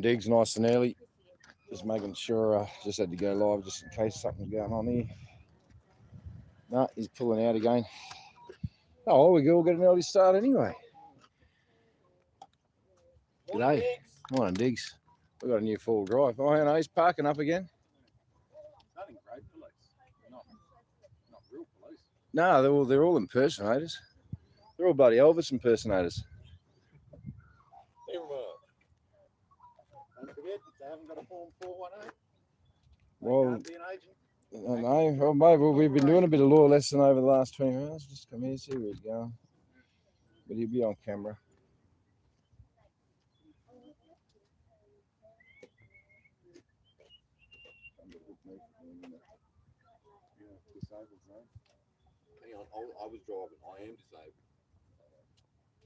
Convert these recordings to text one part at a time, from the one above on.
Digs nice and early. Just making sure I just had to go live just in case something's going on here. No, he's pulling out again. Oh, well, we all get an early start anyway. G'day. Morning, Diggs. We've got a new four-wheel drive. Oh, no, he's parking up again. Nothing great police. Not real police. No, they're all impersonators. They're all bloody Elvis impersonators. Don't forget, if they haven't got a Form 418, Well, they can't be an agent. No, well, maybe we've been doing a bit of law lesson over the last 20 minutes. Just come here, see where he's going. But he'll be on camera. Disabled zone. Hang on, I was driving. I am disabled.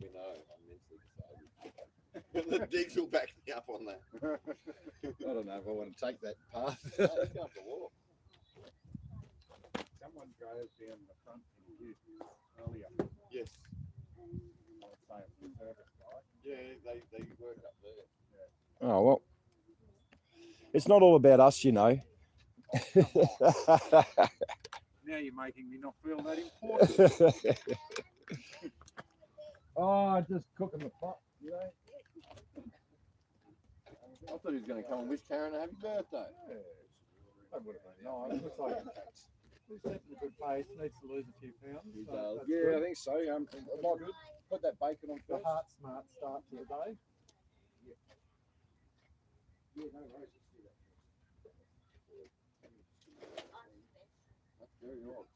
We know I'm mentally disabled. The Diggs will back me up on that. I don't know if I want to take that path. No, he's going to walk. Someone drove down the front in the earlier. Yes. I would say it was a service guy. Yeah, they work up there. Yeah. Oh, well. It's not all about us, you know. Now you're making me not feel that important. Oh, just cooking the pot, you know. I thought he was going to come and wish Karen a happy birthday. That would have been nice. It looks like he's setting a good pace. Needs to lose a few pounds. He So does. that's Yeah, good. I think so. I might put that bacon on The first. heart smart start to the day. Yeah, no worries. That's very odd.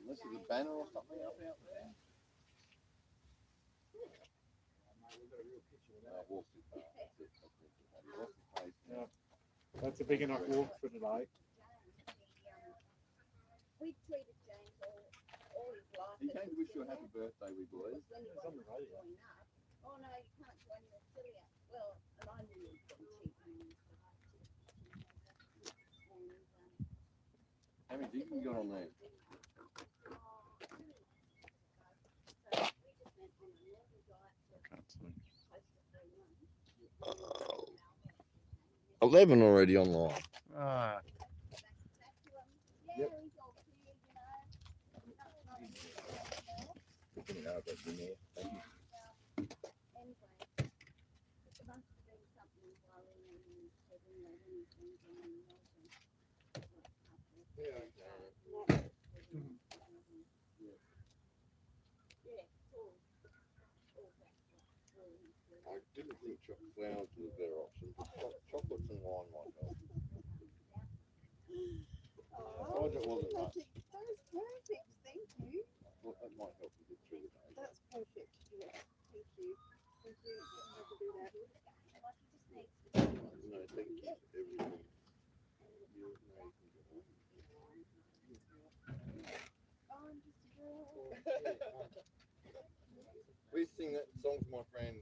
Unless there's a banner or something up out there. That's a big enough walk for today. We treated James all his life. He came to wish you a happy birthday, we believe. When he It's on the radio. growing up, oh no, you can't join the affiliate. Well, and I knew he was cheating. How many Diggs you got on there? Can't see. 11 already online. Ah, Yep. I didn't think flowers was a better option, but chocolates and wine might help. Oh, That wasn't much. that was perfect. Thank you. Well, that might help you get through the day. That's perfect. Yeah. Thank you. Thank you. I can do that. No, thank you for everything. You know you can get Oh, I'm just a girl. We sing that song for my friend.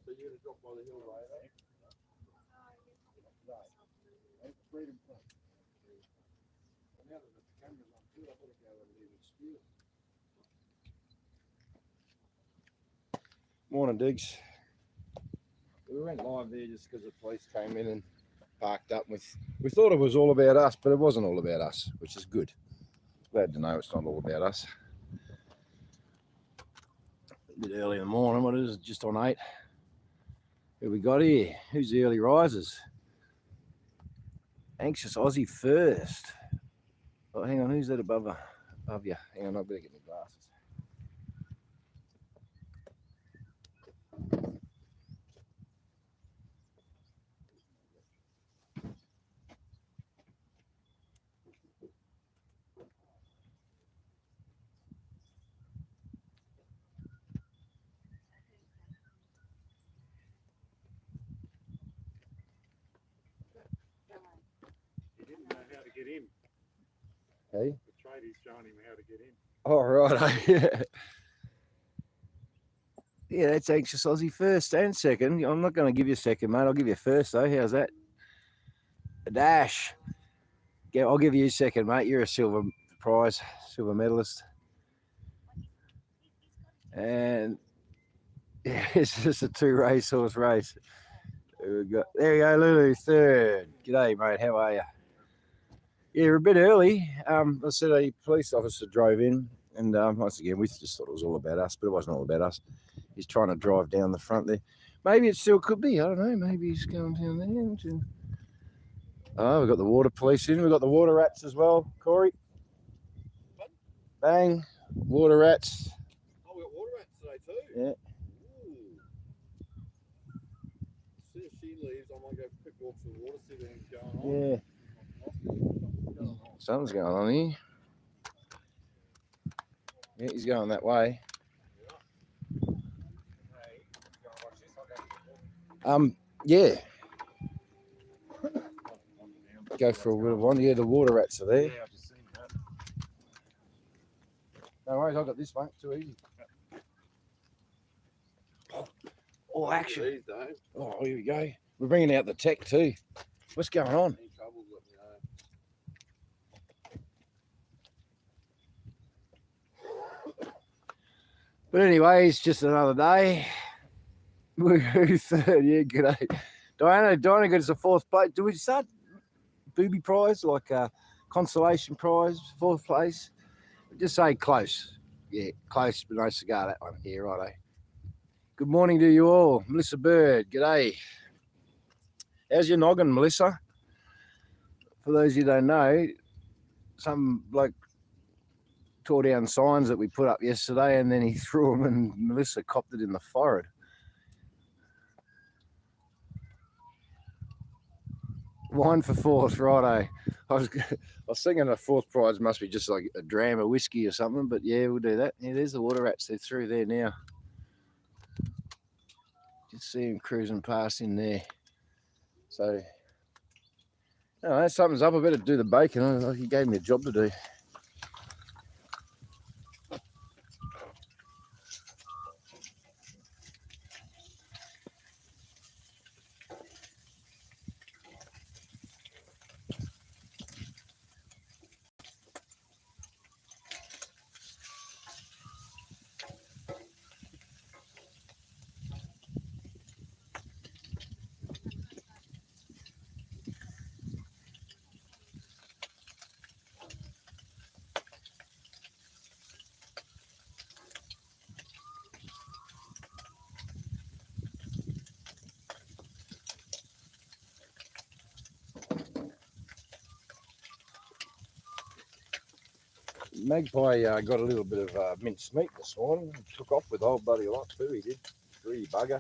So you're gonna drop by the hill later? Freedom Front. Now that the camera's on too, I've got to go and leave it still. Morning, Diggs. We went live there just because the police came in and parked up. We thought it was all about us, but it wasn't all about us, which is good. Glad to know it's not all about us. A bit early in the morning. What is it? Just on 8. Who we got here? Who's the early risers? Anxious Aussie first. Oh, hang on. Who's that above you? Hang on. I better get my glasses. get in. Hey? The tradie's showing him how to get in. Oh, right. Yeah. Yeah, that's anxious Aussie first and second. I'm not going to give you second, mate. I'll give you first, though. How's that? A dash. Yeah, I'll give you second, mate. You're a silver prize, silver medalist. And yeah, it's just a 2 racehorse race. There you go, Lulu, third. G'day, mate. How are you? Yeah, we're a bit early. I said a police officer drove in, and once again, we just thought it was all about us, but it wasn't all about us. He's trying to drive down the front there. Maybe it still could be. I don't know. Maybe he's going down there. Oh, we've got the water police in. We've got the water rats as well. Corey. Bang. Water rats. Oh, we got water rats today too. Yeah. Ooh. As soon as she leaves, I might go for quick walks to the water, see what's going on. Yeah. Something's going on here. Yeah, he's going that way. Yeah. Go for a little one. Yeah, the water rats are there. Yeah, I've just seen that. No worries, I've got this, mate. Too easy. Oh, action. These though. Oh, here we go. We're bringing out the tech too. What's going on? Any troubles, let me know. But anyway, it's just another day. Woohoo, third. Yeah, g'day. Diana got us a 4th place. Do we start booby prize, like a consolation prize, 4th place? Just say close. Yeah, close, but no cigar, that one. Yeah, righto. Good morning to you all. Melissa Bird, g'day. How's your noggin, Melissa? For those who don't know, some bloke tore down signs that we put up yesterday, and then he threw them, and Melissa copped it in the forehead. Wine for 4th, righto. I was thinking a 4th prize must be just like a dram of whiskey or something, but yeah, we'll do that. Yeah, there's the water rats. They're through there now. Just see him cruising past in there. So, no, something's up. I better do the bacon. He gave me a job to do. Magpie got a little bit of minced meat this morning. He took off with the whole bloody lot too, he did. Greedy bugger.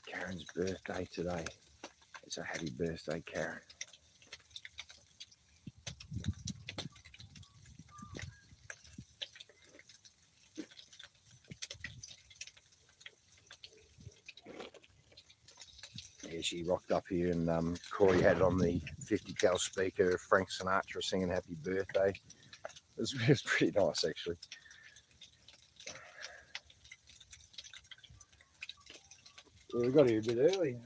Karen's birthday today. It's a happy birthday, Karen. Yeah, she rocked up here and Corey had it on the 50 cal speaker, Frank Sinatra singing happy birthday. It was pretty nice actually. Yeah, we got here a bit early.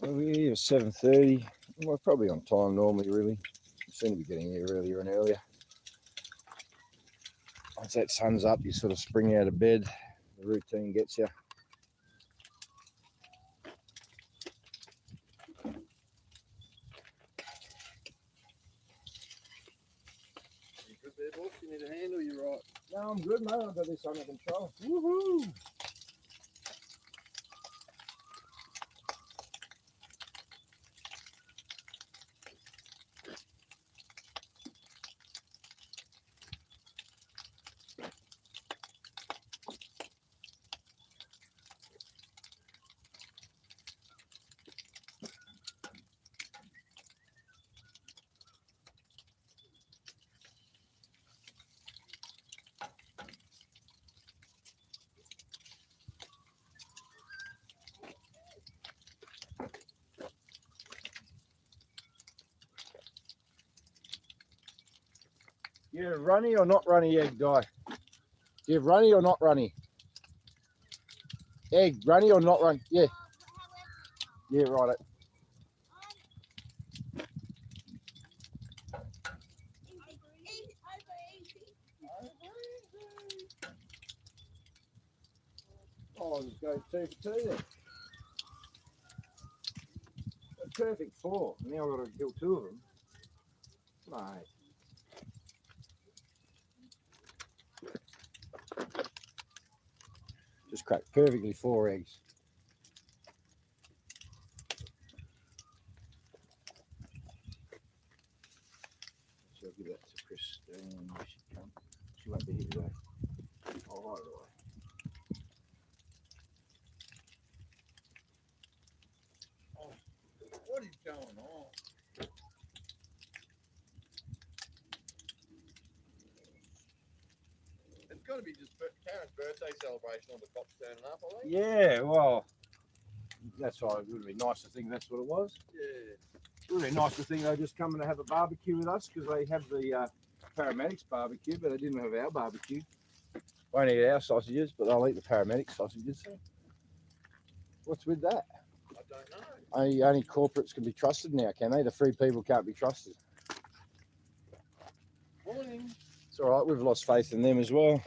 Well, we're here at 7:30. We're probably on time normally, really. We seem to be getting here earlier and earlier. Once that sun's up, you sort of spring out of bed. The routine gets you. You good there, boss? You need a hand or you right? No, I'm good, mate. I've got this under control. Woohoo! You have runny or not runny egg, Di? Do you have runny or not runny? Egg, runny or not runny? Yeah. Yeah, right. Oh, I'll just go 2 for 2 then. A perfect 4. Now I've got to kill 2 of them. Mate. Just cracked perfectly 4 eggs. So I'll give that to Christine. She won't be here today. Oh, right away. What is going on? It's got to be just Karen's birthday celebration or the cops turning up, I think. Yeah, well, that's right. It would be nice to think that's what it was. Yeah. It would be nice to think they just come and have a barbecue with us because they have the paramedics barbecue, but they didn't have our barbecue. Won't eat our sausages, but they'll eat the paramedic sausages. What's with that? I don't know. Only corporates can be trusted now, can they? The free people can't be trusted. Morning. It's all right. We've lost faith in them as well.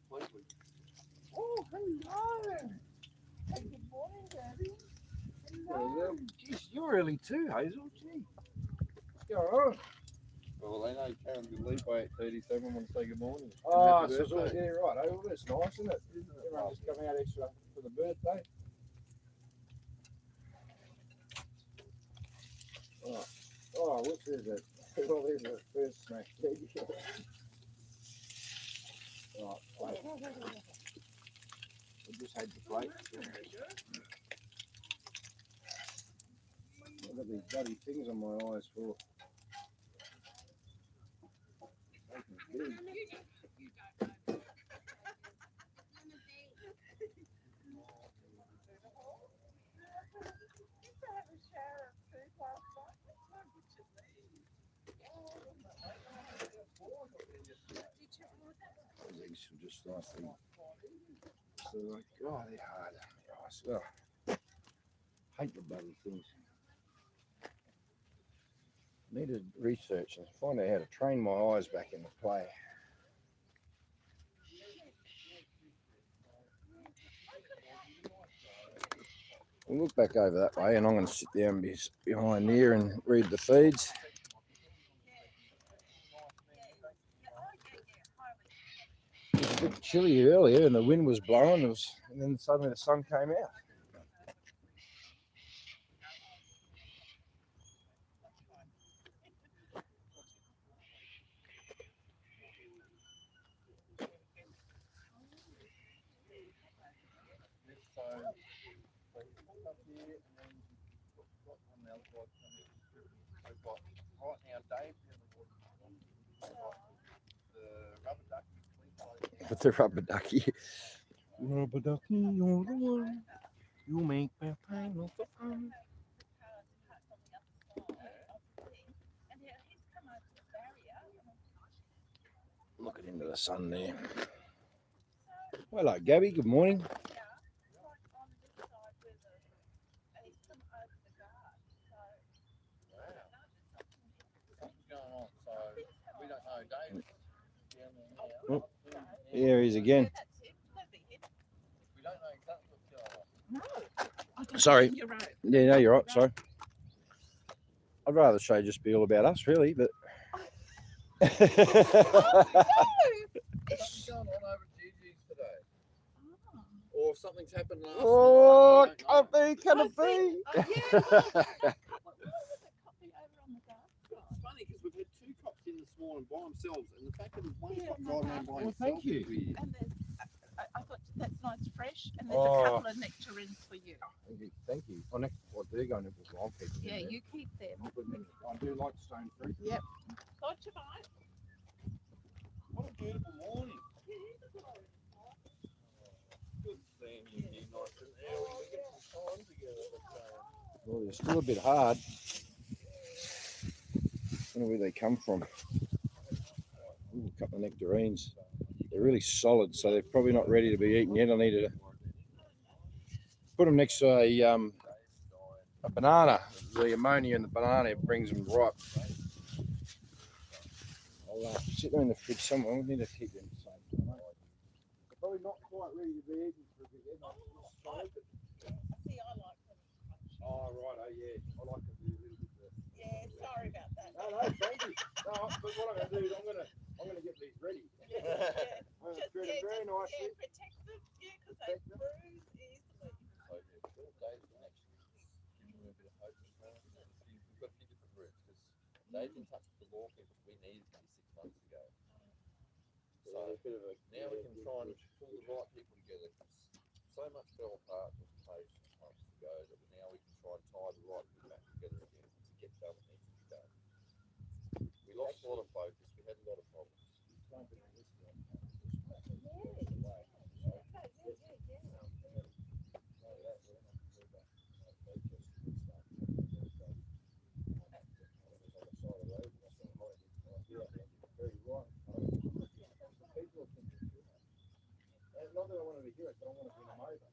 Completely. Oh, hello. Hey, good morning, Daddy. Well, geez, you're early too, Hazel. Gee. What's going on? Well, they know Karen's going to leave by 8:37. Want to say good morning. Oh, Happy so it's all, birthday. yeah, right. Oh, well, that's nice, isn't it? Everyone just coming out extra for the birthday. Oh, oh, what's this? Well, there's the first smack. Right, plate. I just had the plate. I've got these bloody things on my eyes for. These are just nicely. So like, oh, they're hard. Oh, hate the bloody things. Need to research and find out how to train my eyes back into play. We'll look back over that way, and I'm going to sit down behind here and read the feeds. It was a bit chilly earlier, and the wind was blowing, and then suddenly the sun came out. With the rubber ducky. Rubber ducky, you're the one. You make me pain of the fun. Looking into the sun there. Hello, Gabby. Good morning. Oh, there he is again. Sorry. Yeah, no, you're right. Sorry. I'd rather the show just be all about us, really, but. What's going on over at Gigi's today? Or something's happened last Oh, night. can it be? It's funny because we've had 2 cops in this morning by themselves, and the fact that there's one cop driving around by Well, himself. thank you. is weird. And there's, I thought that's nice, fresh, and there's Oh. a couple of nectarines for you. Thank you. Oh, next, what they're going to do, I'll keep them Yeah, in there. you keep them. I'll put them in. I do like stone fruit. Yep. Gotcha, mate. What a beautiful morning. Good seeing you here, nice and early. We get some time together. Well, they're still a bit hard. I don't know where they come from. Ooh, couple of nectarines. They're really solid, so they're probably not ready to be eaten yet. I need to put them next to a banana. The ammonia in the banana brings them ripe. I'll sit them in the fridge somewhere. We need to keep them safe. They're probably not quite ready to be eaten for a bit yet. See, I like them. Oh, right. Oh, yeah. I like them to be a little bit. Yeah, sorry about that. No, thank you. No, but what I'm going to do is I'm going to get these ready. Yeah, I'm going to just, treat yeah, them very just, nicely. yeah, protect them. Yeah, because they bruise easily. So yeah, short days can actually give you a bit of hope as well. We've got a few different routes because Dave's in touch with the law people we needed maybe 6 months ago. So now we can try and pull the right people together because so much fell apart in this place 6 months ago that now we can try and tie the right people back together again to get done what needs to be done. We lost a lot of focus. We had a lot of problems. Not that I want to be here, but I want to bring them over.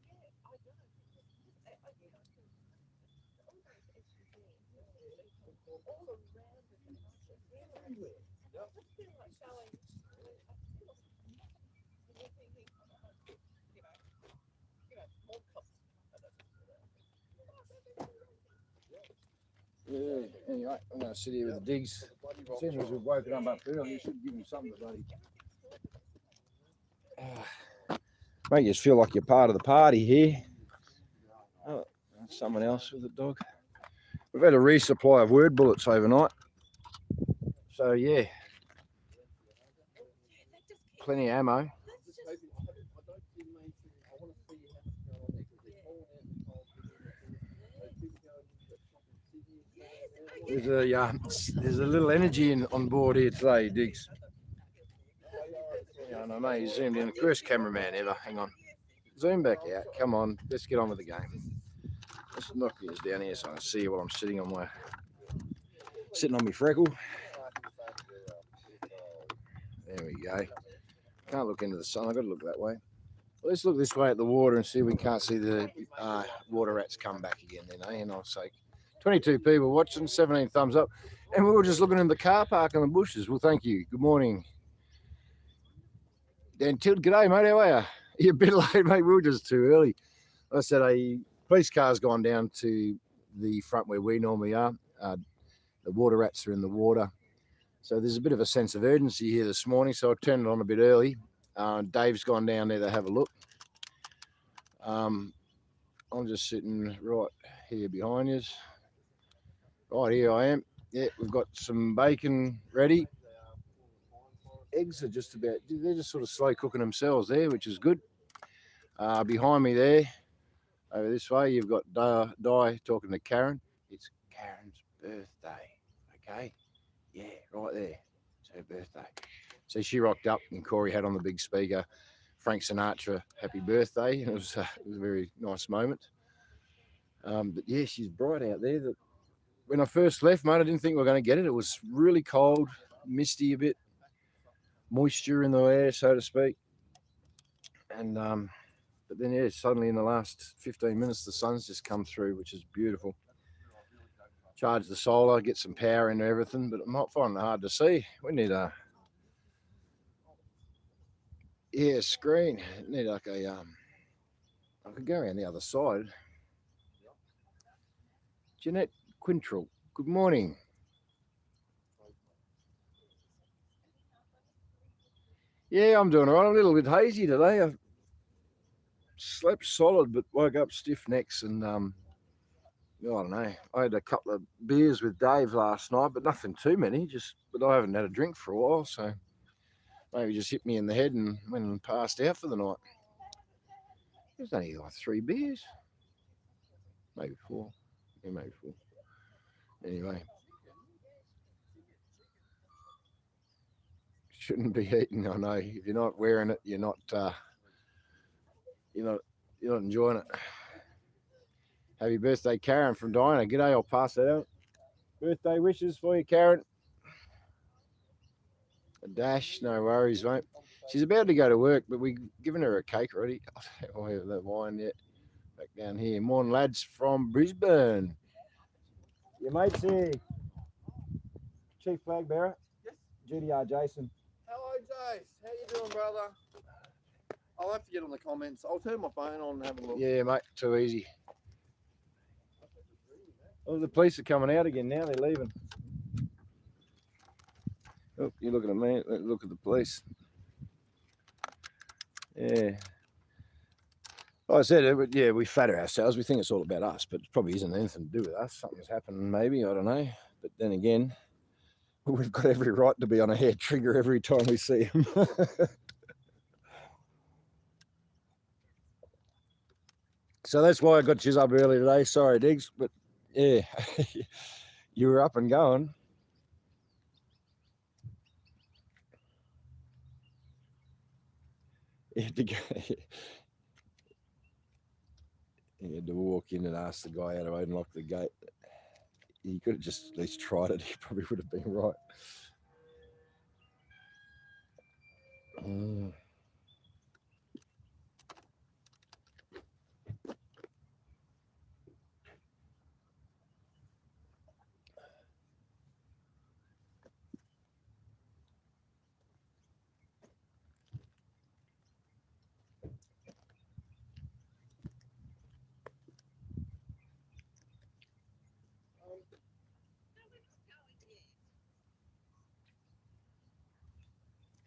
Yeah, anyway, I'm going to sit here with the digs. As soon as we've woken them up early, you should give them something to bloody make you feel like you're part of the party here. Oh, someone else with a dog. We've had a resupply of word bullets overnight. So, yeah, plenty of ammo. There's a little energy on board here today, Diggs. Yeah, I know, mate. You zoomed in. First cameraman ever. Hang on. Zoom back out. Come on. Let's get on with the game. Let's knock this down here so I can see while I'm sitting on my freckle. There we go. Can't look into the sun. I've got to look that way. Well, let's look this way at the water and see if we can't see the water rats come back again then, eh? And I'll say 22 people watching, 17 thumbs up. And we were just looking in the car park in the bushes. Well, thank you. Good morning. Dan Tilt, g'day, mate. How are you? You're a bit late, mate. We were just too early. I said a police car's gone down to the front where we normally are. The water rats are in the water. So there's a bit of a sense of urgency here this morning. So I turned it on a bit early. Dave's gone down there to have a look. I'm just sitting right here behind you. Right here I am. Yeah, we've got some bacon ready. Eggs are they're just sort of slow cooking themselves there, which is good. Behind me there, over this way, you've got Di talking to Karen. It's Karen's birthday, okay? Yeah, right there. It's her birthday. So she rocked up and Corey had on the big speaker, Frank Sinatra, happy birthday. It was a very nice moment. But yeah, she's bright out there. When I first left, mate, I didn't think we were going to get it. It was really cold, misty a bit, moisture in the air, so to speak. And but then, yeah, suddenly in the last 15 minutes, the sun's just come through, which is beautiful. Charge the solar, get some power into everything, but it might find it hard to see. We need a screen. Need like a I could go around the other side. Jeanette Quintrell, good morning. Yeah, I'm doing all right. I'm a little bit hazy today. I've slept solid, but woke up stiff necks and I don't know. I had a couple of beers with Dave last night, but nothing too many. But I haven't had a drink for a while, so maybe just hit me in the head and went and passed out for the night. There's only like 3 beers, maybe 4. Yeah, maybe 4. Anyway, shouldn't be eating. I know if you're not wearing it, you're not enjoying it. Happy birthday, Karen from Diana. G'day, I'll pass that out. Birthday wishes for you, Karen. A dash, no worries, mate. She's about to go to work, but we've given her a cake already. I'll have the wine yet. Back down here. Morning, lads from Brisbane. Your mates here. Chief Flag Bearer. Yes. GDR Jason. Hello, Jace. How you doing, brother? I'll have to get on the comments. I'll turn my phone on and have a look. Yeah, mate, too easy. Oh, the police are coming out again now. They're leaving. Oh, you're looking at me. Look at the police. Yeah. Like I said, yeah, we flatter ourselves. We think it's all about us, but it probably isn't anything to do with us. Something's happened, maybe. I don't know. But then again, we've got every right to be on a hair trigger every time we see them. So that's why I got you up early today. Sorry, Diggs, but yeah, you were up and going. You had to walk in and ask the guy how to unlock the gate. He could have just at least tried it. He probably would have been right.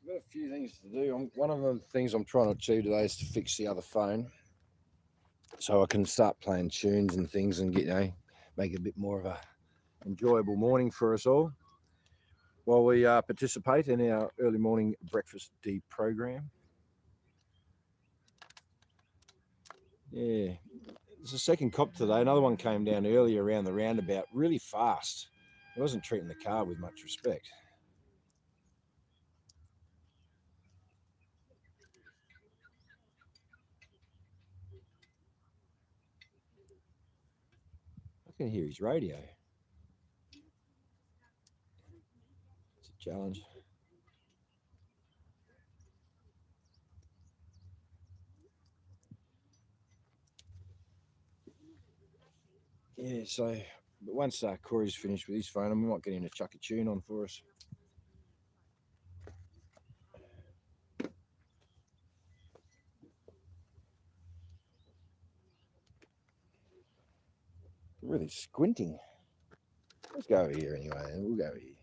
I've got a few things to do. One of the things I'm trying to achieve today is to fix the other phone, so I can start playing tunes and things and get make it a bit more of a enjoyable morning for us all while we participate in our early morning breakfast deep program. Yeah, there's a second cop today. Another one came down earlier around the roundabout, really fast. He wasn't treating the car with much respect. I can hear his radio. It's a challenge. Yeah, so but once Corey's finished with his phone, we might get him to chuck a tune on for us. Really squinting. Let's go over here anyway. We'll go over here.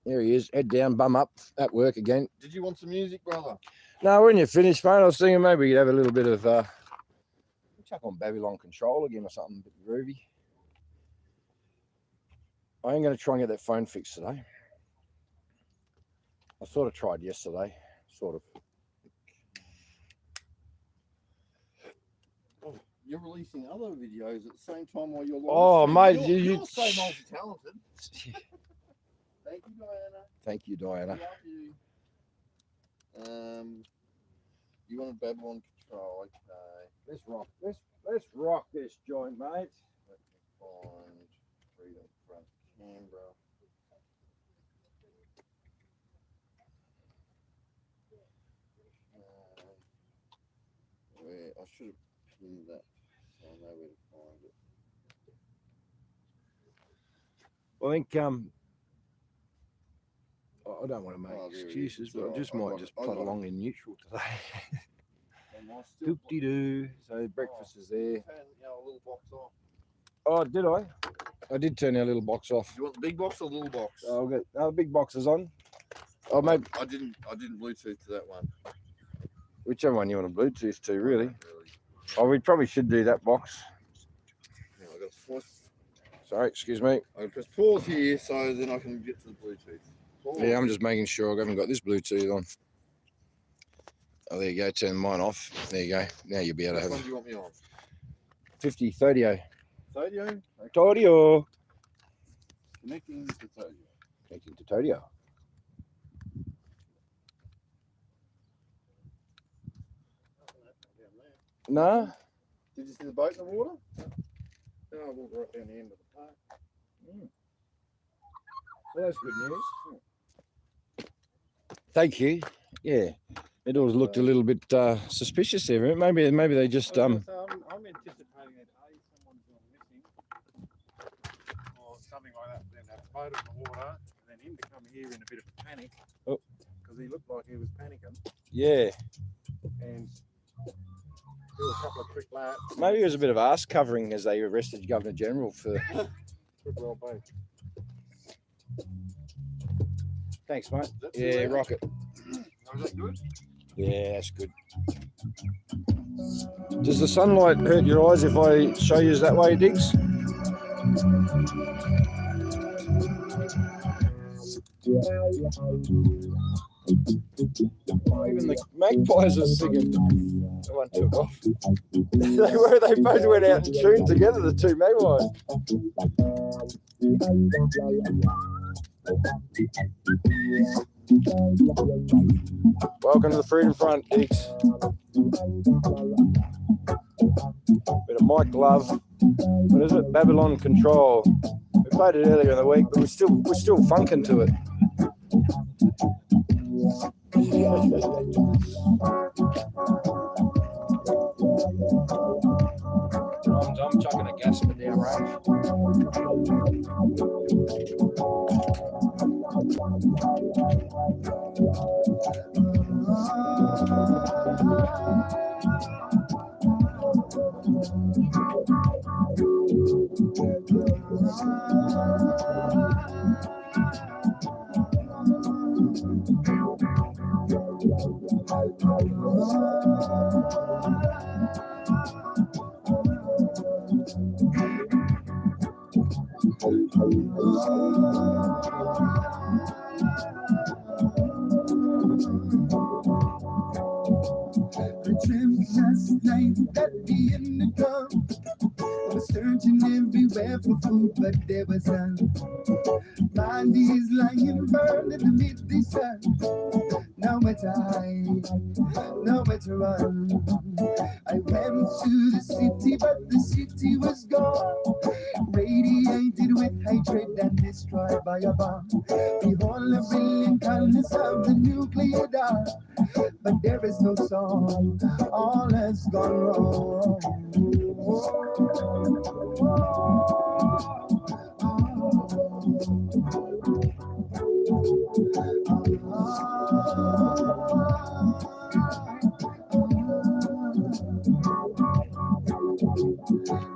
There he is, head down, bum up, at work again. Did you want some music, brother? No, when you finish, mate, I was thinking maybe we could have a little bit of chuck on Babylon Control again or something a bit groovy. I am going to try and get that phone fixed today. I sort of tried yesterday, sort of. You're releasing other videos at the same time while you're live. Oh, mate, you're so multi-talented. Thank you, Diana. Thank you, Diana. Love you. You want a Babylon Control? Okay. Let's rock this joint, mate. Let me find Freedom Front Canberra. Where I should have pinned that, so I know where to find it. I think I don't want to make excuses, but I just might just plod along in neutral today. Doop-de-doo. So breakfast is there. Turn our little box off. Oh, did I? I did turn our little box off. Do you want the big box or the little box? I'll get big boxes on. Oh, maybe I didn't Bluetooth to that one. whichever one you want to Bluetooth to, really. Really. Oh, we probably should do that box. Now I got to pause. Sorry, excuse me. I got to press pause here so then I can get to the Bluetooth. Pause. Yeah, I'm just making sure I haven't got this Bluetooth on. Oh, there you go. Turn mine off. There you go. Now you'll be able to Which one have do you want me on? 50 30. Todio? Okay. Todio. Connecting to Todio. Connecting to Todio. No? Did you see the boat in the water? No, I walked right down the end of the park. Well, that's good news. Thank you. Yeah, it always looked a little bit suspicious there. Maybe they just I'm anticipating that someone's gone missing or something like that. Then have floated in the water, and then him to come here in a bit of a panic. Oh. Because he looked like he was panicking, yeah. and do a couple of quick laps. Maybe it was a bit of arse covering as they arrested Governor General for. Could well be. Thanks, mate. That's Yeah, all right. rocket. Was that good? Yeah, that's good. Does the sunlight hurt your eyes if I show you that way, Diggs? Even the magpies are singing. That one took off. They both went out and tuned together, the two magpies. Welcome to the Freedom Front, Diggs. Bit of Mike Love. What is it? Babylon Control. We played it earlier in the week, but we're still funking to it. I'm chucking a gas for down Last night that the end come. I was searching everywhere for food, but there was none. Body is lying burned in the midday sun. Nowhere to hide, nowhere to run. I went to the city, but the city was gone. Radiated with hatred and destroyed by a bomb. Behold the brilliant colors of the nuclear dart. But there is no song, all has gone wrong.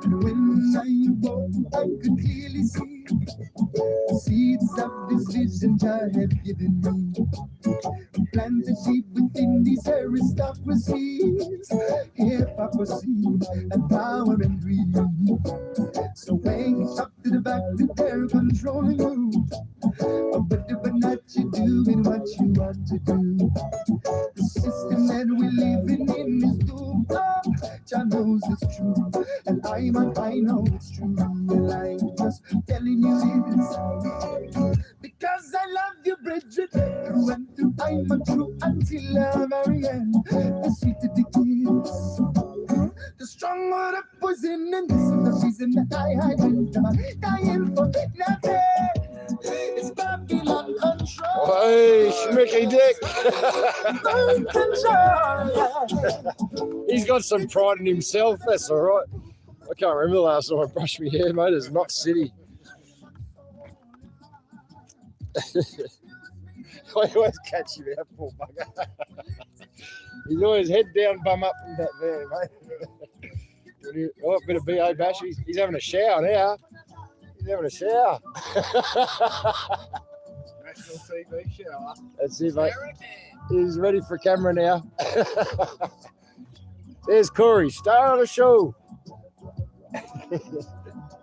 And when I woke, I could clearly see the seeds of this vision God had given me. Planted deep within these aristocracies, hypocrisy and power and greed. So wake up to the fact that they're controlling you. But not you doing what you want to do. The system that we're living in is doomed. Jah knows it's true, and I know it's true. And I'm just telling you this because I love you, Bridget. Through and through, I'm a true until the very end. The sweeter the kiss, the stronger the poison, and this is the reason that I ain't dying for nothing. It's Babylon control. Hey, Schmicky Dick. He's got some pride in himself. That's all right. I can't remember the last time I brushed my hair, mate. It's not city. I always catch him out, poor bugger. He's always head down, bum up in that there, mate. Oh, a bit of BA bash. He's having a shower now. He's having a shower. National TV shower. That's it, mate. He's ready for camera now. There's Corey, star of the show.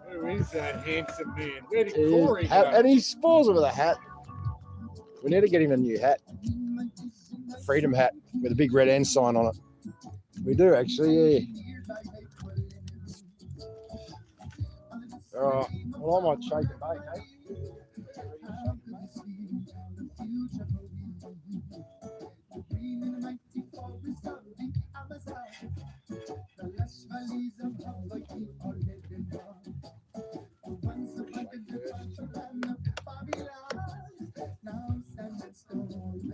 Who is that handsome man? Where did Corey go? And he spoils it with a hat. We need to get him a new hat. A freedom hat with a big red N sign on it. We do, actually, yeah. All right. Well, I might shake it, mate, eh? Now stand and stone,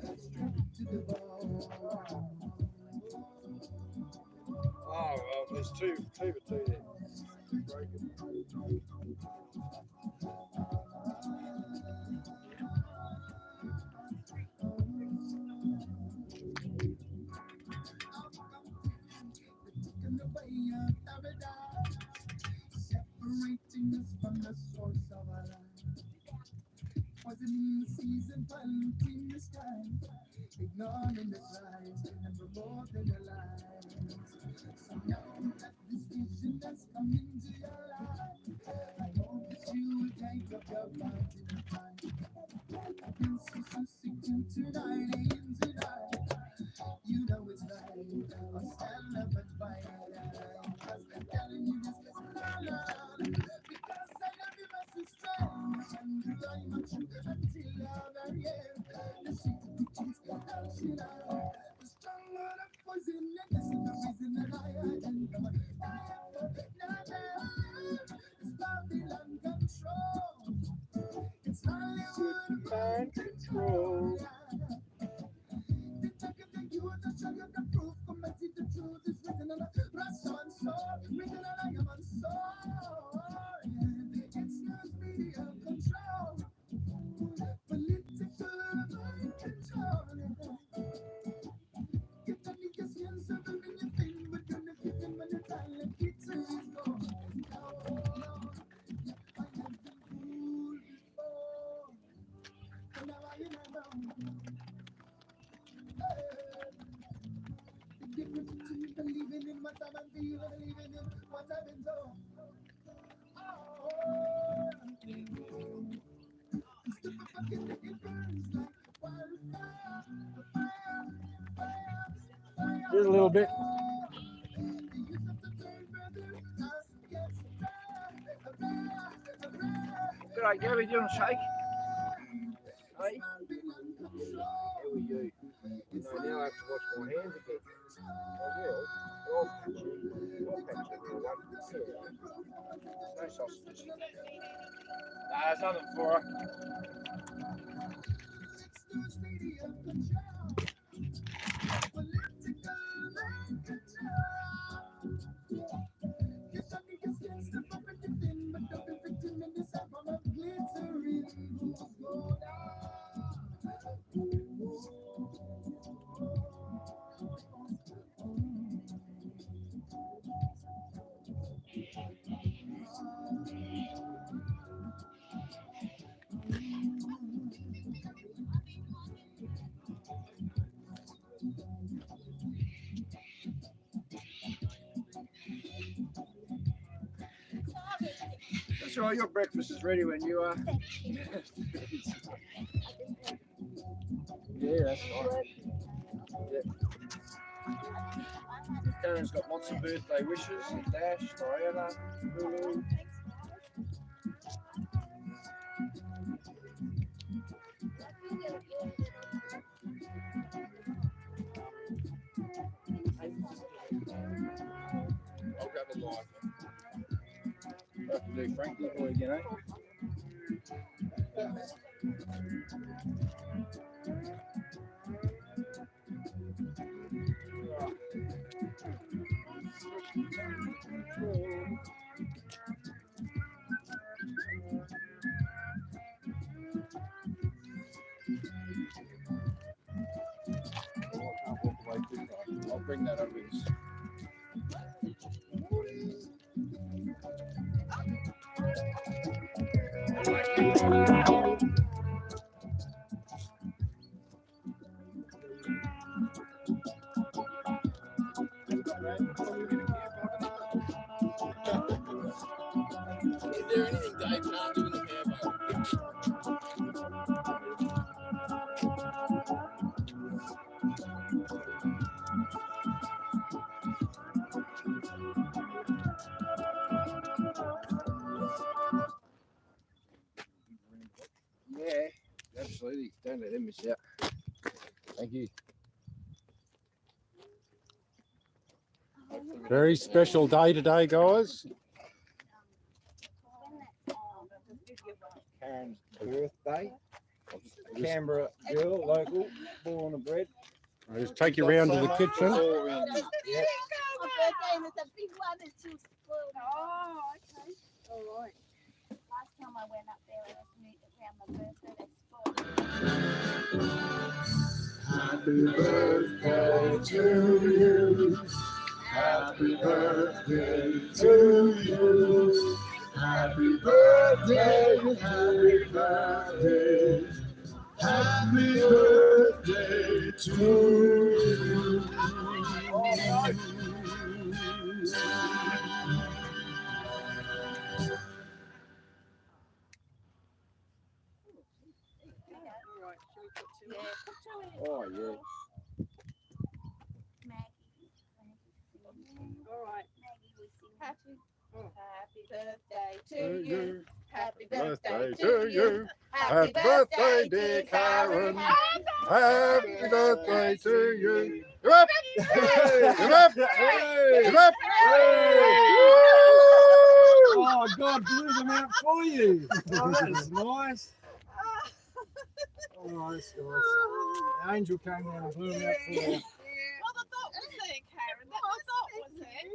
two there. Break it. Separating us from the source of our life. Was it in the season, polluting the sky, ignoring the cries and promoting the lies. So now that this vision has come into your life, I hope that you will take up your part in the fight. I've been so sick to tonight, and tonight, you know it's right. I'll stand up and fight. Cause I'm telling you this, because I love you as a strength, and I'm a true until the very end. The secret things that she knows, the strong word of poison, and this is the reason that I am it's Babylon control. It's Hollywood mind control. They take it to you to show you the proof. Come and see the truth is written on a rasta and soul, written on a human soul. It's news media control, political mind control. Get the niggas skins of everything, but then if you think when the talent it's gone. I have been fooled before, and now I know. The difference between believing in what I'm feeling and believing in what I've been told. Here's a little bit. Good idea, Gabby, do you want to shake? Hey? How are you? No, now I have to wash my hands again. I will. I'll patch you. I'll patch you. No sausages. Nah, there's nothing for her. That's all right, your breakfast is ready when you are. Yeah, that's right. Yeah. Darren's got lots of birthday wishes. Dash, Diana, Lulu. I'll grab a live. Have to do Frankie boy again, eh? I'll bring that over. Is there anything Dave can't do in the camper? Yeah, absolutely. Don't let them miss out. Thank you. Very special day today, guys. Karen's birthday. Canberra girl, local, born and bred. I'll just take you round to the kitchen. All around. Yep. birthday, and it's a big one, and she'll spoil me. Oh, okay. All right. Last time I went up there and I was meeting around my birthday, they spoiled Happy birthday to you. Happy birthday, happy birthday. Happy birthday to you. All right. Shall we put two? me. Yeah, put two in. Oh, yeah. Maggie singing. All right. Maggie was singing. Happy, Oh. happy birthday To to you. you. Happy Birthday birthday to you. Happy birthday, birthday, dear dear Karen. Karen. Happy birthday to you. Give up! Give up! Give up! Oh, God blew them out for you. Oh, that was nice. Oh, nice, guys. The angel came down and blew them out for you. Well, the thought was there, Karen. The thought was there.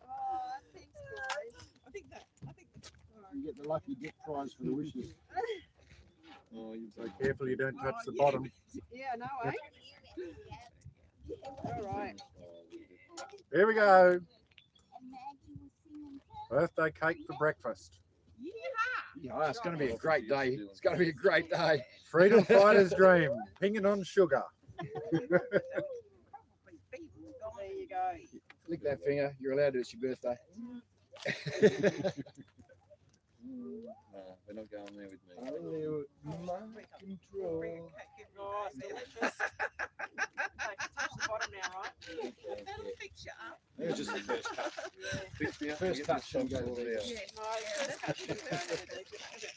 Oh, thanks, guys. I think that. You get the lucky dip prize for the wishes. Oh, you So careful you don't touch Oh, the yeah. bottom. Yeah, no, eh? All right. Here we go. And Maggie was singing. Birthday cake for breakfast. Yeah, it's going to be a great day. It's going to be a great day. Freedom fighter's dream. Pinging on sugar. There you go. Lick that finger. You're allowed to. It's your birthday. No, we're not going there with me. Only with my control. Oh, it's delicious. I can touch the bottom now, right? That'll fix you up. It was just the first touch. Fix me up. First Get touch, this don't go shop to sorted the out. Yeah.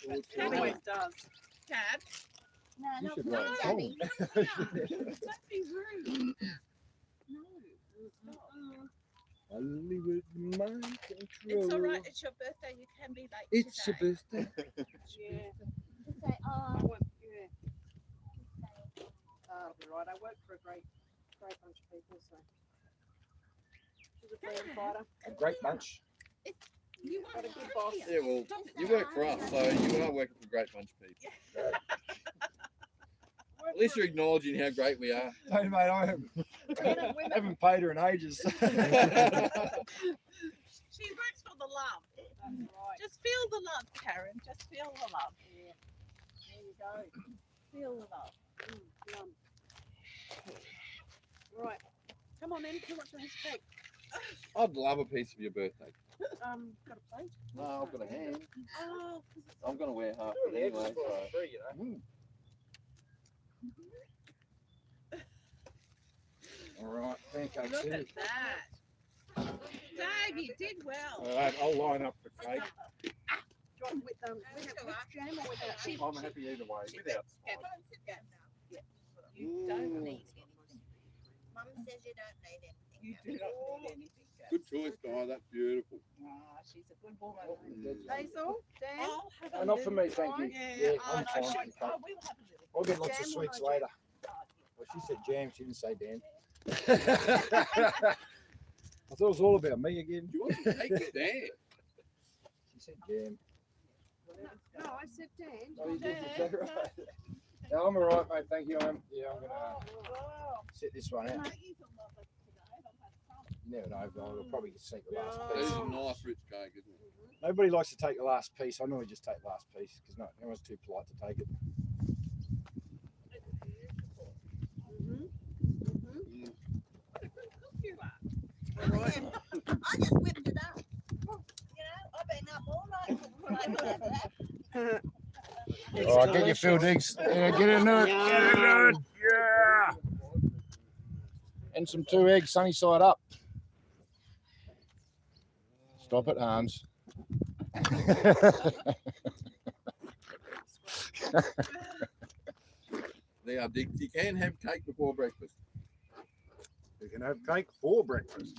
No, It it always does. Dad, No, You not should me, write a Daddy. don't be rude. No. Only with my control. It's all right. It's your birthday. You can be late It's your today. birthday. Yeah. Just say, I oh, want, yeah. just say it. That'll be right. I work for a great bunch of people, so. She's a freedom fighter. A great bunch. You Got a want good boss. Yeah, well, you work for us, so you are working for a great bunch of people. At least you're acknowledging how great we are. Hey, mate, I haven't paid her in ages. She works for the love. That's right. Just feel the love, Karen. Just feel the love. Yeah. There you go. Feel the love. Yum. Right. Come on then. How much of this cake? I'd love a piece of your birthday. Got a plate? No, I've got a hand. Oh, I'm going to wear half of it anyway. So. All right, pancakes. look here. at that. Dave, you did well. All right, I'll line up for cake. Do you want with jam or without? I'm happy either way. Without Come on, sit down now. Yeah. You don't need anything. Mum says you don't need anything. You do not need anything. Dad. Good choice, Guy. That's beautiful. Ah, she's a good woman. Basil? Jam? I'll have a Not for little me, thank you. try. Yeah, Yeah, I'm I fine. should. I'm fine. Oh, we'll have a little. I'll get lots of Jam or sweets no later. Oh, Well, she said jam, she didn't say Dan. I thought it was all about me again. You want to take it there? She said jam. No, I said Dan. Oh, you did, is that right? No, I'm all right, mate. Thank you. I'm going to wow. set this one out. Maggie's a lover today. I've had some. You never know. I'll probably sneak the last That is piece. a nice rich cake, isn't it? Nobody likes to take the last piece. I normally just take the last piece because no one's too polite to take it. It's beautiful. What a good cook you are. I just whipped it up. You know, I've been up all night before I could have that. All right, get your field eggs. Yeah, get in there. Get in there. Yeah. And some 2 eggs, sunny side up. Stop it, Hans. They are big. You can have cake before breakfast. You can have cake for breakfast.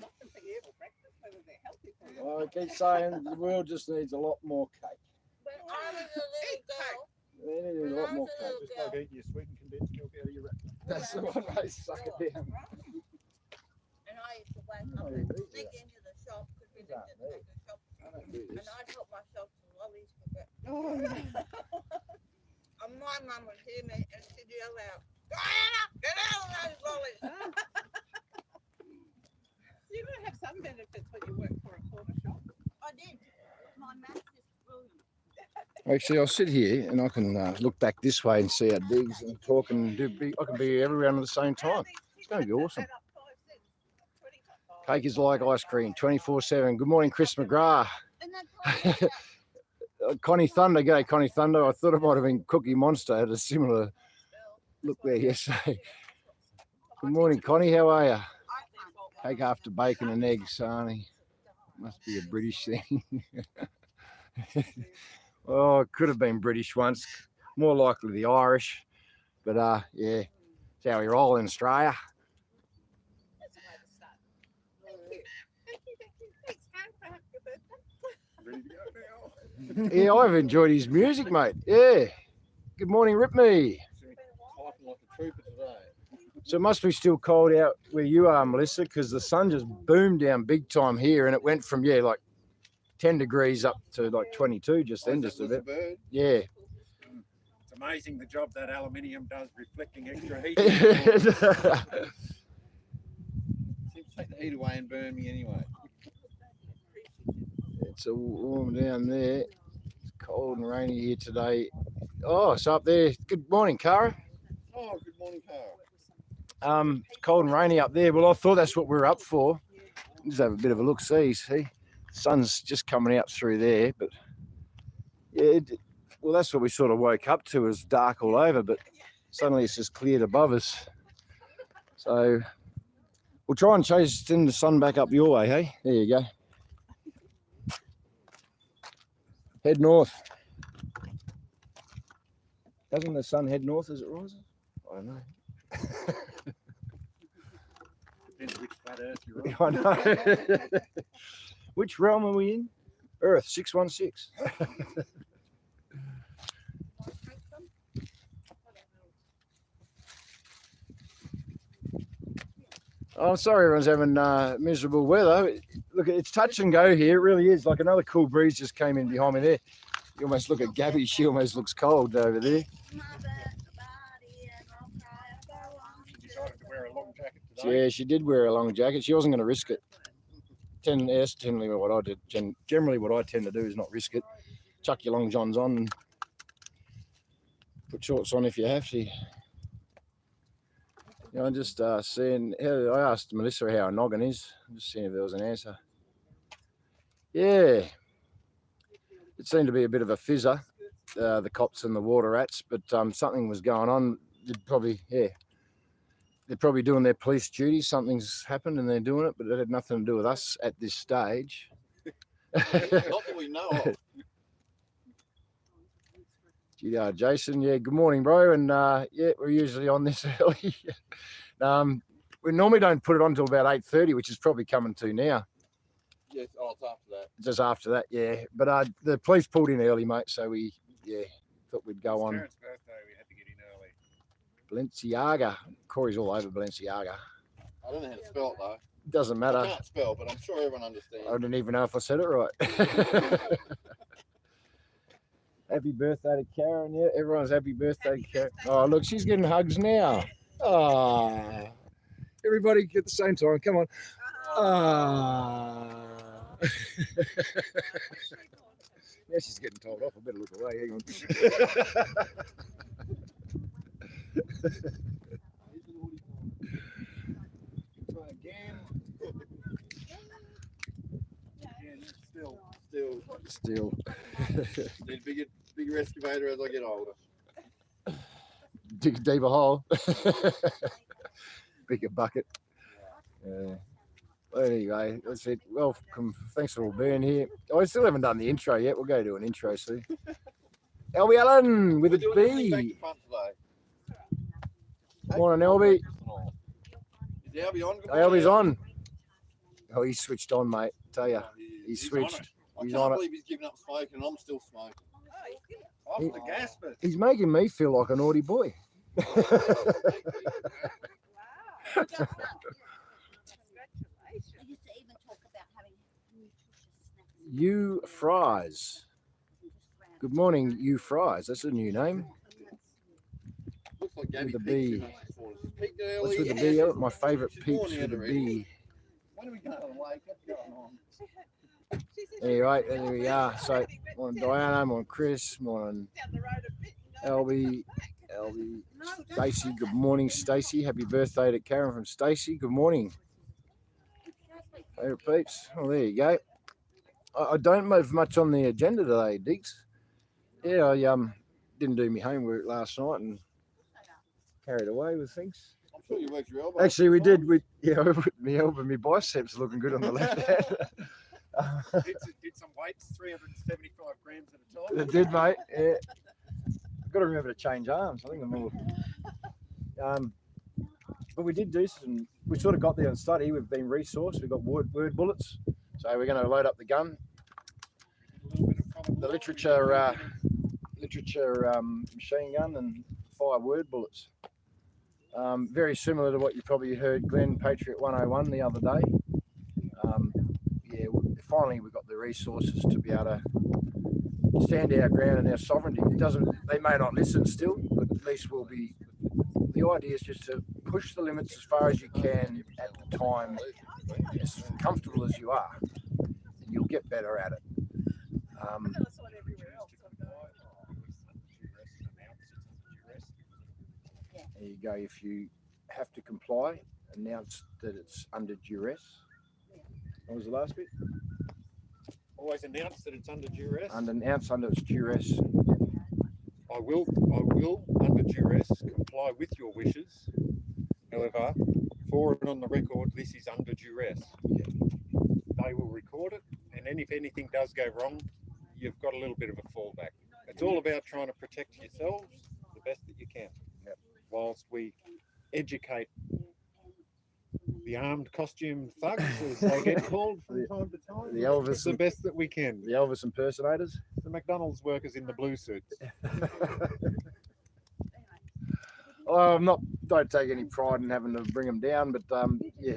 Not to be able to breakfast, whether they're healthy for you. I keep saying the world just needs a lot more cake. When I was a little girl, They need a lot more cake. Just like eating your sweetened condensed milk out of your wrap. That's the one I suck it down. And I used to wake up and sneak into the shop because we lived in the shop. I don't do And this. I'd help myself to lollies for breakfast. Oh, And my mum would hear me and she'd yell out, Diana, get out of those lollies. you're going to have some benefits when you work for a corner shop. I did. My maths is brilliant. Actually, I'll sit here and I can look back this way and see how digs and talk and do. I can be everywhere at the same time. It's going to be awesome. Cake is like ice cream, 24/7. Good morning, Chris McGrath. And that's all Connie Thunder, g'day Connie Thunder. I thought it might have been Cookie Monster. Had a similar look there yesterday. Good morning, Connie. How are you? Cake after bacon and eggs, Arnie. Must be a British thing. Oh, it could have been British once. More likely the Irish. But yeah, it's how we roll in Australia. That's a way to start. Thank you. Thanks, Karen, for having your birthday. Ready to go now. Yeah, I've enjoyed his music, mate. Yeah. Good morning, Rip Me. Typing like a trooper today. So it must be still cold out where you are, Melissa, because the sun just boomed down big time here and it went from, yeah, like 10 degrees up to like 22 just then, just a bit. Bird? Yeah. It's amazing the job that aluminium does reflecting extra heat. Seems to take the heat away and burn me anyway. It's a warm down there. It's cold and rainy here today. Oh, it's up there. Good morning, Cara. Oh, good morning, Carl. It's cold and rainy up there. Well, I thought that's what we were up for. Just have a bit of a look. See, sun's just coming out through there, but yeah, well, that's what we sort of woke up to. It was dark all over, but suddenly it's just cleared above us. So we'll try and send the sun back up your way. Hey, there you go. Head north. Doesn't the sun head north as it rises? I don't know. Depends which flat earth you're on. I know. Which realm are we in? Earth 616. Oh, I'm sorry everyone's having miserable weather. Look, it's touch and go here. It really is. Like another cool breeze just came in behind me there. You almost look at Gabby. She almost looks cold over there. She decided to wear a long jacket today. Yeah, she did wear a long jacket. She wasn't going to risk it. That's generally what I did. Generally, what I tend to do is not risk it. Chuck your long johns on and put shorts on if you have to. You know, I'm just seeing. I asked Melissa how a noggin is. I'm just seeing if there was an answer. Yeah, it seemed to be a bit of a fizzer, the cops and the water rats, but something was going on. They're probably doing their police duty. Something's happened and they're doing it, but it had nothing to do with us at this stage. Not that we know of. Jason, yeah, good morning, bro. And yeah, we're usually on this early. We normally don't put it on until about 8:30, which is probably coming to now. Yes, oh, it's after that. Just after that, yeah. But the police pulled in early, mate, so we, thought we'd go on. Karen's birthday, we had to get in early. Balenciaga. Corey's all over Balenciaga. I don't know how to spell it though. Doesn't I matter. can't spell, but I'm sure everyone understands. I didn't even know if I said it right. Happy birthday to Karen. Yeah, everyone's happy birthday to Karen. Oh, look, she's getting hugs now. Ah, everybody at the same time. Come on. Ah. Yeah, she's getting told off. I better look away. Hang on. Try again. Again, still. Still. Need bigger excavator as I get older. Dig a deeper hole. Bigger bucket. Well, anyway, that's it. Welcome. Thanks for all being here. I still haven't done the intro yet. We'll go do an intro soon. Elby Allen with a We're doing everything back B. to front today. Morning, Elby. Is Albie on? Good Elby's morning, on. Oh, he's switched on, mate. Tell ya. He's He's switched. on it. I He's can't on it. believe he's giving up smoking and I'm still smoking. Off the gas, but He's making me feel like a naughty boy. Wow. Just that. Congratulations. I used to even talk about having nutritious snacks. You Fries. Good morning, You Fries. That's a new name. Looks like With Gabby a peaked B. too much this morning. She's peaked early. What's with the B? Oh, my favourite She's peeps worn with the out B. When are we going away? What's going on? She said Anyway, she there we are. So, morning Diana, morning Chris, morning down the road a bit, you know, Albie, Stacey. Good morning, Stacey. Happy birthday to Karen from Stacey. Good morning. Favourite peeps. Oh, there you go. I don't move much on the agenda today, Diggs. Yeah, I didn't do my homework last night and carried away with things. I'm sure you worked your elbow. Actually, we did. My elbow, my biceps looking good on the left hand. Did some weights, 375 grams at a time. It did, mate. Yeah. I've got to remember to change arms. I think I'm all. But we did do some. We sort of got there and study. We've been resourced. We've got word bullets. So we're going to load up the gun. The literature machine gun and fire word bullets. Very similar to what you probably heard Glenn Patriot 101 the other day. Finally we got the resources to be able to stand our ground and our sovereignty. They may not listen still, but at least we'll be. The idea is just to push the limits as far as you can at the time, as comfortable as you are, and you'll get better at it. That's what everywhere else. There you go. If you have to comply, announce that it's under duress. What was the last bit? Always announce that it's under duress. Announce under its duress. I will, under duress, comply with your wishes. However, for and on the record, this is under duress. They will record it, and then if anything does go wrong, you've got a little bit of a fallback. It's all about trying to protect yourselves the best that you can, whilst we educate the armed costume thugs, as they get called from time to time. The Elvis, the best that we can. the Elvis impersonators. The McDonald's workers in the blue suits. Oh, don't take any pride in having to bring them down, but yeah,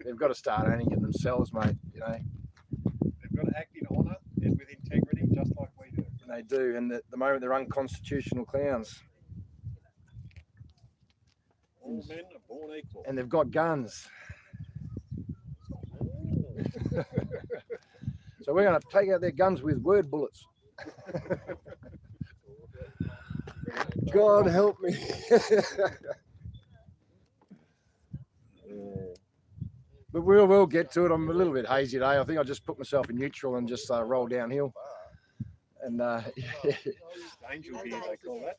they've got to start owning it themselves, mate. You know, They've got to act in honour and with integrity, just like we do. and they do. And at the moment, they're unconstitutional clowns, All men are born equal. and they've got guns. So we're going to take out their guns with word bullets. God help me. But we'll get to it. I'm a little bit hazy today. I think I just put myself in neutral and just roll downhill. And Angel gear, they call that.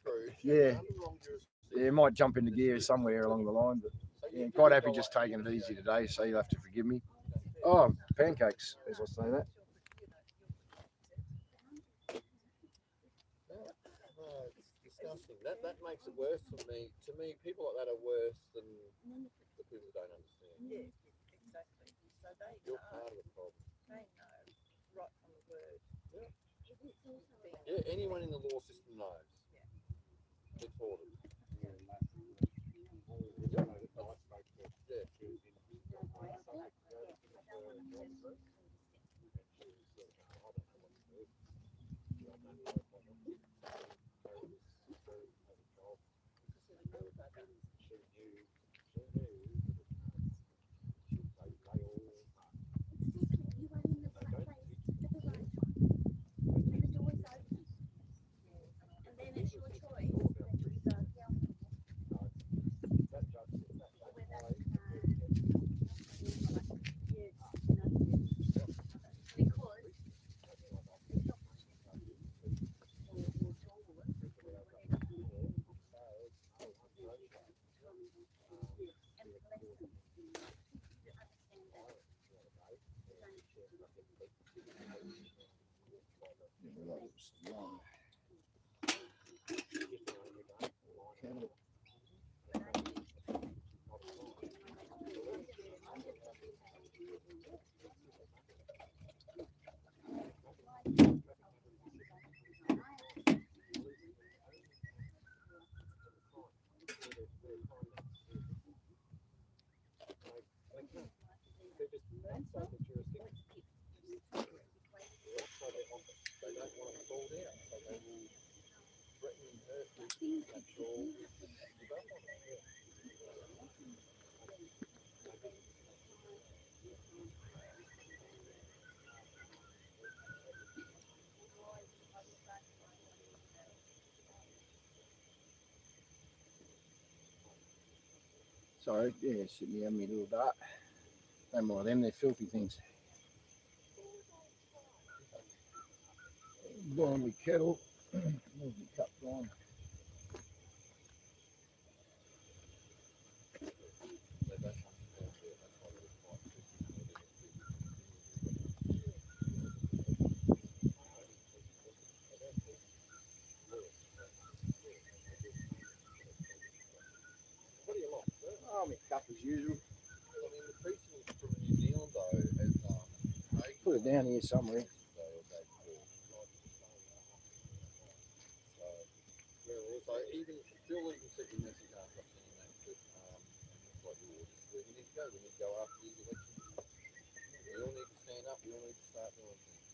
yeah, might jump into gear somewhere along the line. But yeah, quite happy just taking it easy today. So you'll have to forgive me. Oh, pancakes, as I say that. Disgusting. That makes it worse for me. To me, people like that are worse than the people who don't understand. Yeah, exactly. So they You're know, part of the problem. they know right from the word. Yeah, anyone in the law system knows. It's ordered. outside the jurisdiction. So they don't want to fall down, so they will threaten and hurt people to make sure we give up on it. Sorry, yeah, sitting here having me little dart. Don't mind them, they're filthy things. Blowing my kettle. There's my cup gone. They don't want to fall there. That's why they're quite What do you like? Oh, my cup as usual. I mean, the precinct from New Zealand though has Put it down here somewhere. So even Phil even sent me a message after I've seen that like yours, where we need to go. We need to go after these elections. We all need to stand up. We all need to start doing things.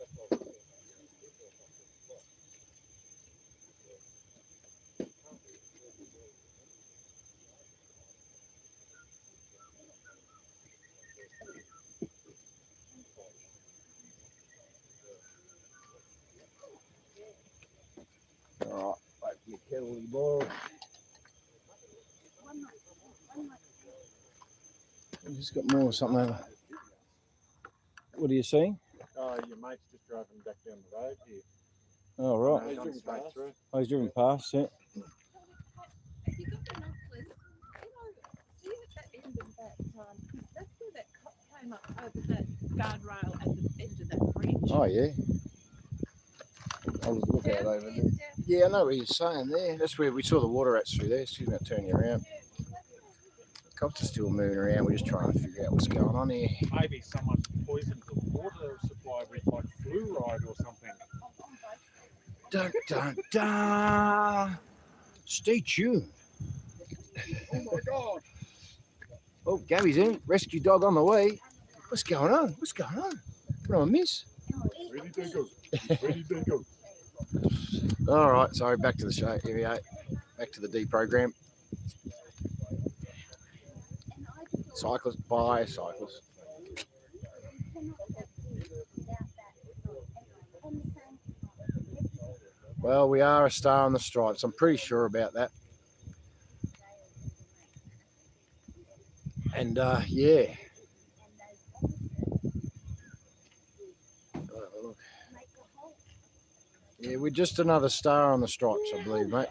That's what I'm saying. Alright, wait for your kettle to boil. I've just got more or something over. What are you seeing? Your mate's just driving back down the road here. Oh, right. He's driven straight through. I was driven past, yeah. Have you got enough, Liz? See at that end of that, because that's where that cop came up over that guardrail at the edge of that bridge. Oh, yeah. I was looking out over there. Yeah, I know what you're saying there. That's where we saw the water rats through there. She's going to turn you around. Cops are still moving around. We're just trying to figure out what's going on here. Maybe someone poisoned the water supply with like fluoride or something. Dun, dun, dun. Stay tuned. Oh my God! Oh, Gabby's in. Rescue dog on the way. What's going on? What's going on? What do I miss? Ready to go. Ready to go. All right, sorry, back to the show. Here we go. Back to the D program. Cyclists, bye, cyclists. Well, we are a star on the stripes. I'm pretty sure about that. And yeah. Yeah, we're just another star on the stripes, I believe, mate.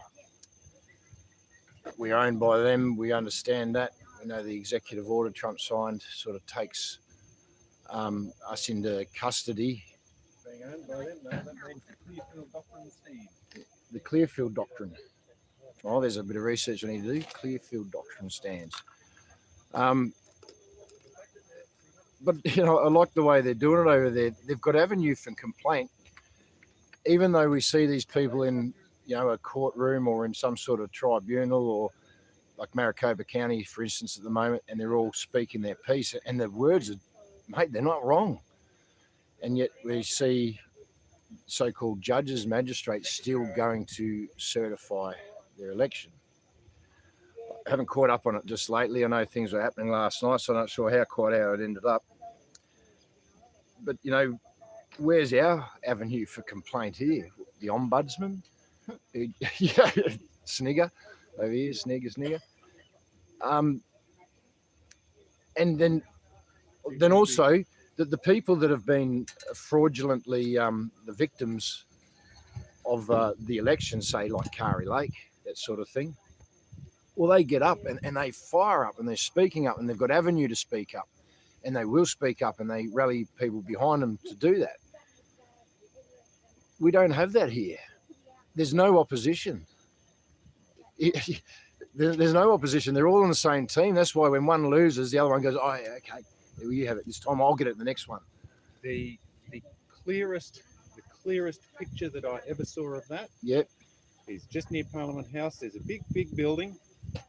We're owned by them. We understand that. We know the executive order Trump signed sort of takes us into custody. Being owned by them, no, that means the Clearfield Doctrine stands. The Clearfield Doctrine. Oh, there's a bit of research I need to do. Clearfield Doctrine stands. But, you know, I like the way they're doing it over there. They've got avenue for complaint. Even though we see these people in, you know, a courtroom or in some sort of tribunal or like Maricopa County, for instance, at the moment, and they're all speaking their piece and the words are, mate, they're not wrong. And yet we see so-called judges, magistrates still going to certify their election. I haven't caught up on it just lately. I know things were happening last night, so I'm not sure quite how it ended up. But, you know, where's our avenue for complaint here? The ombudsman? Yeah, snigger over here, snigger. And then also the people that have been fraudulently the victims of the election, say like Kari Lake, that sort of thing. Well, they get up and they fire up and they're speaking up and they've got avenue to speak up and they will speak up and they rally people behind them to do that. We don't have that here. There's no opposition. There's no opposition. They're all on the same team. That's why when one loses, the other one goes, oh, yeah, okay, you have it this time. I'll get it the next one. The clearest picture that I ever saw of that. Yep. Is just near Parliament House. There's a big building.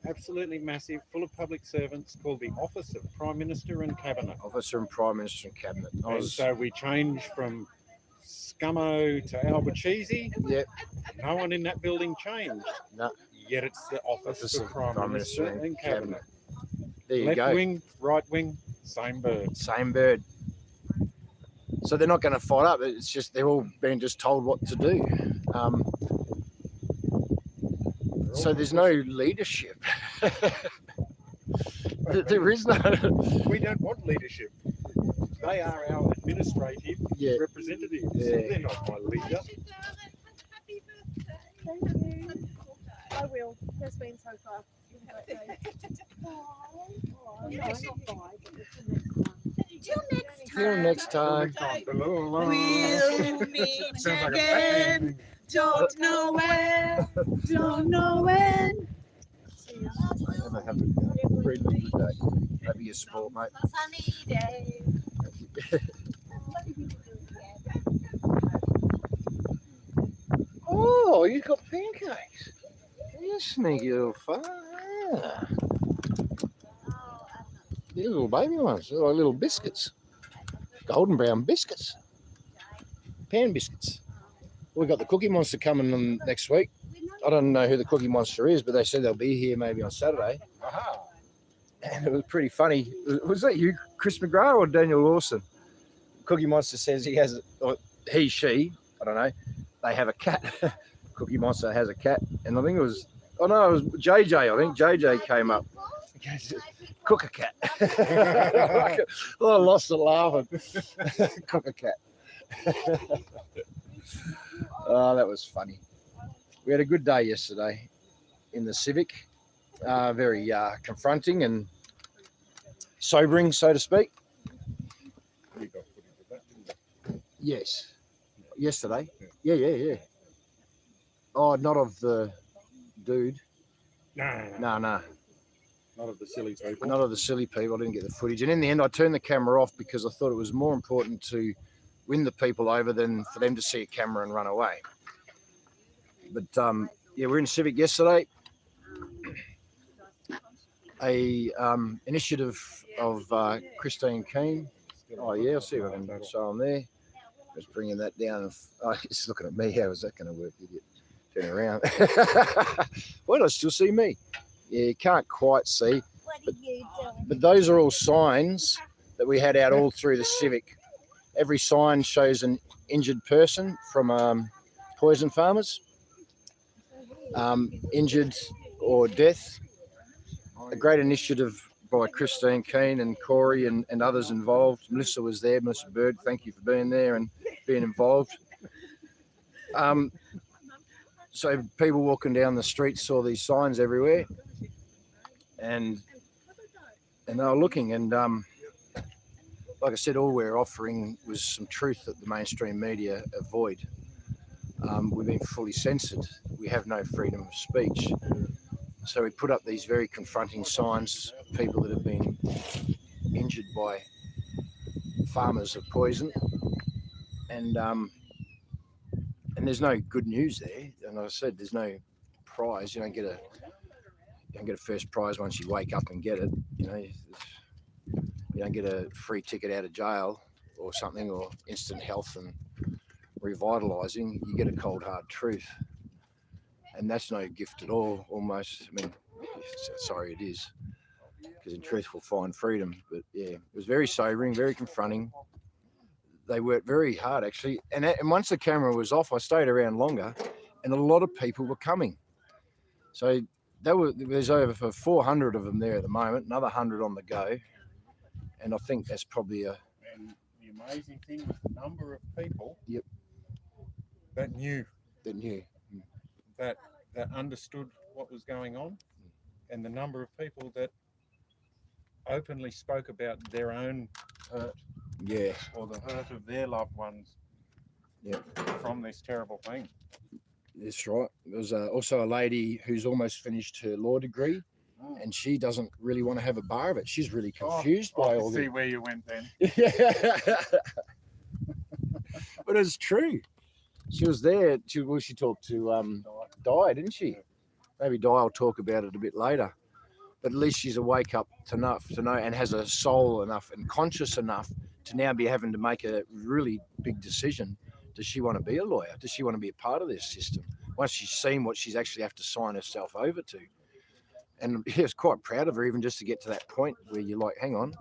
absolutely massive, full of public servants, called the Office of Prime Minister and Cabinet. Officer and Prime Minister and Cabinet. I And was, so we changed from Scummo to Albuchese. yep, No one in that building changed. no, Yet it's the Office Office of Prime Minister and Cabinet. there you Left go. wing, right wing, same bird. Same bird. So they're not going to fight up. It's just they're all being just told what to do. So there's no leadership. There is no. We don't want leadership. They are our administrative Yeah. representatives. Yeah. They're not my leader. Happy birthday. Thank you. I will. Has been so far. Oh, no, not bye, but Till next Till next time. We'll meet Sounds like a again. bang. Don't know when. Don't know when. Have a very good day. Happy your sport, mate. Sunny day. Oh, you got pancakes. You sneaky little fella. Yeah. These little baby ones. They're like little biscuits. Golden brown biscuits. Pan biscuits. We've got the Cookie Monster coming on next week. I don't know who the Cookie Monster is, but they said they'll be here maybe on Saturday. Aha. And it was pretty funny. Was that you, Chris McGrath, or Daniel Lawson? Cookie Monster says he has, or he, she, I don't know, they have a cat. Cookie Monster has a cat. And I think it was, oh no, it was JJ. I think JJ came up. He goes, cook a cat. I lost it laughing. Cook a cat. Oh, that was funny. We had a good day yesterday in the Civic. Very confronting and sobering, so to speak. You got footage of that, didn't you? Yes. Yesterday. Yeah. Oh, not of the dude. No. No. Not of the silly people. Not of the silly people. I didn't get the footage. And in the end, I turned the camera off because I thought it was more important to win the people over than for them to see a camera and run away. But yeah, we're in Civic yesterday. A initiative of Christine Keane. Oh yeah, I'll see if I can show them there. Just bringing that down. Oh, he's looking at me. How is that going to work, idiot? Turn around. Why do I still see me? Yeah, you can't quite see. What are you doing? But those are all signs that we had out all through the Civic. Every sign shows an injured person from poison farmers, injured or death. A great initiative by Christine Keane and Corey and others involved. Melissa was there, Melissa Bird, thank you for being there and being involved. So people walking down the street saw these signs everywhere and they were looking and like I said, all we're offering was some truth that the mainstream media avoid. We've been fully censored. We have no freedom of speech. So we put up these very confronting signs, people that have been injured by farmers of poison. And there's no good news there. And like I said, there's no prize. You don't get a first prize once you wake up and get it. You know, you don't get a free ticket out of jail or something, or instant health and revitalising. You get a cold hard truth. And that's no gift at all, almost. I mean, sorry, it is. Because in truth, we'll find freedom. But yeah, it was very sobering, very confronting. They worked very hard, actually. And once the camera was off, I stayed around longer, and a lot of people were coming. So there's over 400 of them there at the moment, another 100 on the go. And I think that's probably And the amazing thing was the number of people Yep. that knew, that new. that understood what was going on, and the number of people that openly spoke about their own hurt Yeah. or the hurt of their loved ones from this terrible thing. That's right. There's also a lady who's almost finished her law degree, and she doesn't really want to have a bar of it. She's really confused by I all see the. where you went then. But it's true. She was there. She talked to Di, didn't she? Maybe Di will talk about it a bit later. but at least she's awake up enough to know and has a soul enough and conscious enough to now be having to make a really big decision. Does she want to be a lawyer? Does she want to be a part of this system? Once she's seen what she's actually have to sign herself over to. And he was quite proud of her, even just to get to that point where you're like, hang on,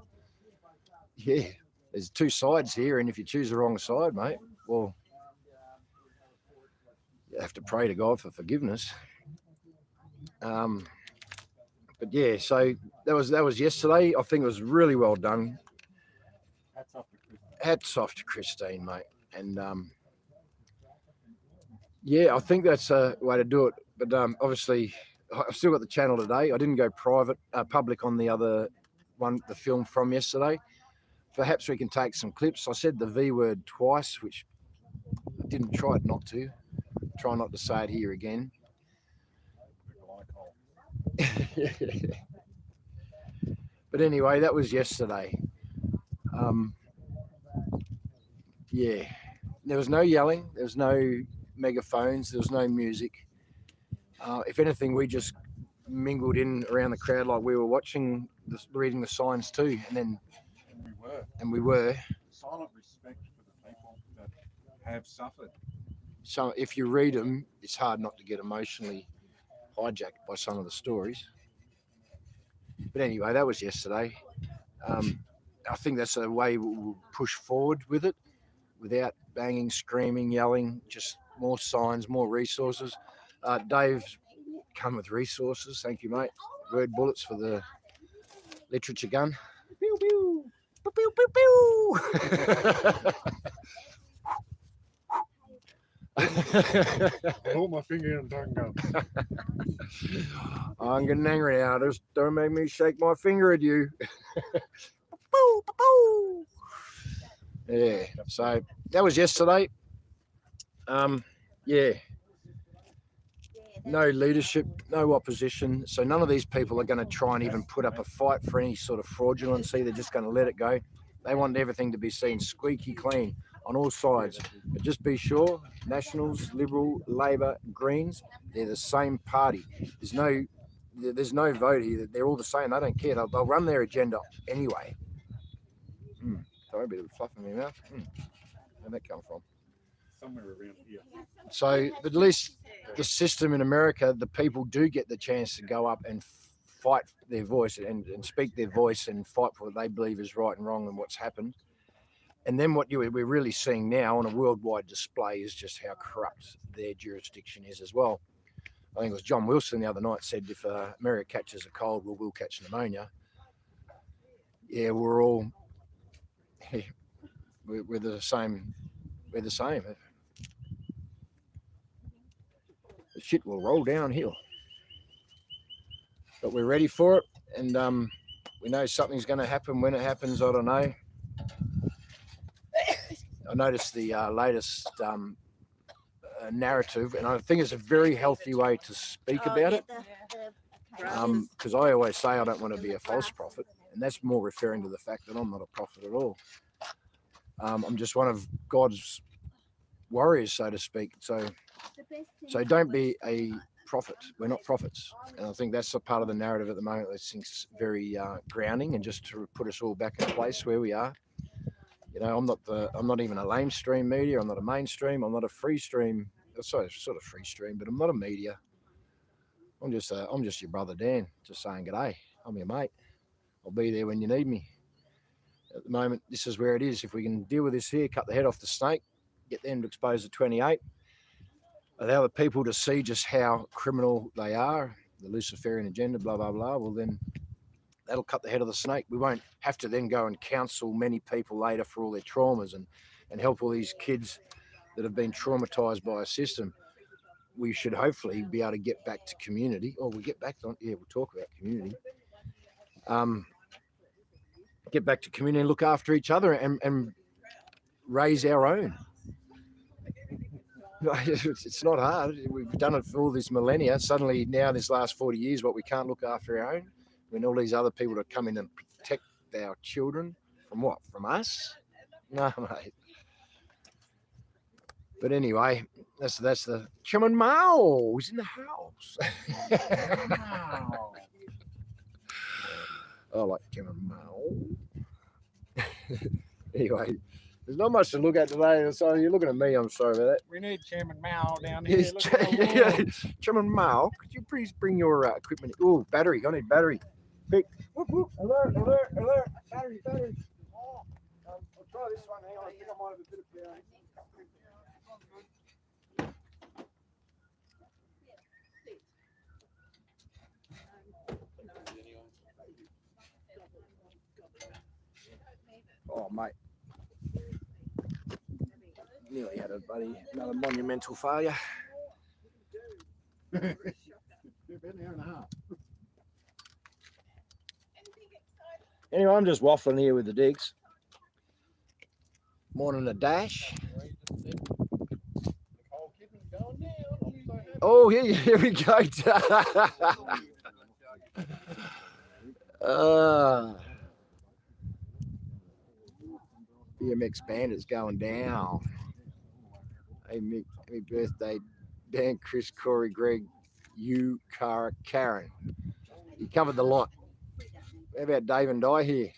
yeah, there's two sides here, and if you choose the wrong side, mate, well, you have to pray to God for forgiveness. But yeah, so that was yesterday. I think it was really well done. Hats off to Christine, mate. And yeah, I think that's a way to do it. But obviously, I've still got the channel today. I didn't go public on the other one, the film from yesterday. Perhaps we can take some clips. I said the V word twice, which I didn't try not to. Try not to say it here again. But anyway, that was yesterday. Yeah, there was no yelling. There was no megaphones. There was no music. If anything, we just mingled in around the crowd like we were watching, reading the signs too, and we were. Silent respect for the people that have suffered. So if you read them, it's hard not to get emotionally hijacked by some of the stories. But anyway, that was yesterday. I think that's a way we'll push forward with it without banging, screaming, yelling, just more signs, more resources. Dave's come with resources. Thank you, mate. Word bullets for the literature gun. Pew, pew. Pew, pew, pew, pew. I hold my finger and tongue gun. I'm getting angry now. Just don't make me shake my finger at you. Yeah, so that was yesterday. Yeah. No leadership, no opposition. So none of these people are going to try and even put up a fight for any sort of fraudulency. They're just going to let it go. They want everything to be seen squeaky clean on all sides. But just be sure, Nationals, Liberal, Labor, Greens, they're the same party. There's no vote here. They're all the same. They don't care. They'll run their agenda anyway. Sorry, a bit of fluff in my mouth. Where'd that come from? Somewhere around here. So, but at least the system in America, the people do get the chance to go up and fight their voice and speak their voice and fight for what they believe is right and wrong and what's happened. And then what we're really seeing now on a worldwide display is just how corrupt their jurisdiction is as well. I think it was John Wilson the other night said, if America catches a cold, we'll catch pneumonia. Yeah, we're all, we're the same. We're the same. The shit will roll downhill. But we're ready for it, and we know something's going to happen. When it happens, I don't know. I noticed the latest narrative, and I think it's a very healthy way to speak about it. Because I always say I don't want to be a false prophet, and that's more referring to the fact that I'm not a prophet at all. I'm just one of God's warriors, so to speak. So don't be a prophet. We're not prophets, and I think that's a part of the narrative at the moment that seems very grounding, and just to put us all back in place where we are. You know, I'm not even a lamestream media. I'm not a mainstream. I'm not a free stream. Sorry, sort of free stream, but I'm not a media. I'm just your brother Dan, just saying g'day. I'm your mate. I'll be there when you need me. At the moment, this is where it is. If we can deal with this here, cut the head off the snake, get them to expose the 28, allow the people to see just how criminal they are, the Luciferian agenda, blah, blah, blah, well then that'll cut the head of the snake. We won't have to then go and counsel many people later for all their traumas and help all these kids that have been traumatized by a system. We should hopefully be able to get back to community, or we'll get back to, we'll talk about community. Get back to community and look after each other and raise our own. It's not hard. We've done it for all these millennia. Suddenly now, this last 40 years, what we can't look after our own, when all these other people that come in and protect our children from what? From us? No, mate. But anyway, that's the Chairman Mao's in the house. Anyway, there's not much to look at today. Sorry, you're looking at me. I'm sorry about that. We need Chairman Mao down here. Yes, Look at the wall. Chairman Mao, could you please bring your equipment? Oh, battery. I need battery. Quick. Whoop, whoop. Alert, alert, alert. Battery, battery. I'll try this one. Hang on. I think I might have a bit of power. Oh, mate. Nearly had another monumental failure. About an hour and a half. Anyway, I'm just waffling here with the digs. Morning a dash. Oh, here we go. BMX Bandits going down. Hey, Mick, happy birthday, Dan, Chris, Corey, Greg, you, Cara, Karen. You covered the lot. How about Dave and Di here?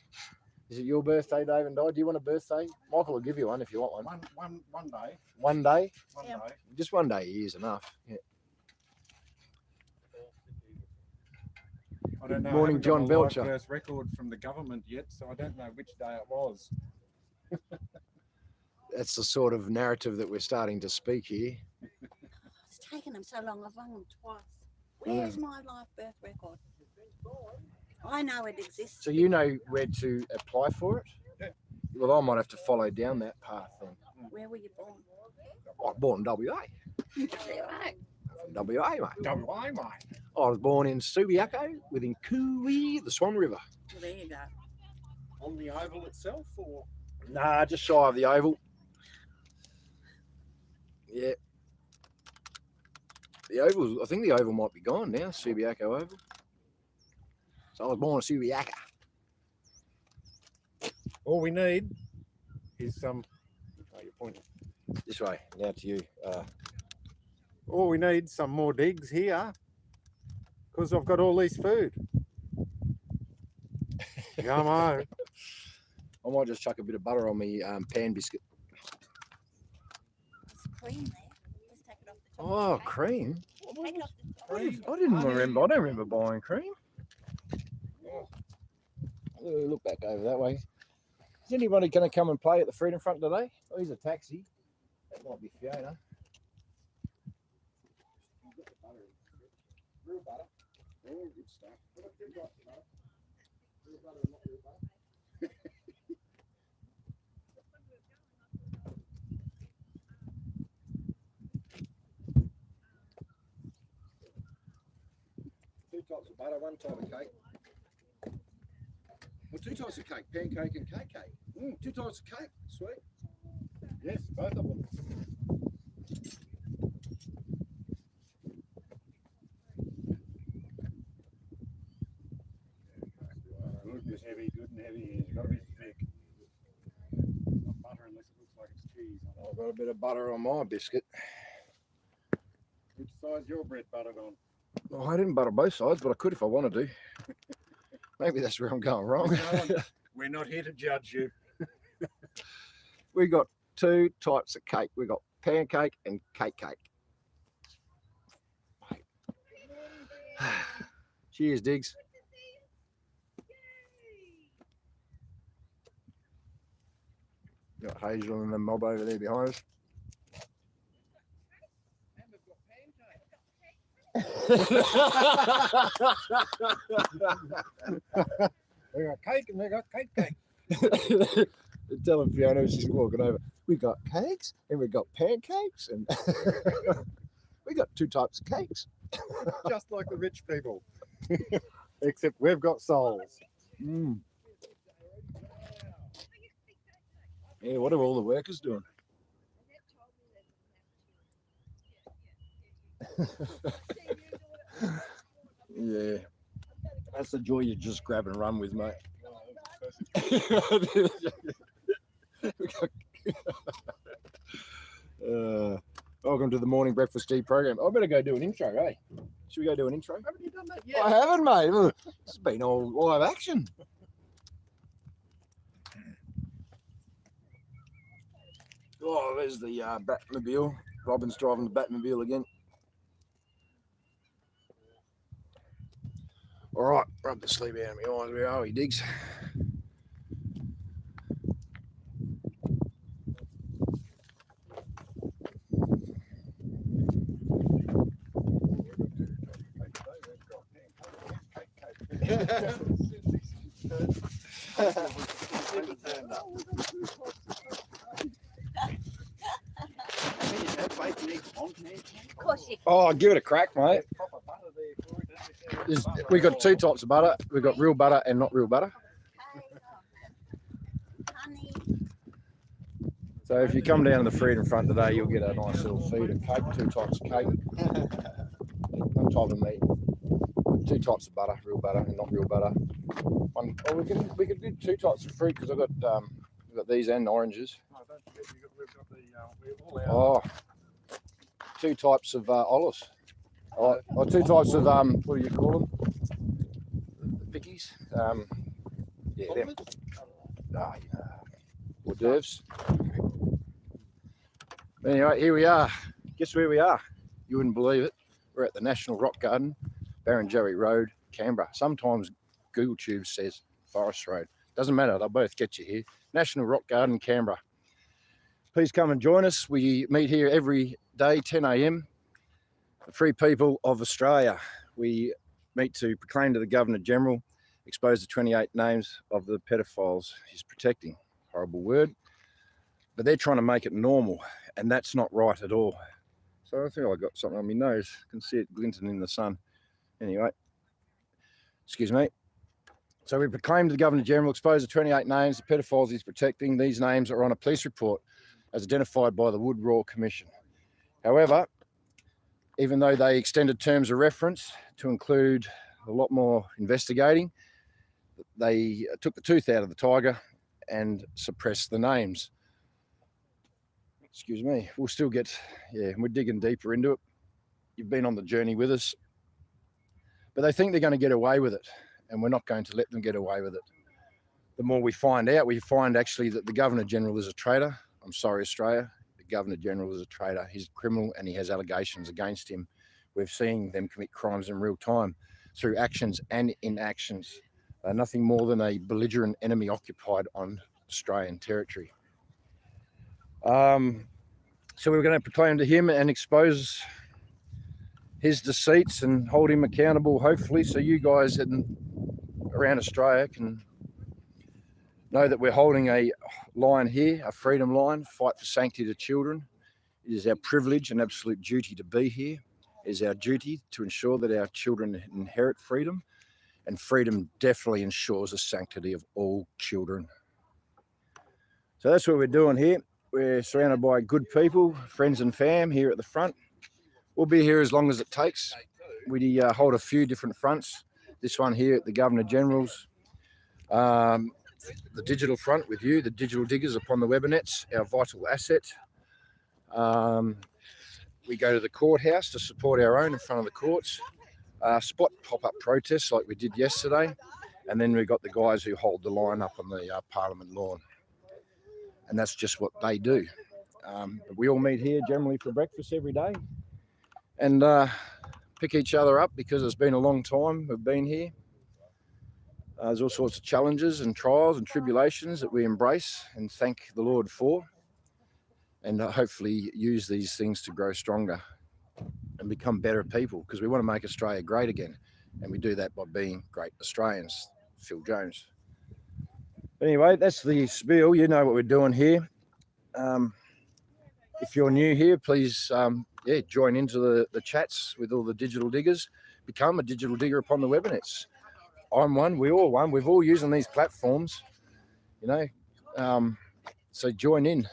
Is it your birthday, Dave and Di? Do you want a birthday? Michael will give you one if you want one. One day. One day? One Yeah. day. Just one day is enough. Yeah. I don't know. Morning, I haven't got John a live Belcher. birth record from the government yet, so I don't know which day it was. That's the sort of narrative that we're starting to speak here. It's taken them so long. I've rung them twice. Where's my live birth record? I know it exists. So you know where to apply for it? Yeah. Well, I might have to follow down that path then. Where were you born? I was born in WA. From WA, mate. WA, mate. I was born in Subiaco within Cooey, the Swan River. Well, there you go. On the oval itself, or Nah, just shy of the Oval. Yeah. The Oval, I think the Oval might be gone now, Subiaco Oval. So I was born in Subiaco. all we need is some. Oh, you're pointing. This way, now to you. All we need some more digs here, because I've got all this food. Come on. I might just chuck a bit of butter on me pan biscuit. There's cream there. Just take it off the top. Oh, okay? cream. Take it off the top. I didn't remember. I don't remember buying cream. Look back over that way. Is anybody going to come and play at the Freedom Front today? Oh, he's a taxi. That might be Fiona. Real butter. All good stuff. What have you got, butter? Real butter and not real butter. Two types of butter, one type of cake. Well, two types of cake, pancake and cake cake. Two types of cake, sweet. Yes, both of them. Good and heavy, good and heavy. It's got to be thick. Not butter unless it looks like it's cheese. I've got a bit of butter on my biscuit. Which side's your bread buttered on? Well, I didn't butter both sides, but I could if I wanted to. Maybe that's where I'm going wrong. We're not here to judge you. We got two types of cake. We got pancake and cake cake. Cheers, Diggs. Got Hazel and the mob over there behind us. They got cake and they got cake. Telling Fiona as she's walking over, we got cakes and we got pancakes and we got two types of cakes. Just like the rich people. Except we've got souls. Yeah, what are all the workers doing? Yeah, that's the joy you just grab and run with, mate. Welcome to the morning breakfast tea program. I better go do an intro, eh? Should we go do an intro? Haven't you done that I haven't, mate. Look, it's been all live action. Oh, there's the Batmobile. Robin's driving the Batmobile again. All right, rub the sleep out of my eyes. Where are we, Diggs? Of course you Oh, give it a crack, mate. We got two types of butter. We've got real butter and not real butter. honey. So if you come down to the Freedom Front today, you'll get a nice little feed of cake, two types of cake, one type of meat, two types of butter, real butter and not real butter. One, oh, we could do two types of fruit because I've got these and oranges. Oh, two types of olives. Or two types of what do you call them? The pickies. Yeah, them. Hors d'oeuvres. Anyway, here we are. Guess where we are? You wouldn't believe it. We're at the National Rock Garden, Barrenjoey Road, Canberra. Sometimes Google Tube says Forest Road. Doesn't matter, they'll both get you here. National Rock Garden, Canberra. Please come and join us. We meet here every day, 10 a.m. The free people of Australia. We meet to proclaim to the Governor General, expose the 28 names of the paedophiles he's protecting. Horrible word. But they're trying to make it normal, and that's not right at all. So I think I got something on my nose. I can see it glinting in the sun. Anyway, excuse me. So we proclaim to the Governor General, expose the 28 names of paedophiles he's protecting. These names are on a police report as identified by the Wood Royal Commission. However, even though they extended terms of reference to include a lot more investigating, they took the tooth out of the tiger and suppressed the names. Excuse me. We'll still get, we're digging deeper into it. You've been on the journey with us. But they think they're going to get away with it, and we're not going to let them get away with it. The more we find out, we find actually that the Governor General is a traitor. I'm sorry, Australia. The Governor General is a traitor. He's a criminal and he has allegations against him. We've seen them commit crimes in real time through actions and inactions. They're nothing more than a belligerent enemy occupied on Australian territory. So we're going to proclaim to him and expose his deceits and hold him accountable, hopefully, so you guys around Australia can know that we're holding a line here, a freedom line, fight for sanctity to children. It is our privilege and absolute duty to be here. It is our duty to ensure that our children inherit freedom, and freedom definitely ensures the sanctity of all children. So that's what we're doing here. We're surrounded by good people, friends and fam here at the front. We'll be here as long as it takes. We hold a few different fronts. This one here at the Governor General's. The digital front with you, the digital diggers upon the webinets, our vital asset. We go to the courthouse to support our own in front of the courts. Spot pop-up protests like we did yesterday. And then we've got the guys who hold the line up on the Parliament lawn. And that's just what they do. But we all meet here generally for breakfast every day and pick each other up because it's been a long time we've been here. There's all sorts of challenges and trials and tribulations that we embrace and thank the Lord for, and hopefully use these things to grow stronger and become better people, because we want to make Australia great again, and we do that by being great Australians. Phil Jones. Anyway, that's the spiel. You know what we're doing here. If you're new here, please join into the chats with all the digital diggers. Become a digital digger upon the webinets. I'm one, we all one. We're all using these platforms, you know, so join in.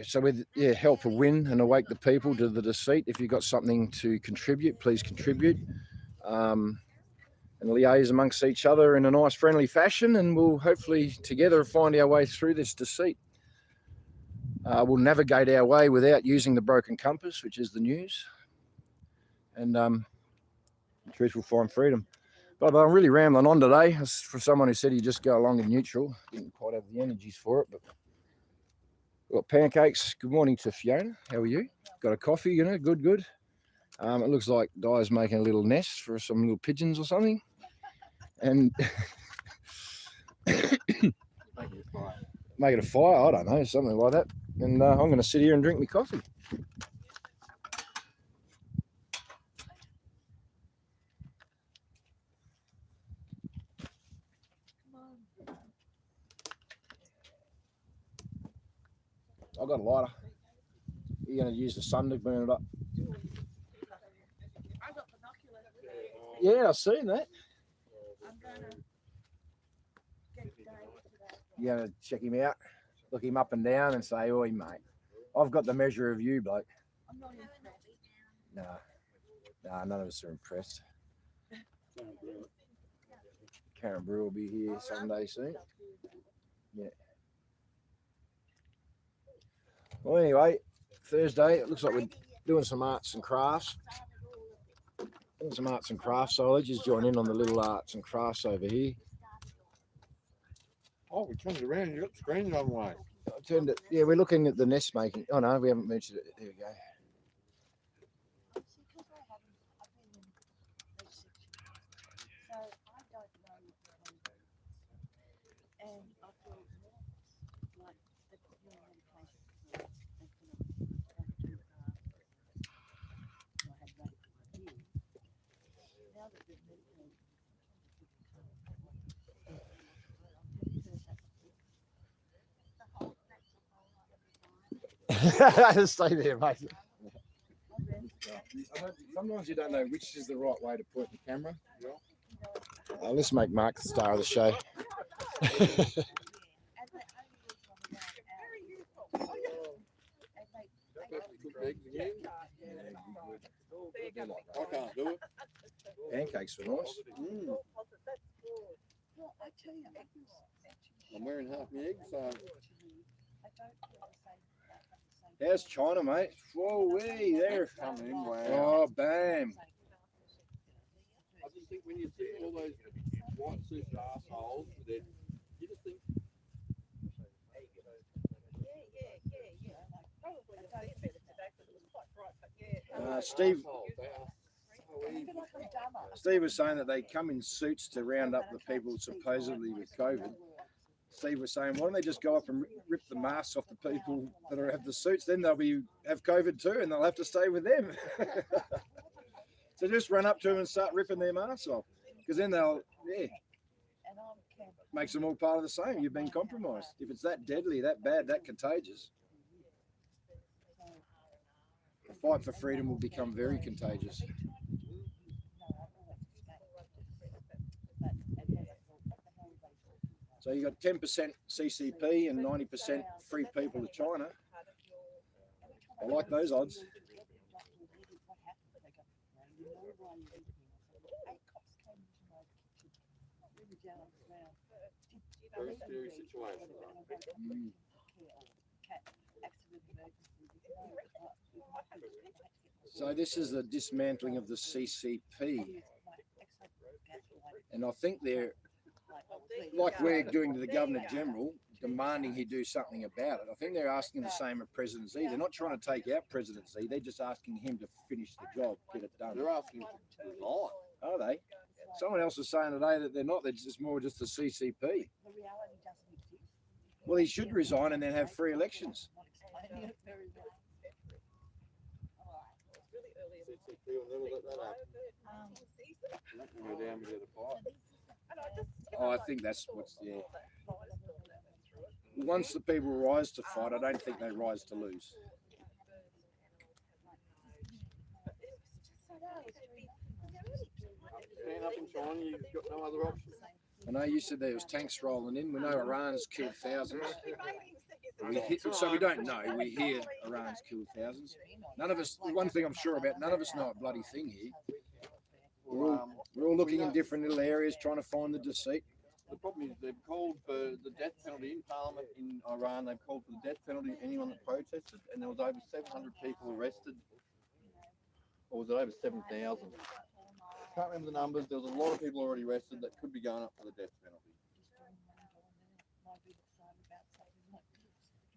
So with help a win and awake the people to the deceit. If you've got something to contribute, please contribute. And liaise amongst each other in a nice friendly fashion, and we'll hopefully together find our way through this deceit. We'll navigate our way without using the broken compass, which is the news. And truth will find freedom. But I'm really rambling on today. As for someone who said he'd just go along in neutral, didn't quite have the energies for it. But we've got pancakes. Good morning to Fiona. How are you? Got a coffee, you know, good, good. It looks like Di's making a little nest for some little pigeons or something. And make it a fire, I don't know, something like that. And I'm going to sit here and drink my coffee. I've got a lighter. You're going to use the sun to burn it up. I got binoculars. Yeah, I've seen that. I'm gonna get Dave to that. You're going to check him out, look him up and down and say, oi, mate, I've got the measure of you, bloke. I'm not impressed. Nah, none of us are impressed. Karen Brew will be here Sunday soon. Yeah. Well, anyway, Thursday, it looks like we're doing some arts and crafts. Doing some arts and crafts, so I'll just join in on the little arts and crafts over here. Oh, we turned it around. You got the screen the other way. I turned it, yeah, we're looking at the nest making. Oh no, we haven't mentioned it. There we go. Stay there, mate. Sometimes you don't know which is the right way to point the camera. Let's make Mark the star of the show. I can't do it. Pancakes were nice. I'm wearing half my eggs, so How's China, mate? Whoa, wee, there. coming. Wow. Oh, bam. I just think when you see all those white suited assholes, that you just think. Steve, They are so evil. Steve was saying that they come in suits to round up the people supposedly with COVID. Steve was saying, why don't they just go up and rip the masks off the people that have the suits? Then they'll have COVID too, and they'll have to stay with them. So just run up to them and start ripping their masks off, because then they'll, makes them all part of the same. You've been compromised. If it's that deadly, that bad, that contagious, the fight for freedom will become very contagious. So you got 10% CCP and 90% free people to China. I like those odds. Very scary situation. So this is the dismantling of the CCP. And I think they're, like we're doing to the Governor General, demanding he do something about it. I think they're asking the same of President Z. They're not trying to take out President Z. They're just asking him to finish the job, get it done. They're asking to resign. Are they? Someone else was saying today that they're not. They're just more just the CCP. Well, he should resign and then have free elections. CCP will never let that happen. We'll go down and get a fight. Oh, I think that's what's, yeah. Once the people rise to fight, I don't think they rise to lose. Stand up in China, you've got no other option. I know you said there was tanks rolling in. We know Iran's killed thousands. So we don't know. We hear Iran's killed thousands. None of us, one thing I'm sure about, none of us know a bloody thing here. We're all looking in different little areas trying to find the deceit. The problem is they've called for the death penalty in Parliament in Iran. They've called for the death penalty anyone that protested, and there was over 700 people arrested. Or was it over 7,000? can't remember the numbers. There was a lot of people already arrested that could be going up for the death penalty.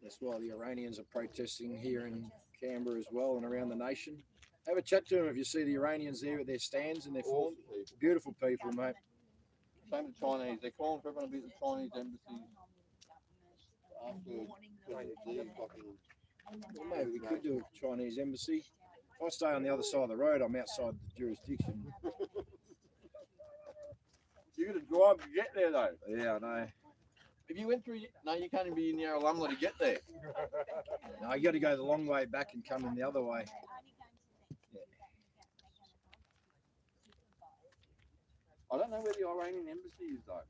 That's why the Iranians are protesting here in Canberra as well and around the nation. Have a chat to them if you see the Iranians there at their stands and their form. Beautiful people, mate. Same with the Chinese. They're calling for everyone to be at the Chinese embassy after Well, maybe we could do a Chinese embassy. If I stay on the other side of the road, I'm outside the jurisdiction. You got to drive to get there, though. Yeah, I know. If you went through, no, you can't even be in Yarralumla to get there. No, you got to go the long way back and come in the other way. I don't know where the Iranian embassy is, though.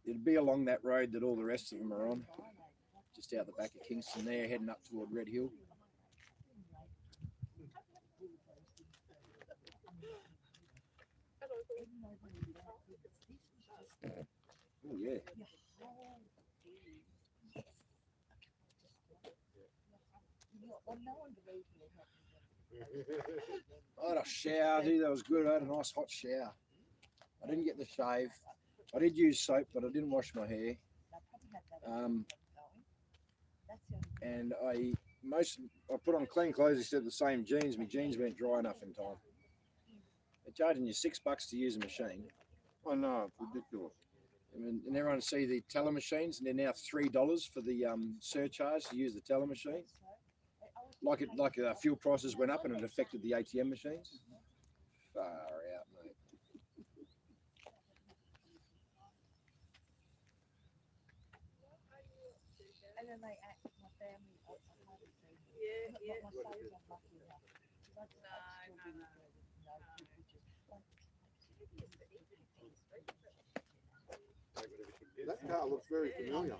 It'd be along that road that all the rest of them are on. Just out the back of Kingston there, heading up toward Red Hill. Oh, yeah. I had a shower, dude. That was good. I had a nice hot shower. I didn't get the shave. I did use soap, but I didn't wash my hair. And I put on clean clothes instead of the same jeans. My jeans weren't dry enough in time. They're charging you $6 to use a machine. I know, it's ridiculous. And everyone see the teller machines, and they're now $3 for the surcharge to use the teller machine. Like fuel prices went up and it affected the ATM machines. Far out, mate. And then they act my family. That car looks very familiar.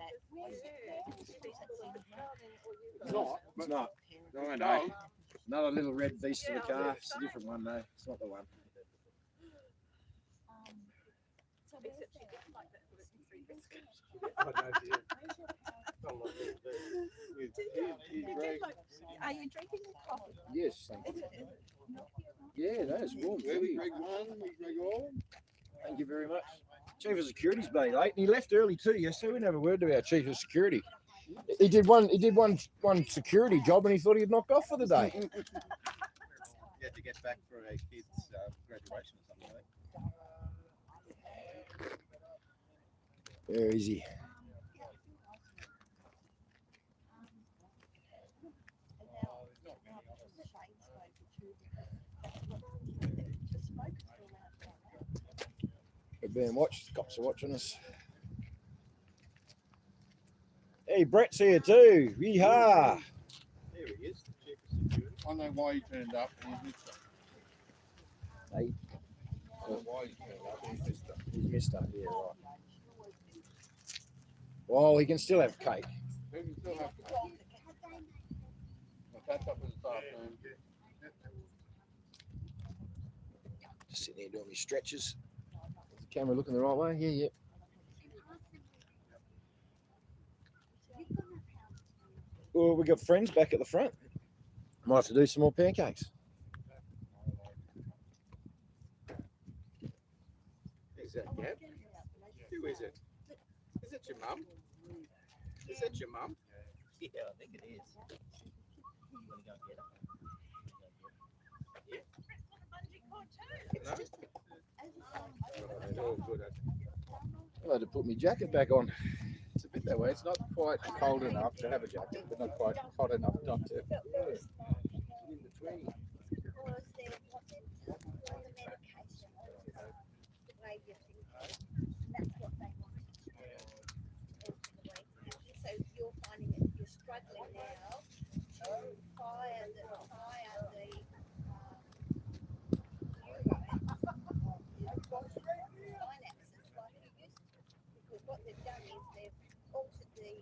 It's not. It's not. No, I know. Another little red beast of the car. It's a different one, though. It's not the one. Are you drinking coffee? Yes, thank you. Yeah, that is warm. Greg 1, Greg all. Thank you very much. Chief of Security's bloody late, and he left early too. Yesterday, we didn't have a word to our Chief of Security. He did one security job, and he thought he'd knocked off for the day. You had to get back for a kid's graduation or something like that. Very easy. We're being watched. The cops are watching us. Hey, Brett's here too. Yeehaw! There he is, the Chief of Security. I know why he turned up and he's missed it. Hey. I know why he turned up and he's missed it. He's missed up, yeah, right. Well, he can still have cake. He can still have to. I'll catch up with this afternoon. Just sitting there doing my stretches. Is the camera looking the right way? Yeah, yeah. Well, we got friends back at the front. Might have to do some more pancakes. Is that Gab? Who is it? Is it your mum? Is that your mum? Yeah, I think it is. You want to go and get it? Yeah. No? It's all good. I had to put my jacket back on. It's a bit that way. It's not quite cold enough to have a jacket, but not quite hot enough not to. In between. So you're finding it, you're struggling now to fire the finances like you used to. Because what they've done is they've altered the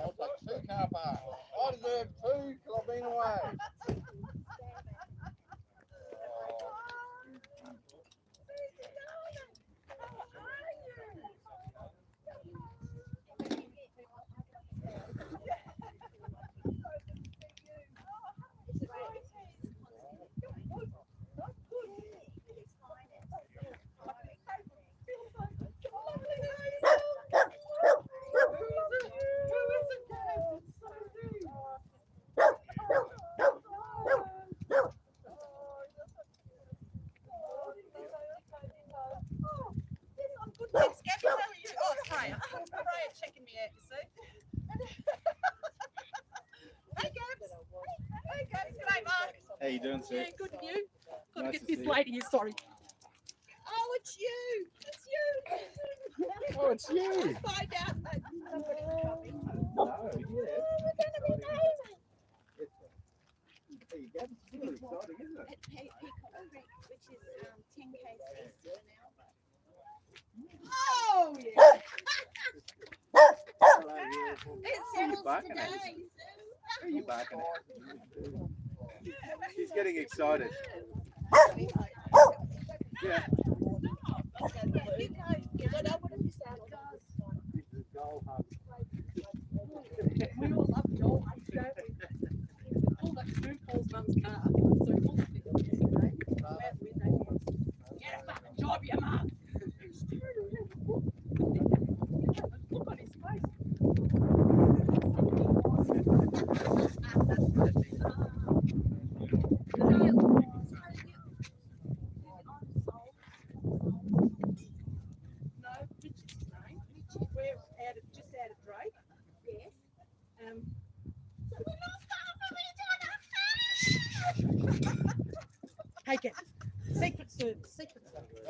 I'll take 2 car parks. I deserve 2 because I've been away. Thanks, Gabby. How are you? Oh, it's Freya. Freya checking me out, you see. Hey, Gabs. Hey, Gabs. G'day, Mark. How you doing, sir? Yeah, good. And you? Got to Nice get to this see you. lady here. Sorry. Oh, it's you. It's you. Oh, it's you. I find out that somebody's coming. No, yeah. We're going to be neighbours. There you go. It's really exciting, isn't it? At Peacock Creek, which is 10 k's east of Canberra. Oh, yeah. Hello, yeah. It Who are you settles barking at? today. Who are you barking at? She's getting excited. Yeah. You go, because I don't want to miss out on This is goal hub. We all love Joel, don't we? All that food Paul's mum's car. So Paul's a bit yesterday. Get a fucking job, you mum. Look on his face. No, Richard's his name. We're just out of Drake. Yes. Hey, get Secret Service. Secret Service.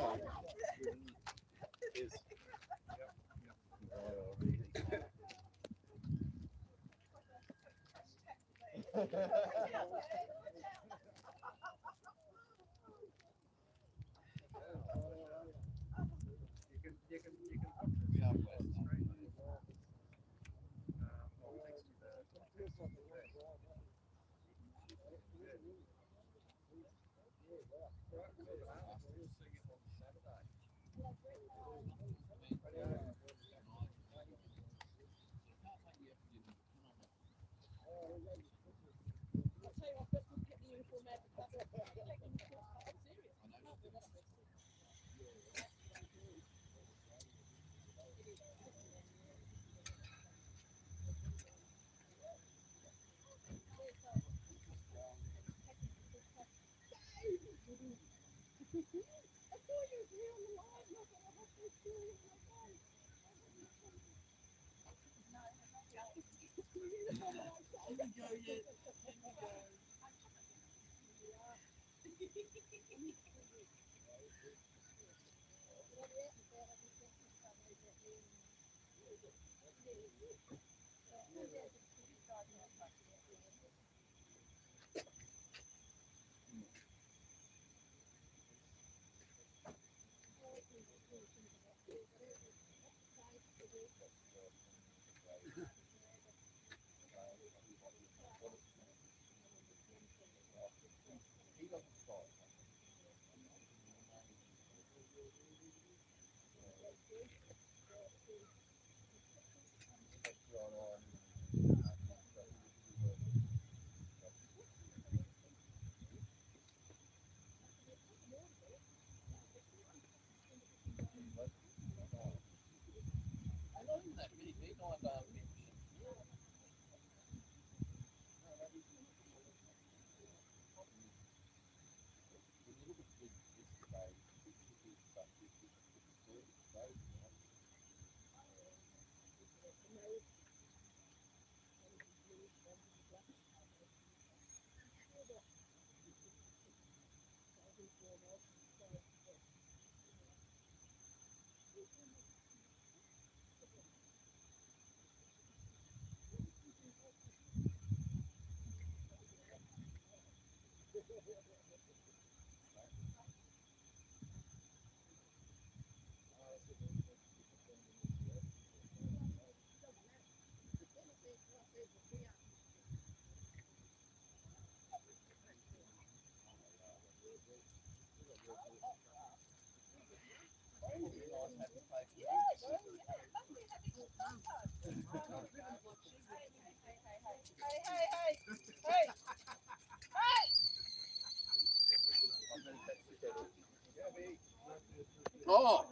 Oh,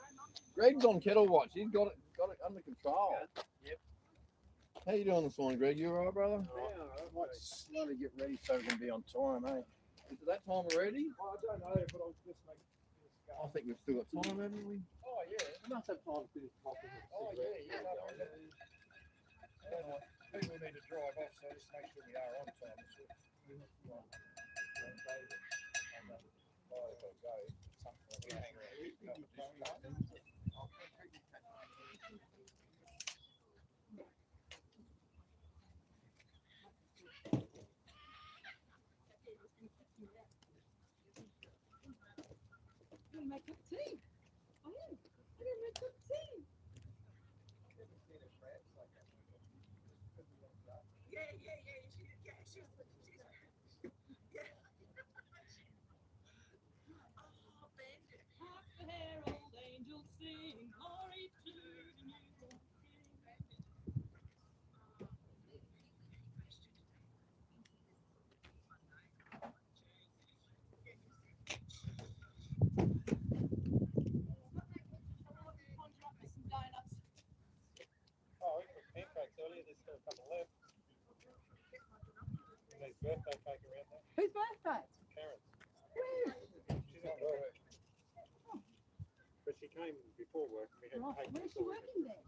Greg's on kettle watch. He's got it under control. Yep. How you doing this morning, Greg? You alright, brother? Might slowly get ready so we can be on time, eh? Is it that time already? Well, I don't know, but I'll just make this go. I think we've still got time, haven't we? Oh, yeah. We must have time to finish popping. Oh, yeah. People need to drive off, so just make sure we are on time. I'm gonna make up tea. I am. I'm gonna make up tea. Hark the herald angels sing, glory to the newborn King. Conjure up for some donuts. Oh, we put pancakes earlier. There's still a couple left. And there's birthday cake around there. Whose birthday? Karen's. She's at work. But she came before work. We had Right, cake where's she before. working then?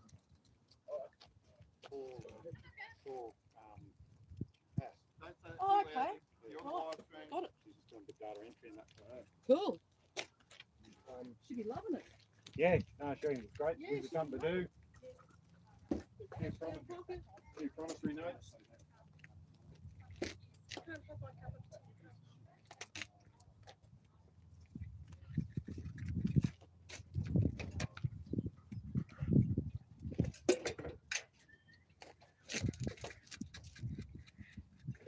For Pat. Oh, okay. You're Right. live stream. Got it. She's just doing the data entry and that for her. Cool. She'd be loving it. Yeah, no, she's great. Yeah, Gives her something to do. Coffee. Few promissory notes. Can't have my cup of tea.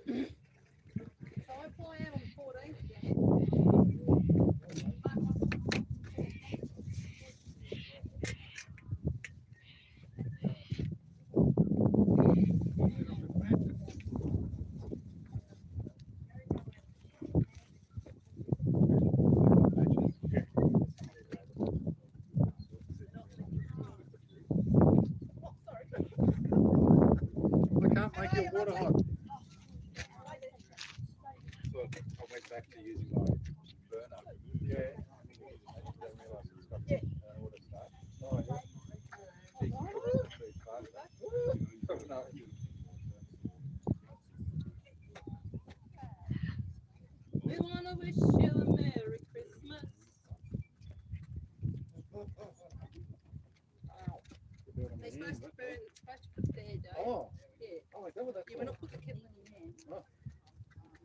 So I fly out on the 14th. Oh, sorry. I can't make your water hot. So I went back to using my burner. Yeah. Yeah. Oh, yeah. We wanna wish you a Merry Christmas. They're supposed to put there, Dave. Oh, Yeah. oh, is that what that's Yeah, we're for? not putting the kettle in your hand. Oh.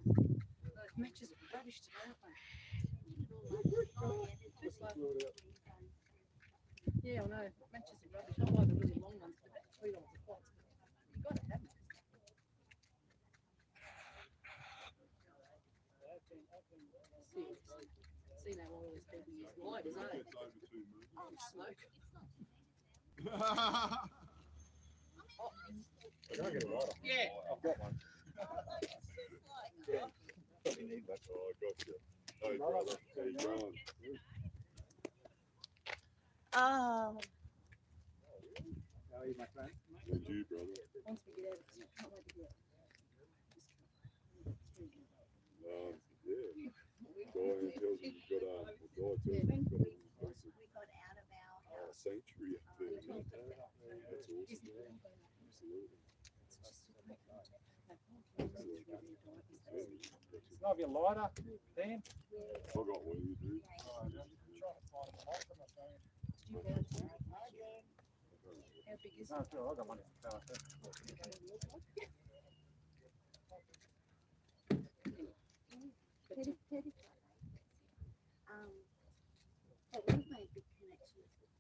Those matches are rubbish today, aren't they? Yeah, I know. Matches are rubbish. I buy the really long ones for about $3 a box. You got to have them. See now all these people use lighters, eh? Oh, smoke. I gotta get a lighter. Yeah. I've got one. Probably need one. Oh, I got you. Hey, brother. How you going? Oh, How are you, my friend? Good you, brother. once we get out of this, I can't wait to get out. Yeah. Guy tells you you've got a, guy tells you Yeah. you've got a massive We got out of our sanctuary up there. Yeah. That's awesome. Absolutely. Can I have your lighter, Dan? I got one, you do. How big is No, it? sure, I got one in the car too. But we've made big connections with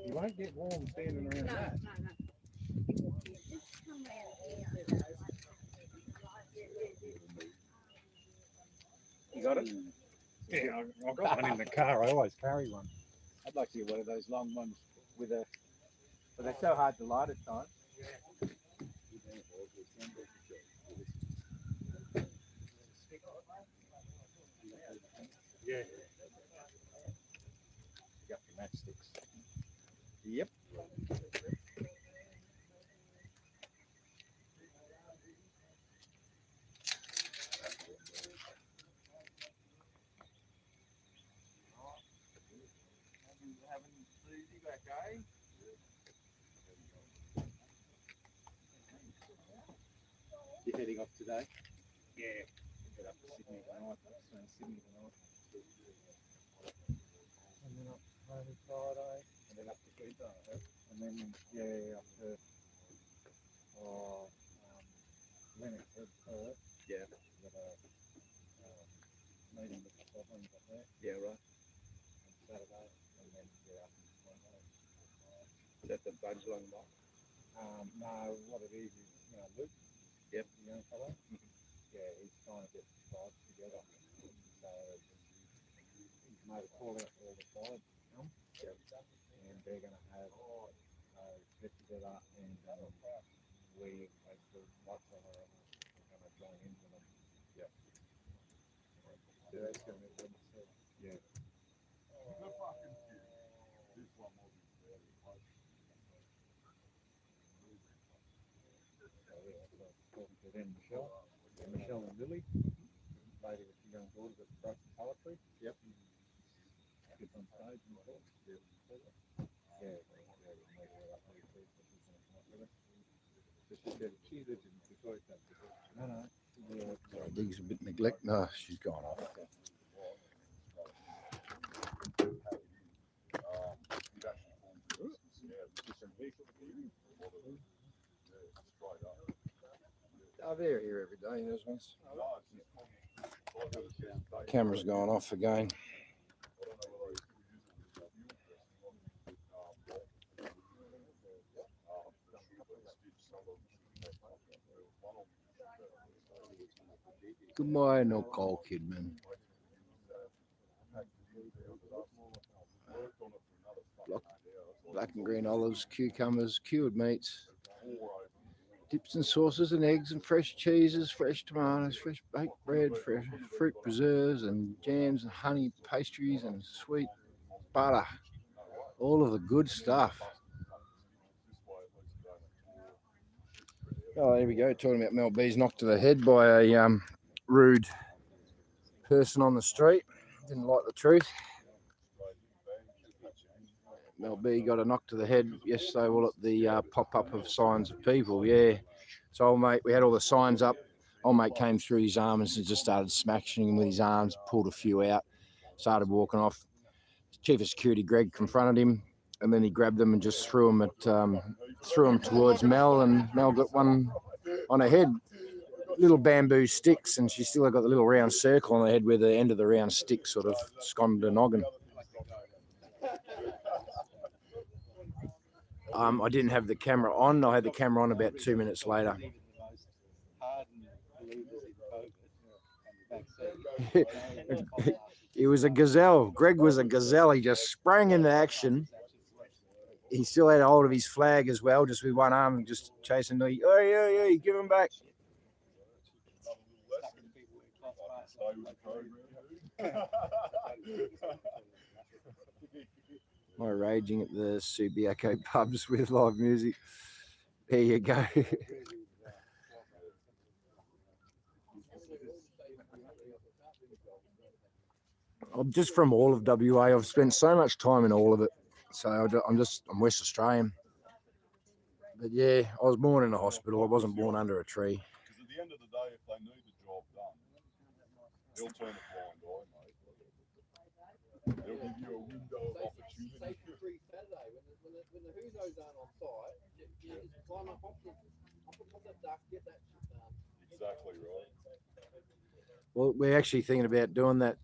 You won't get warm standing around No, that. no, no. Just come round here. You got it? Yeah, I've got one in the car. I always carry one. I'd like to get one of those long ones with a, but they're so hard to light at times. Yeah. You got your matchsticks. Yep. Having Susie back, eh? You're heading off today? Yeah. Head up to Sydney tonight. Sydney tonight. And then up home Friday. And then up to Brisbane, huh? And then, yeah, up to Lennox Head Perth. Yeah. Got a meeting with the sovereigns up there Yeah, right. on Saturday. And then we're up in Monday. Is that the Bungeelong one? No, what it is, you know, Luke. Yep. The young fellow. Yeah, he's trying to get the tribes together. So he's made a call out to all the tribes to come. Yep. And they're going to have get together and we, as the white fella, are going to join in with them. Yep. So that's going to be what he said. Yeah. So yeah, so talking to them, Michelle and Lily, lady with the young daughter that wrote some poetry. Yep. Gets on stage and talk. Yeah. She said she lives in Detroit. No. Yeah. I think it's a bit neglect. No, she's gone off. Oh, they're here every day, those ones. Camera's going off again. Goodbye, no call, Kidman. Black and green olives, cucumbers, cured meats, dips and sauces and eggs and fresh cheeses, fresh tomatoes, fresh baked bread, fresh fruit preserves and jams and honey pastries and sweet butter. All of the good stuff. Oh, there we go. Talking about Mel B's knocked to the head by a rude person on the street. Didn't like the truth. Mel B got a knock to the head yesterday while at the pop-up of Signs of People. Yeah. So old mate, we had all the signs up. Old mate came through his arms and just started smashing him with his arms, pulled a few out, started walking off. Chief of Security Greg confronted him, and then he grabbed them and just threw them towards Mel, and Mel got one on her head. Little bamboo sticks, and she still got the little round circle on her head where the end of the round stick sort of sconned her noggin. I didn't have the camera on. I had the camera on about 2 minutes later. He was a gazelle. Greg was a gazelle. He just sprang into action. He still had hold of his flag as well, just with one arm, just chasing the. Oh yeah, give him back. My raging at the Subiaco pubs with live music. There you go. I'm just from all of WA. I've spent so much time in all of it. So I'm West Australian. But yeah, I was born in a hospital. I wasn't born under a tree. Because at the end of the day, if they need the job done, they'll turn a blind eye, mate. They'll give you a window of opportunity. Say free Saturday when the Who's aren't on site, you just climb up off the duck, get that shit done. Exactly right. Well, we're actually thinking about doing that.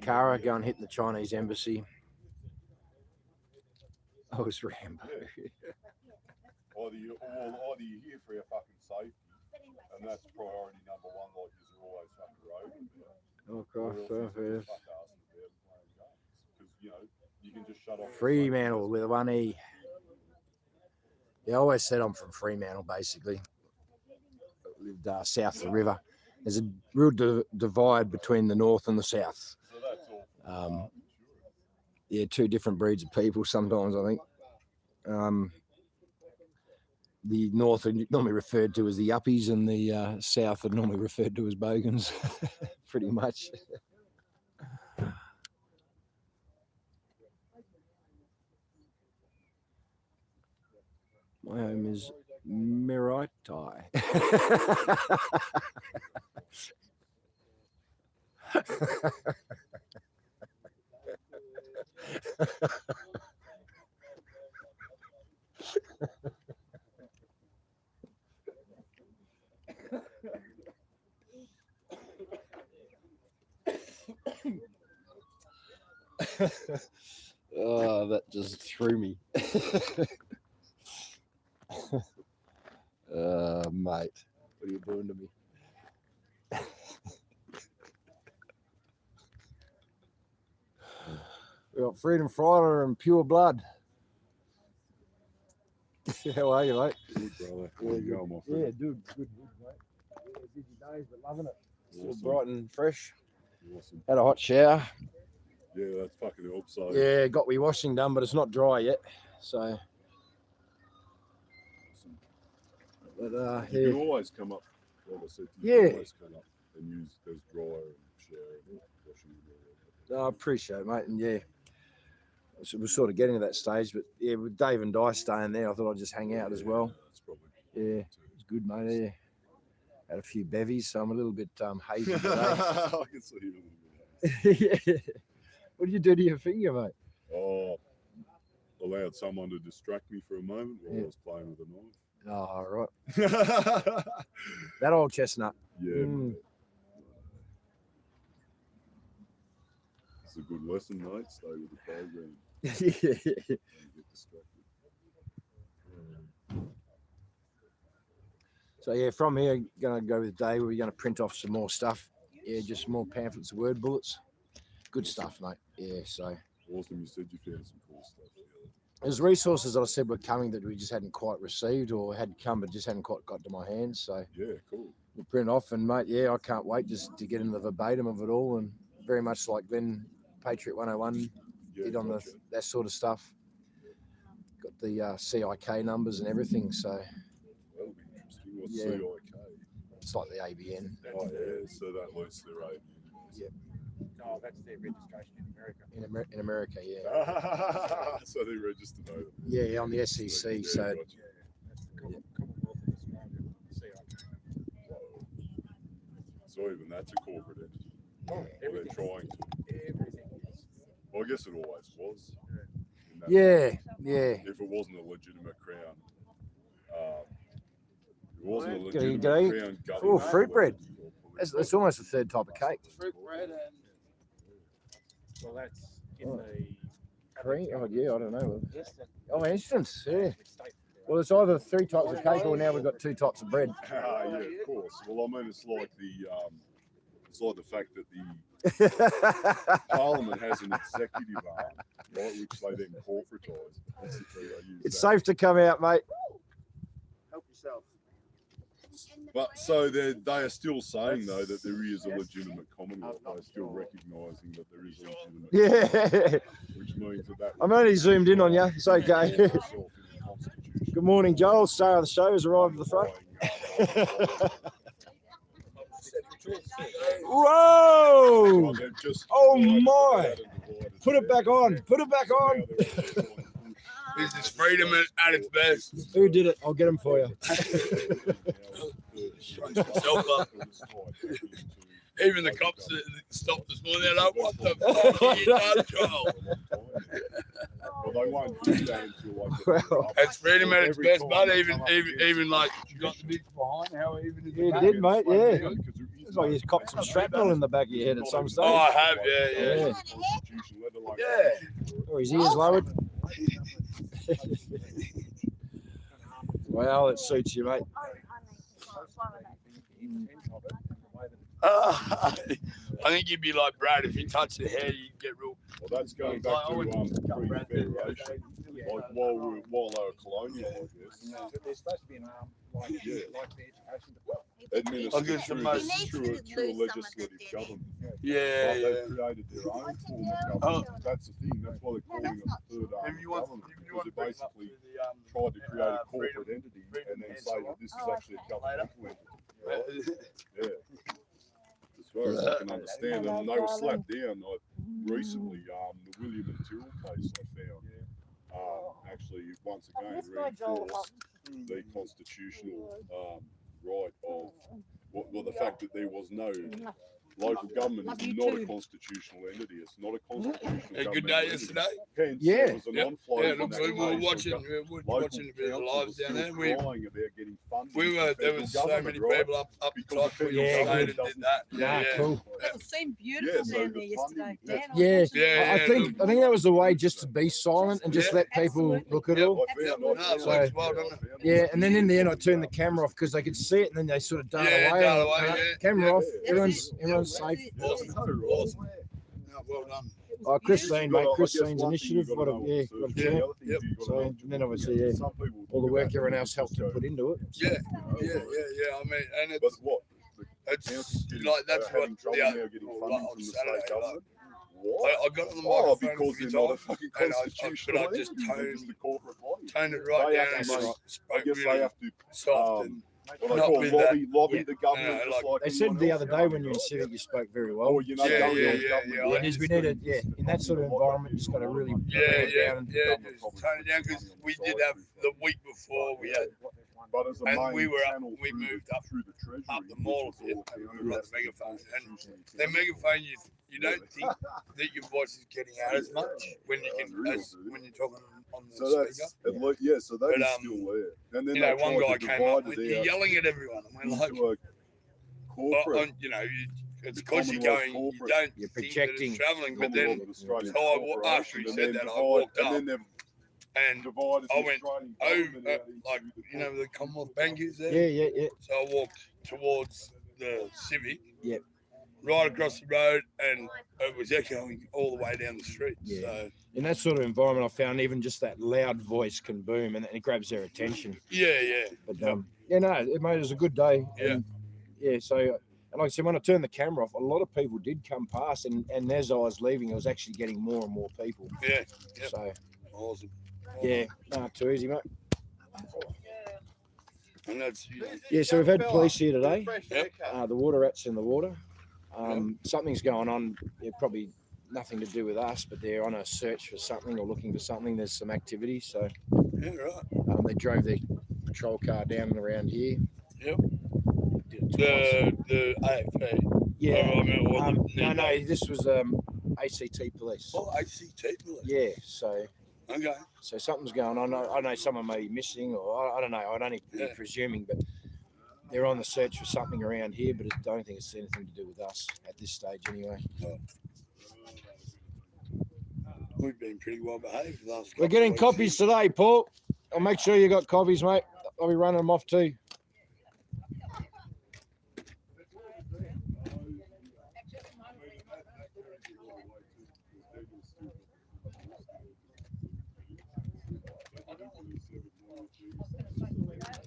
Cara, go and hit the Chinese embassy. Oh, it's Rambo. Either you're here for your fucking safety, and that's priority number one, like you're always fucking roving about. Oh, Or gosh, else you're fair. just fuck asking about and playing games. Because, you know, you can just shut off. Fremantle with a 1E. Yeah, I always said I'm from Fremantle, basically. Lived south of the river. There's a real divide between the north and the south. So that's all. Yeah, two different breeds of people sometimes, I think. The north are normally referred to as the yuppies, and the south are normally referred to as bogans, pretty much. My home is Meritai. Oh, that just threw me. Mate, what are you doing to me? We got Freedom Fighter and Pure Blood. How are you, mate? Good, brother. How you going, my Yeah, friend? dude, good, mate. Yeah, busy days, but loving it. Still Awesome. bright and fresh. Awesome. Had a hot shower. Yeah, that's fucking helps. So. Yeah, got me washing done, but it's not dry yet. So, Awesome. but You yeah. can always come up, like I said, you Yeah. can always come up and use those dryer and shower and washing and all that. I appreciate it, mate. And yeah, so we're sort of getting to that stage. But yeah, with Dave and Di staying there, I thought I'd just hang out as well. That's probably Yeah, it's good, mate. Yeah. Had a few bevies, so I'm a little bit hazy today. I can see you a little bit. Yeah. What did you do to your finger, mate? Oh, allowed someone to distract me for a moment while Yeah. I was playing with a knife. Oh, right. That old chestnut. Yeah, Mm. mate. It's a good lesson, mate. Stay with the program. Yeah. Don't get distracted. So yeah, from here, gonna go with Dave. We're gonna print off some more stuff. Yeah, just more pamphlets and word bullets. Good stuff, mate. Yeah, so Awesome. You said you found some cool stuff. Yeah. there's resources that I said were coming that we just hadn't quite received, or had come but just hadn't quite got to my hands. So Yeah, cool. we'll print off, and mate, yeah, I can't wait just to get into the verbatim of it all, and very much like Glenn Patriot 101 Yeah, did on gotcha. that sort of stuff. Got the CIK numbers and everything, so That'll be interesting. What's Yeah. CIK? it's like the ABN Oh, yeah. So that lists their ABN. Yeah. Oh, that's their registration in America. in America, yeah. So they registered over. Yeah, on the SEC. Yeah, So gotcha. That's the Commonwealth of Australia, CIK. Whoa. So even that's a corporate entity. Oh, Or they're everything. trying to. Everything is. Well, I guess it always was. in that yeah, yeah. If it wasn't a legitimate crown, it wasn't a G'day, legitimate g'day. crown government. Oh, fruit bread. or That's almost the third type of cake. Fruit bread and Well, that's in Oh. the. Cream? Oh, yeah, I don't know. Yes, that- Oh, instance, yeah. state. Well, it's either 3 types of cake, or now we've got 2 types of bread. Yeah, of course. Well, I mean, it's like the fact that the Parliament has an executive arm, right, which they then corporatise. Basically, they use It's that. safe to come out, mate. Help yourself. But so they are still saying though that there is a legitimate Commonwealth. They're still recognising that there is a legitimate. Yeah. Which means that. I'm only zoomed in on you. It's okay. Itself in the Constitution. Good morning, Joel. Star of the show has arrived at the front. Whoa! Oh, they've just Oh, divided my. that and divided Put it that. back on. Put it back So now on. they're trying to push This is freedom at its best. Who did it? I'll get them for you. Myself up. Even the cops that stopped this morning, they're like, what the fuck are you done, Joel? Well, they won't do that until like Well, It's freedom at its every best, time but they even come up even against even like you got the big behind, how even is you it? did, mate. Yeah. Because It's like he's copped some shrapnel in the back of your head at some stage. Oh, I have, yeah. Yeah. Constitution, let alone Yeah. Or his ears lowered. Well, it suits you, mate. I think you'd be like Brad if you touch the hair, you get real. Well, that's going back to pre-federation. Like while they were colonial, I guess. There's supposed to be an arm like Yeah. the education department. Administered some through, most- through a legislative government. Yeah, Like yeah. they've created their own form of government. That's the thing. That's why they're calling it third arm If you want, government. if you want Because to they bring it up basically to the, tried to create a corporate freedom- entity freedom and then and say so that on. this is actually a governmental entity. Right? Yeah. As far as I can understand, and they were slapped down like recently. The William and Tyrrell case I found actually once again reinforced the constitutional right of well the fact that there was no local government is not a constitutional entity. It's not a constitutional. Had a good governmental day entity. yesterday. Hence, Yeah. it was a Yep. non-flow Yeah, in look, that we were case. watching, So we were local watching a bit of the councils lives are down there. still We crying about getting funding we from were there federal was so government, many right? people up Because top the where federal you stayed government and did doesn't- that. Nah, Yeah, yeah. cool. It seemed beautiful Yeah, so down the there yesterday. funding- Dan, Yeah. Yeah, I think that was the way, just to be silent and just Yeah. let people look at it Yeah. all. I found- No, I it found- works well, doesn't it? Yeah, and then in the end, I turned the camera off because they could see it, and then they sort of dart Yeah, away. dart and, away, yeah. Camera Yeah. off. That's Everyone's That's safe. it. Awesome. Awesome. No, well done. Oh, Christine, You gotta- mate. I guess Christine's one thing initiative. you What gotta a know yeah, also what a is Yeah. the champ. other thing Yep. you gotta So, know and then too, obviously, yeah, yeah, some people all the look work at that everyone and else just helped to go, put into it. Yeah, you know, yeah. I mean, and But it's what? The council's it's getting, like that's what having trouble the now other getting like funding on from the Saturday. state government. Like, Why? I got on the Oh, microphone because a few they're not a times, fucking and constitutional but I just entity. They're just a corporate body. toned it right They down have and to make- just I spoke guess they really have to soft and what they not call with lobby Yeah. the government. Yeah, just like They said anyone the else, other you day know, when you were in right? Civic, you spoke very well. Or you know, Yeah, government, yeah, government, yeah, yeah. Yeah, because we needed, yeah, in that sort of environment, you just got to really yeah, bring it yeah, down and yeah. Just tone it down because we did have the week before we had But as a and main we were up- channel we through moved the, up- through the treasury, up the which mall is all and we county, were on that's the megaphone. And constitutionally the county. megaphone, you don't think that your voice is getting out as much when you can Unreal, as dude. when you're talking on the So speaker. that's yeah. So that But, is still there. And then You know, they one tried guy to came up divide with it you're out yelling at everyone, and we're like, into a corporate. you know, it's the because you're Commonwealth going, you corporate. don't You're think projecting. that it's traveling, but Commonwealth then of Australian so I Corporation, after he and said then that, I divide- walked and up then they've and divided I the went Australian over, government out into like the you know, corporate. the Commonwealth Bank is there. Yeah, yeah, yeah. So I walked towards the Civic. Yep. Right across the road, and it was echoing all the way down the street. Yeah. So In that sort of environment, I found even just that loud voice can boom and it grabs their attention. yeah. But yeah, no, it made it was a good day. Yeah. And, yeah. So, and like I said, when I turned the camera off, a lot of people did come past, and as I was leaving, I was actually getting more and more people. Yeah. Yep. So, Awesome. yeah, no, too easy, mate. And that's Yeah, so we've had police here today. Yep. The water rats in the water. Something's going on. Yeah, probably nothing to do with us, but they're on a search for something or looking for something. There's some activity, so yeah, right. they drove their patrol car down and around here. Yep. Did it twice. The AFP. Yeah. I mean, or the- No, this was ACT police. Oh, ACT police. Yeah, so Okay. something's going on. I know someone may be missing, or I don't know. I'd only be Yeah. presuming, but they're on the search for something around here, but I don't think it's anything to do with us at this stage anyway. We've been pretty well behaved the last We're couple getting of weeks. copies today, Paul. I'll make sure you got copies, mate. I'll be running them off too.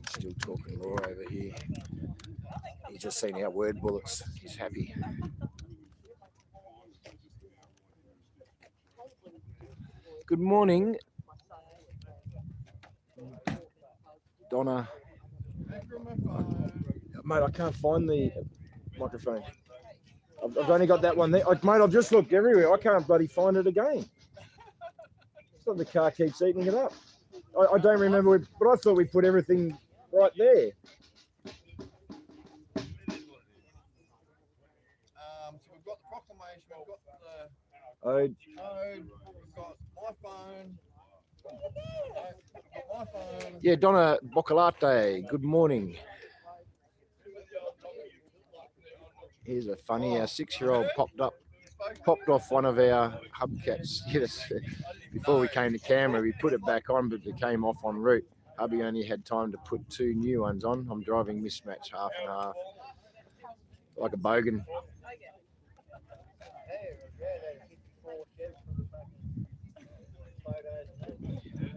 Still talking law over here. He's just seen out word bullets. He's happy. Good morning, Donna. Mate, I can't find the microphone. I've only got that one there. Mate, I've just looked everywhere. I can't bloody find it again. So the car keeps eating it up. I don't remember, but I thought we put everything right there. So we've got the proclamation, we've got the Oh, code, we've got my phone. My phone. yeah, Donna Boccolate, good morning. Here's a funny, our 6-year-old popped off one of our hubcaps. Yes, before we came to Canberra, we put it back on, but it came off en route. Hubby only had time to put 2 new ones on. I'm driving mismatch half and half, like a bogan.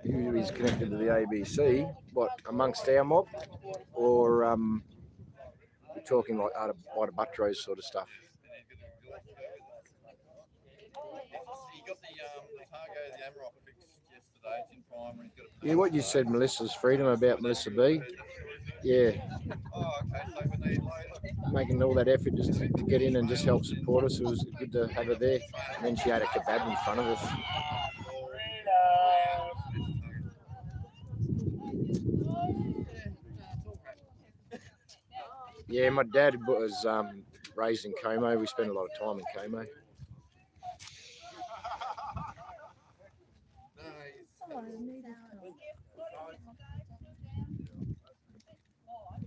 Who is connected to the ABC? What, amongst our mob? Or we're talking like Ida Buttrose sort of stuff? He got the Targo, the Amarok fixed yesterday. It's in primary. He's got Yeah, what you said, Melissa's freedom about Melissa B. Yeah, oh, okay. So when they making all that effort just to get in and just help support us. It was good to have her there. And then she had a kebab in front of us. Yeah, my dad was raised in Como. We spent a lot of time in Como.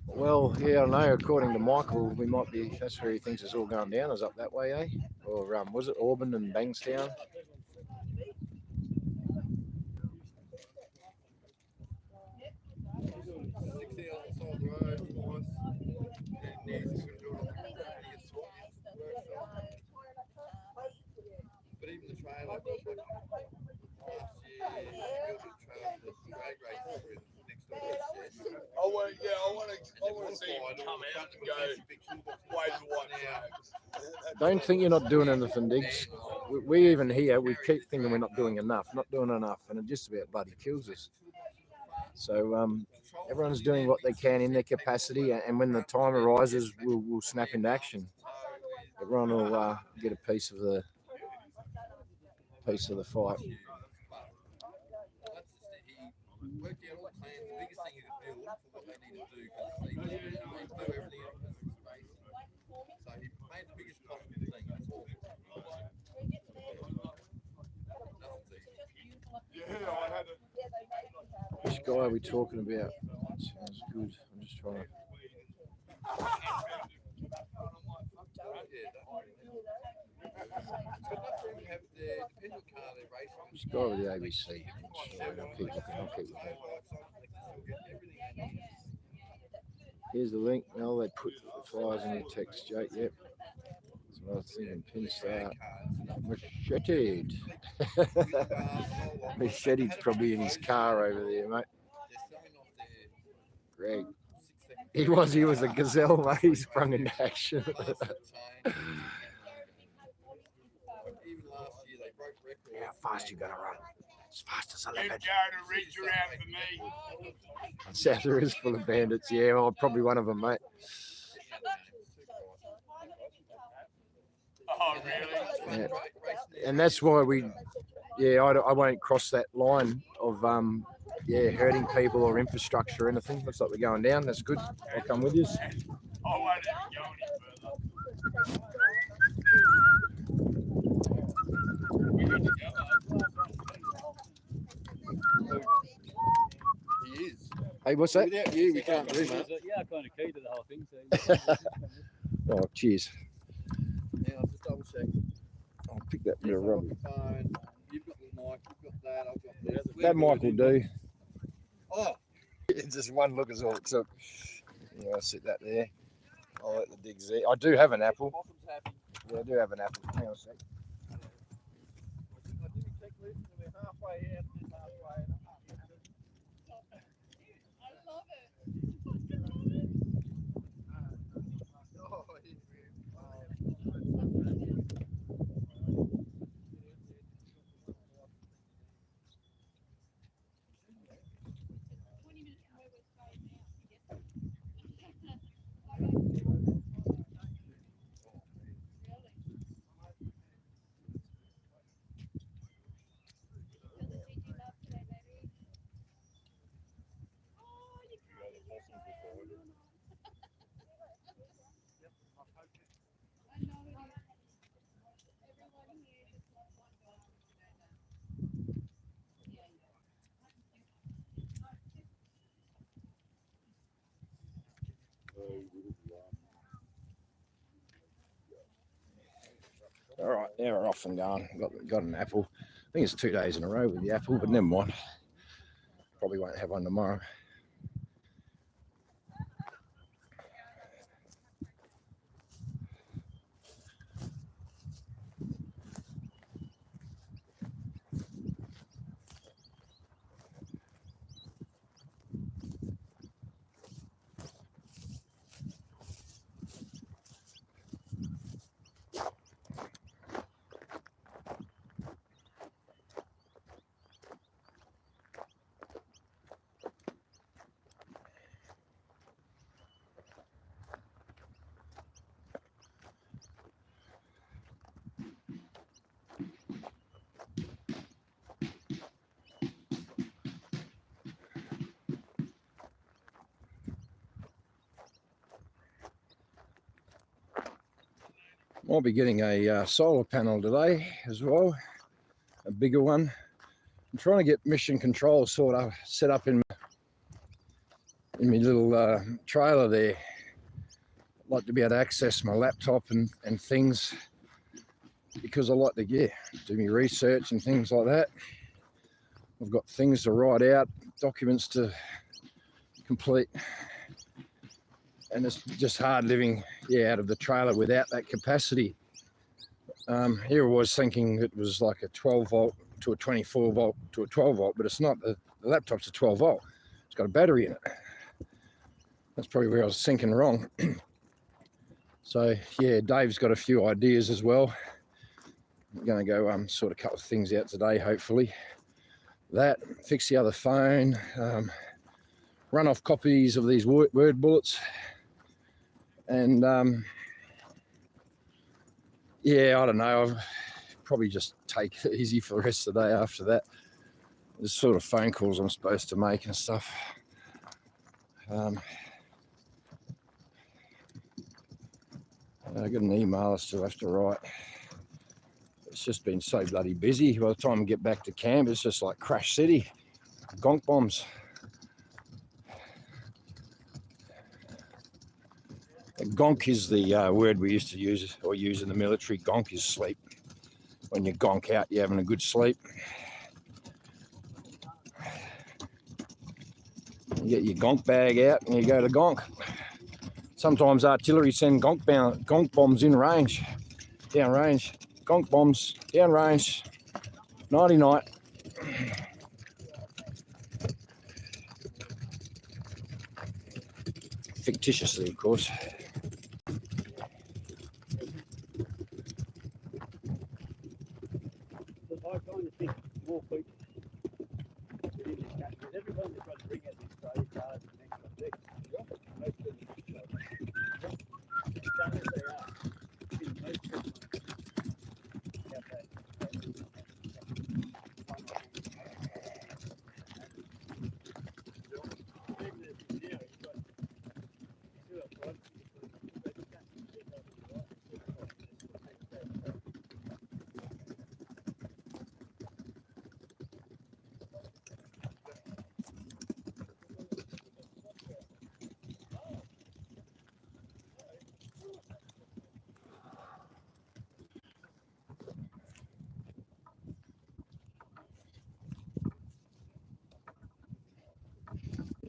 Well, yeah, I know. According to Michael, we might be. That's where he thinks it's all going down. Is up that way, eh? Or was it Auburn and Bankstown? But even the trailer, last year, built a trailer for the drag race next door. I want to see him come out and go, wave the white flag. Don't think you're not doing anything, Diggs. We even here, we keep thinking we're not doing enough, and it just about bloody kills us. So everyone's doing what they can in their capacity, and when the time arises, we'll snap into action. Everyone will get a piece of the fight. He worked out all the plans. The biggest thing is to build for what they need to do because they do everything else in space. So he made the biggest possible thing. That's all. Which guy are we talking about? Sounds good. I'm just trying to. Which guy with the ABC? I'll keep looking. Here's the link. Now they put the flyers in the text, Jake. Yep. That's what I was thinking. Pin start. Macheted. Machete's probably in his car over there, mate. Greg. He was a gazelle, mate. He sprung into action. How fast you gonna run? As fast as a leopard. Reach around for me. South is full of bandits. Yeah, well, probably one of them, mate. Oh, really? Yeah. And that's why I won't cross that line of hurting people or infrastructure or anything. Looks like we're going down. That's good. I'll come with you. I won't go any further. He is. Hey, what's that? Without you, we can't do that. Yeah, I kind of key to the whole thing. So. Oh, cheers. Now, I'll just double check. I'll pick that bit of rubber. Phone. You've got the mic, you've got that, I've got this. That mic will do. Oh, It's just one look is all it took. Yeah, I'll sit that there. I'll let the digs there. I do have an apple. Yeah, I do have an apple. Hang on a sec. I didn't check this, and we're halfway out and halfway out. All right, now we're off and going. Got an apple. I think it's 2 days in a row with the apple, but never mind. Probably won't have one tomorrow. I'll be getting a solar panel today as well, a bigger one. I'm trying to get mission control sort of set up in my little trailer there. I'd like to be able to access my laptop and things, because I like to do my research and things like that. I've got things to write out, documents to complete, and it's just hard living out of the trailer without that capacity. Here I was thinking it was like a 12 volt to a 24 volt to a 12 volt, but it's not. The laptop's a 12 volt. It's got a battery in it. That's probably where I was thinking wrong. So yeah, Dave's got a few ideas as well. I'm going to go sort a couple of things out today, hopefully. That, fix the other phone, run off copies of these word bullets, and yeah, I don't know, I'll probably just take it easy for the rest of the day after that. There's sort of phone calls I'm supposed to make and stuff. I got an email I still have to write. It's just been so bloody busy. By the time I get back to camp, it's just like Crash City, gonk bombs. Gonk is the word we used to use in the military. Gonk is sleep. When you gonk out, you're having a good sleep. You get your gonk bag out and you go to gonk. Sometimes artillery send gonk bombs in range, down range. Gonk bombs, down range, nighty night. Fictitiously, of course. I kind of think more people in this country, everyone that's trying to bring out these trade cards and extra things, most of them some as they are, in most of them have that.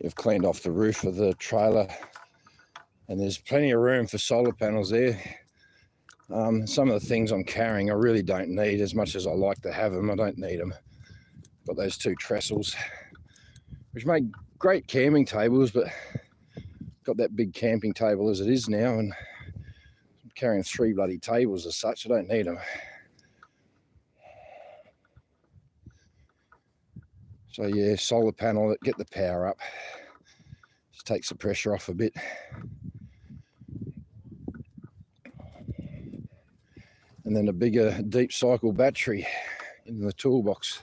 You've cleaned off the roof of the trailer, and there's plenty of room for solar panels there. Some of the things I'm carrying I really don't need, as much as I like to have them. I don't need them. Got those 2 trestles, which make great camping tables, but got that big camping table as it is now, and I'm carrying 3 bloody tables as such. I don't need them. So yeah, solar panel, get the power up. Just takes the pressure off a bit. And then a bigger deep cycle battery in the toolbox.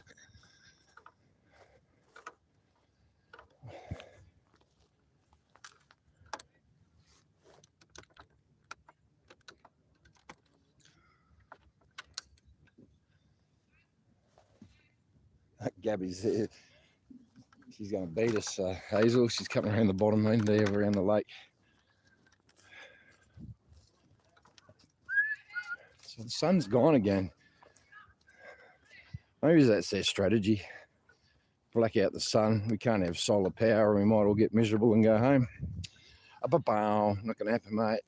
Gabby's there. She's going to beat us, Hazel. She's coming around the bottom end there, around the lake. The sun's gone again. Maybe that's their strategy. Black out the sun. We can't have solar power, we might all get miserable and go home. Up-a-bow. Not going to happen, mate.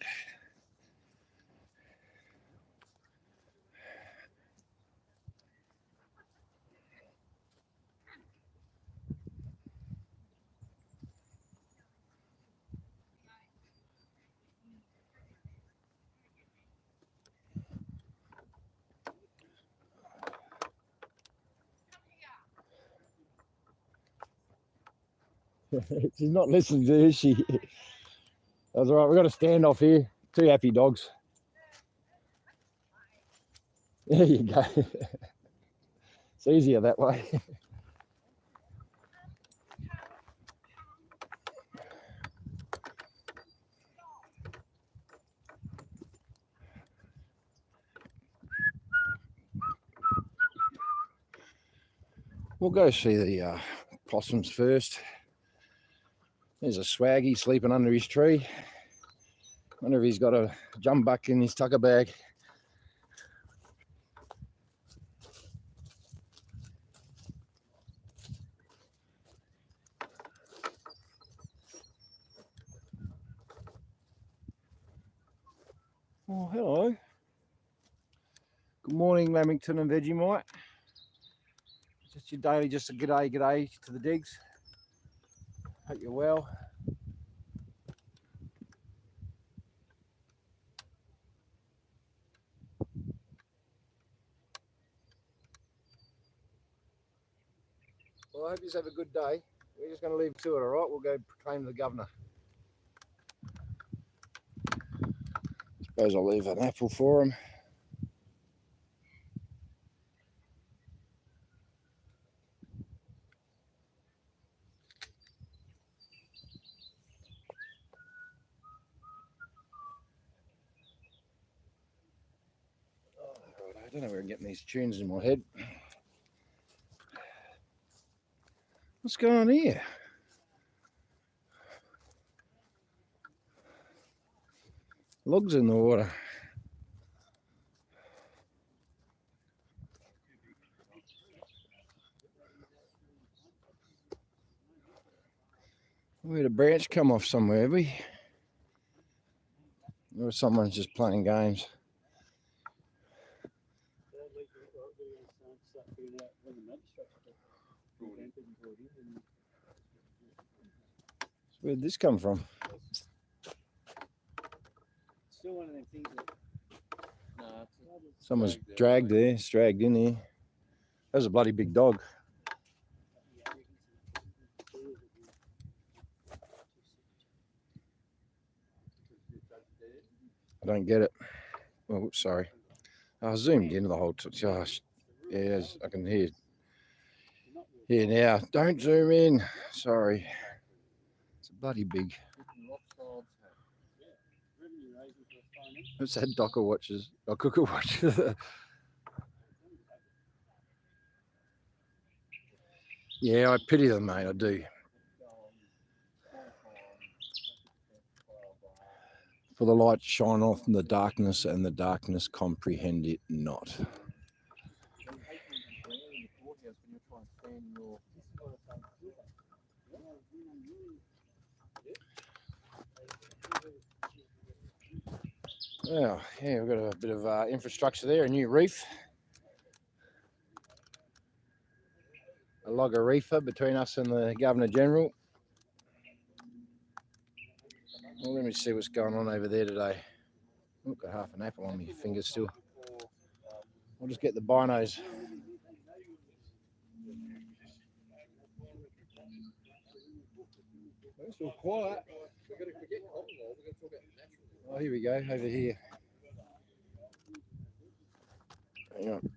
She's not listening to this, she. That's all right, we've got a standoff here. 2 happy dogs. There you go. It's easier that way. We'll go see the possums first. There's a swaggy sleeping under his tree. Wonder if he's got a jumbuck in his tucker bag. Oh, hello. Good morning, Lamington and Vegemite. Just your daily, just a g'day to the digs. Hope you're well. Well, I hope you have a good day. We're just going to leave to it, all right? We'll go proclaim the governor. Suppose I'll leave an apple for him. I don't know where I'm getting these tunes in my head. What's going on here? Logs in the water. We had a branch come off somewhere, have we? Or someone's just playing games. Where'd this come from? Still one of them things that Someone's dragged there, it's dragged in here. That was a bloody big dog. I don't get it. Oh, sorry. I zoomed in the whole gosh. Yeah, I can hear. Here now. Don't zoom in. Sorry. It's a bloody big. What's that Docker watches? Oh, Cooker watches. Yeah, I pity them, mate. I do. For the light shine off in the darkness, and the darkness comprehend it not. Oh, yeah, we've got a bit of infrastructure there, a new reef. A logger reefer between us and the Governor General. Well, let me see what's going on over there today. I've got half an apple on my finger still. I'll just get the binos. It's all quiet. Oh, here we go, over here. Hang on.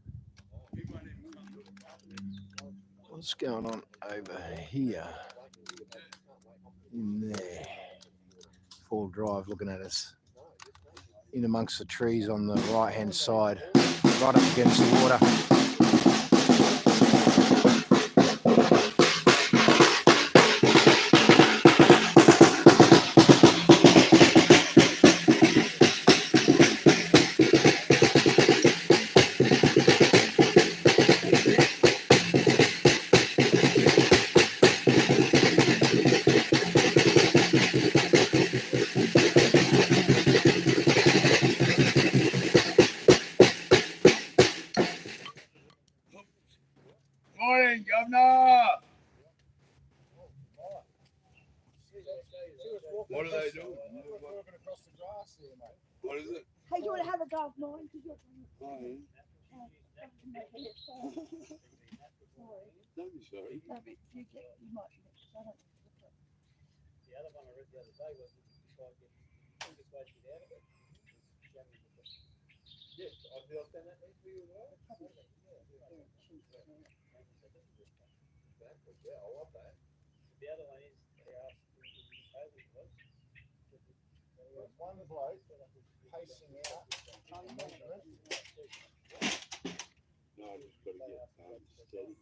What's going on over here? In there. Fall Drive looking at us. In amongst the trees on the right-hand side. Right up against the water. Ah! What do they do? What is it? Hey, do you want to have a go of mine? Don't be sorry. No, but you might mix. I don't know. The other one I read the other day was that you try and get the quickest way to get out of it. Yes, I feel like that needs to be as well. Exactly, yeah, I love that. The other one is they asked who the COVID was. One bloke pacing out measurement. No, I just got to get steady.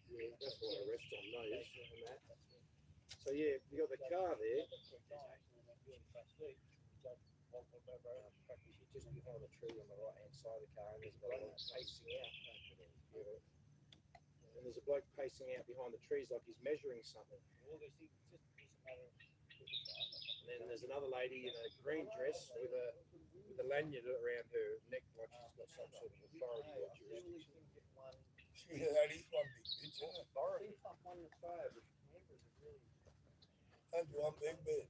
Yeah, that's why I rest on those and that. So yeah, you got the car there. Practically just behind the tree on the right hand side of the car, and there's a bloke pacing out. And there's a bloke pacing out behind the trees like he's measuring something. And then there's another lady in a green dress with a lanyard around her neck like she's got some sort of authority or jurisdiction. Yeah, that is one big bitch, isn't it? Authority, one in Australia, but Canberra's a really That's one big bitch.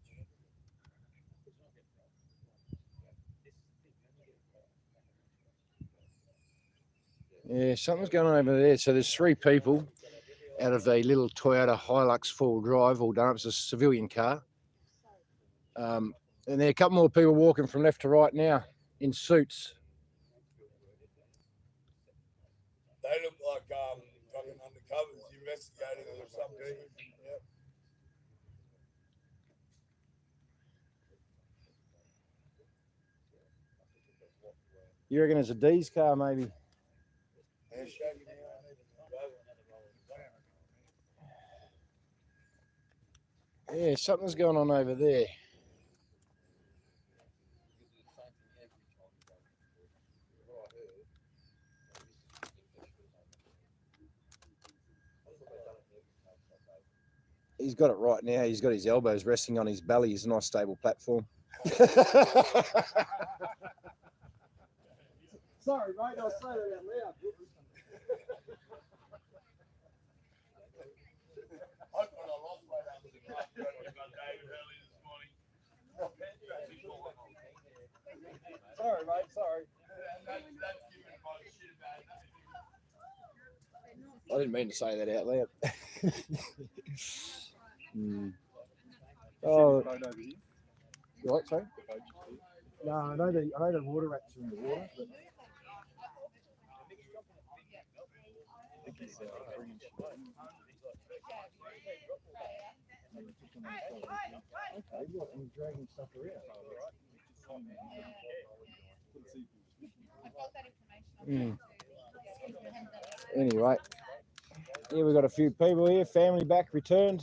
Yeah, something's going on over there. So there's 3 people out of a little Toyota Hilux 4-wheel drive, all done up. It's a civilian car. And there are a couple more people walking from left to right now in suits. They look like fucking undercovers investigating or something. Yep. You reckon it's a D's car, maybe? They're shaking me out. Yeah, something's going on over there. He's got it right now. He's got his elbows resting on his belly. He's a nice stable platform. Sorry, mate, I'll say that out loud. I thought I lost weight after the Rock Garden David Hurley this morning. Sorry, mate, sorry. That's giving quite a shit about it. I didn't mean to say that out loud. Oh, right, sorry. No, I know the water rats are in the water. But... Okay, what? I'm dragging stuff around. Anyway, here we've got a few people here. Family back, returned.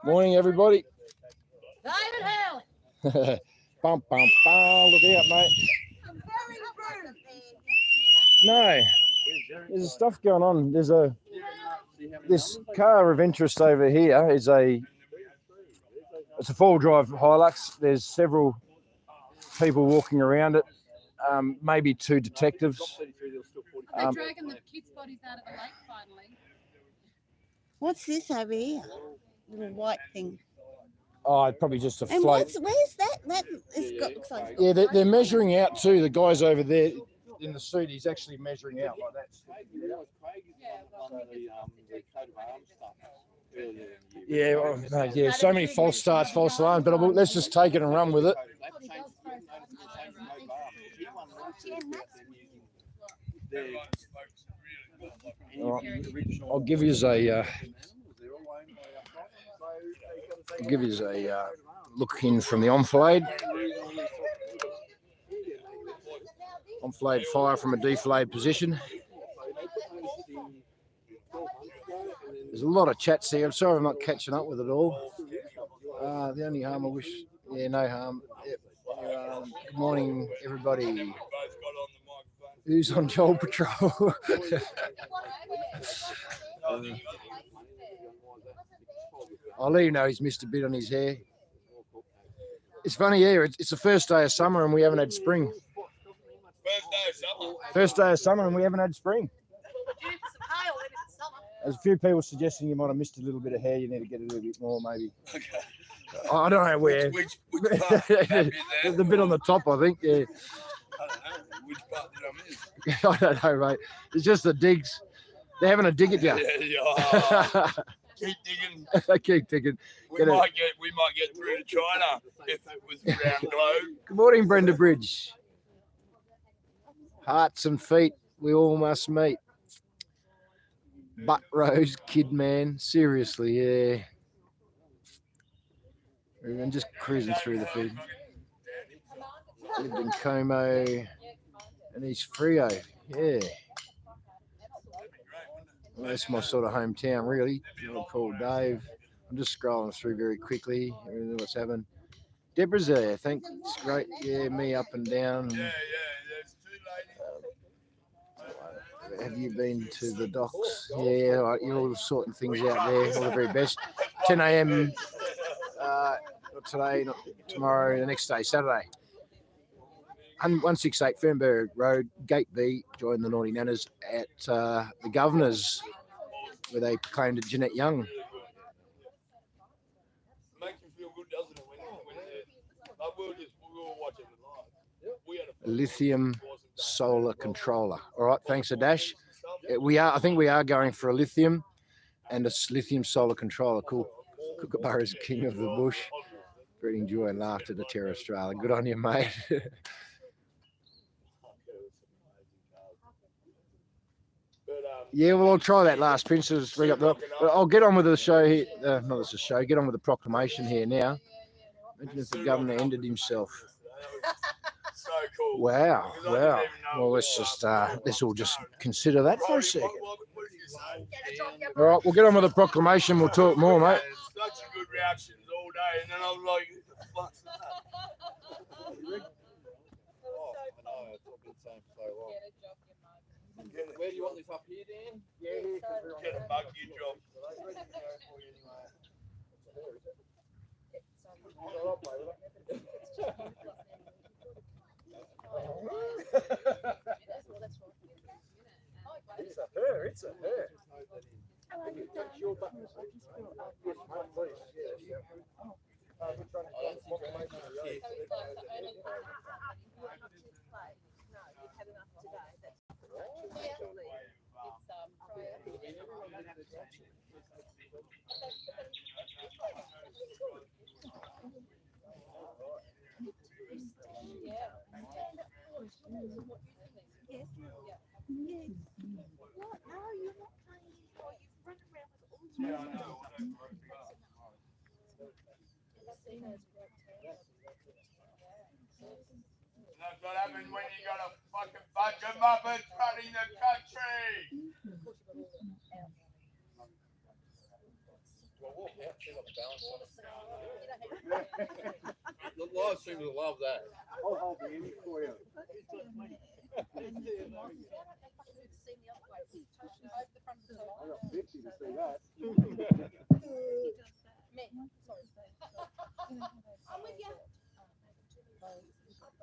Morning, everybody. David Hurley. Bum, bum, bum. Look out, mate. I'm very rude. No, there's stuff going on. This car of interest over here is it's a 4-wheel drive Hilux. There's several people walking around it. Maybe 2 detectives. They're dragging the kids' bodies out of the lake finally. What's this over here? Little white thing. Oh, probably just a And float. where's that? That is looks like. Yeah, they're measuring out too. The guy's over there in the suit, he's actually measuring out like that. Yeah, well, no, yeah, so many false starts, false alarms, but let's just take it and run with it. All right. I'll give you a look in from the enfilade. Enfilade fire from a defilade position. There's a lot of chats here. I'm sorry I'm not catching up with it all. The only harm I wish, no harm. Yep. Good morning, everybody. Who's on Joel Patrol? I'll let you know he's missed a bit on his hair. It's funny here. It's the first day of summer and we haven't had spring. First day of summer. First day of summer and we haven't had spring. Do you There's a few people suggesting you might have missed a little bit of hair. You need to get a little bit more, maybe. Okay. I don't know where. Which part did I miss there? The bit on the top, I think. Yeah. I don't know. Which part did I miss? I don't know, mate. It's just the digs. They're having a dig at you. Yeah. Keep digging. Keep digging. We might get through to China if it was round globe. Good morning, Brenda Bridge. Hearts and feet, we all must meet. Butt Rose, Kid Man, seriously, yeah. We're just cruising through the feed. Lived in Como and East Frio, yeah. Well, that's my sort of hometown, really. I'll call Dave. I'm just scrolling through very quickly. What's happening? Deborah's there. Thanks. Great. Yeah, me up and down. Yeah, there's two ladies. Have you been to the docks? Yeah, right, you're all sorting things out there. All the very best. 10 a.m. Not today, not tomorrow, the next day, Saturday. 168 Fernberg Road, Gate B. Join the Naughty Nanas at the Governor's, where they proclaimed Jeanette Young. Makes me feel good, doesn't it? When we'll watch it live. We had a Lithium solar controller. All right, thanks, Adash. I think we are going for a lithium and a lithium solar controller. Cool. Kookaburra's king of the bush. Breeding joy and laughter to Terra Australia. Good on you, mate. Yeah, well, I'll try that last pinch. But I'll get on with the show here. Not as a show. Get on with the proclamation here now. Imagine if the governor ended himself. So cool. Wow. Well, let's all just consider that for a second. All right, we'll get on with the proclamation. We'll talk more, mate. Such a good reactions all day, and then I was like, "Who the fuck's that?" Where do you want this up here, Dan? Get a bug you job. It's a her. Yes. Yes. What? No, you're not playing. Oh, you've run around with all these. That's what happens when you got a fucking bunch of muppets running the country. The live stream will love that. I'll hold the end for you. I got 50 to see that. I'm with you. Well, just recently.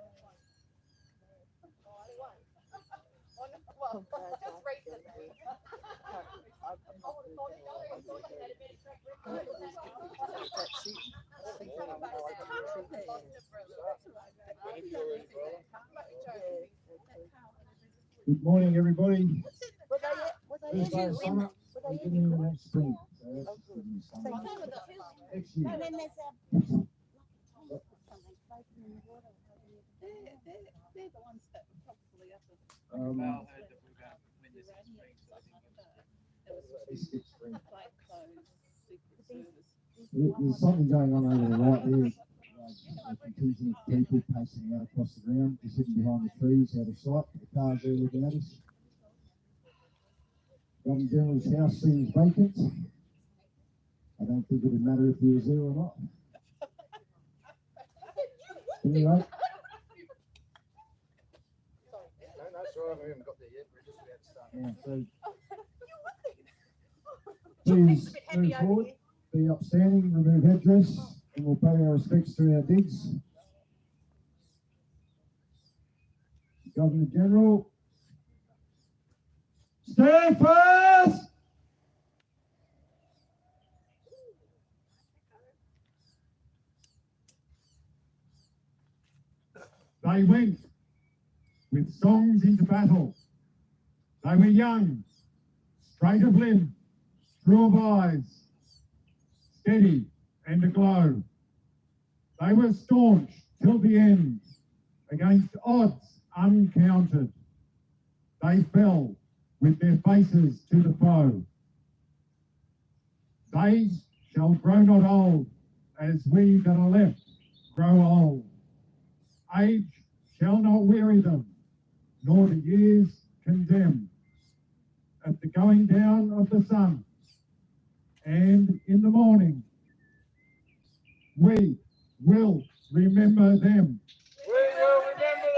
Good morning, everybody. Was I First day of summer, we're getting into that spring. So that's summer. Next year. And then there's They're the ones that were probably up at Biscuit spring. like clothes, secret service. There's something going on over the right there. A contingent of people pacing out across the ground, just sitting behind the trees out of sight. The cars there looking at us. Governor General's house seems vacant. I don't think it would matter if he was there or not. Anyway. That's all right. We haven't got there yet. We're just about to start. Yeah, so please move forward, be upstanding, remove headdress, and we'll pay our respects to our digs. Governor General, stand fast! They went with songs into battle. They were young, straight of limb, true of eyes, steady and aglow. They were staunch till the end, against odds uncounted. They fell with their faces to the foe. They shall grow not old, as we that are left grow old. Age shall not weary them, nor the years condemn. At the going down of the sun, and in the morning, we will remember them. We will remember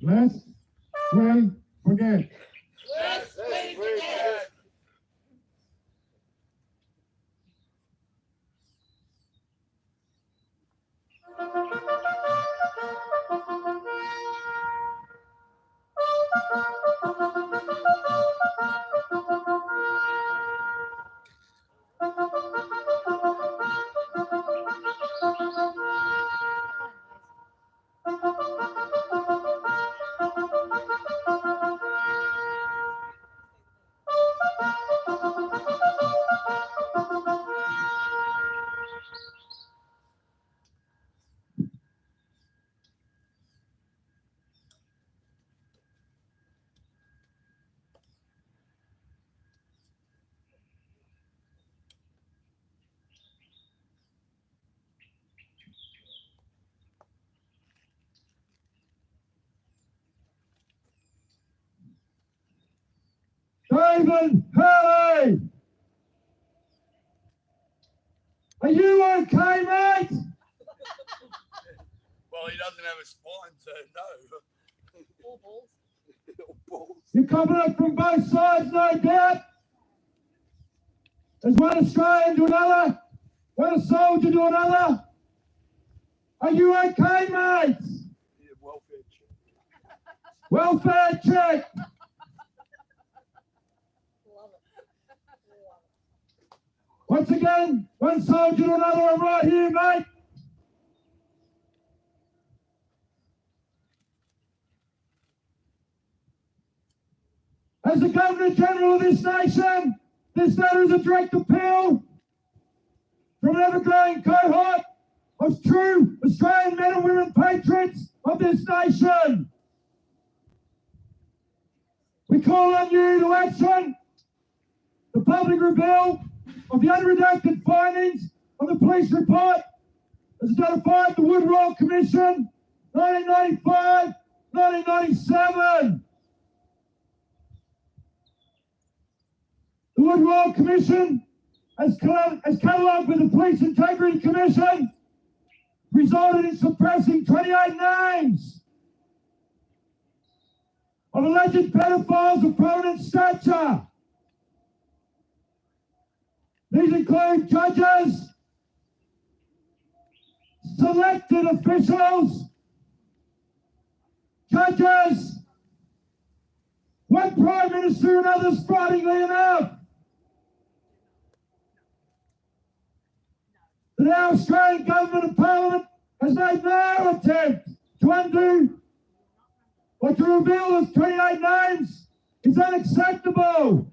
them. Lest we forget. Lest we forget. David Hurley. Are you okay, mate? Well, he doesn't have a spine, so no. All balls. You're competent from both sides, no doubt. There's one Australian to another, one soldier to another. Are you okay, mate? Yeah, welfare check. Welfare check. Love it. Once again, one soldier to another. I'm right here, mate. As the Governor General of this nation, this letter is a direct appeal from an ever-growing cohort of true Australian men and women patriots of this nation. We call on you to action the public reveal of the unredacted findings of the police report as identified the Wood Royal Commission 1995-1997. The Wood Royal Commission has catalogued with the Police Integrity Commission resulted in suppressing 28 names of alleged pedophiles of prominent stature. These include judges, selected officials, judges, one Prime Minister and others, frighteningly enough. The now Australian Government and Parliament has made no attempt to undo or to reveal those 28 names is unacceptable.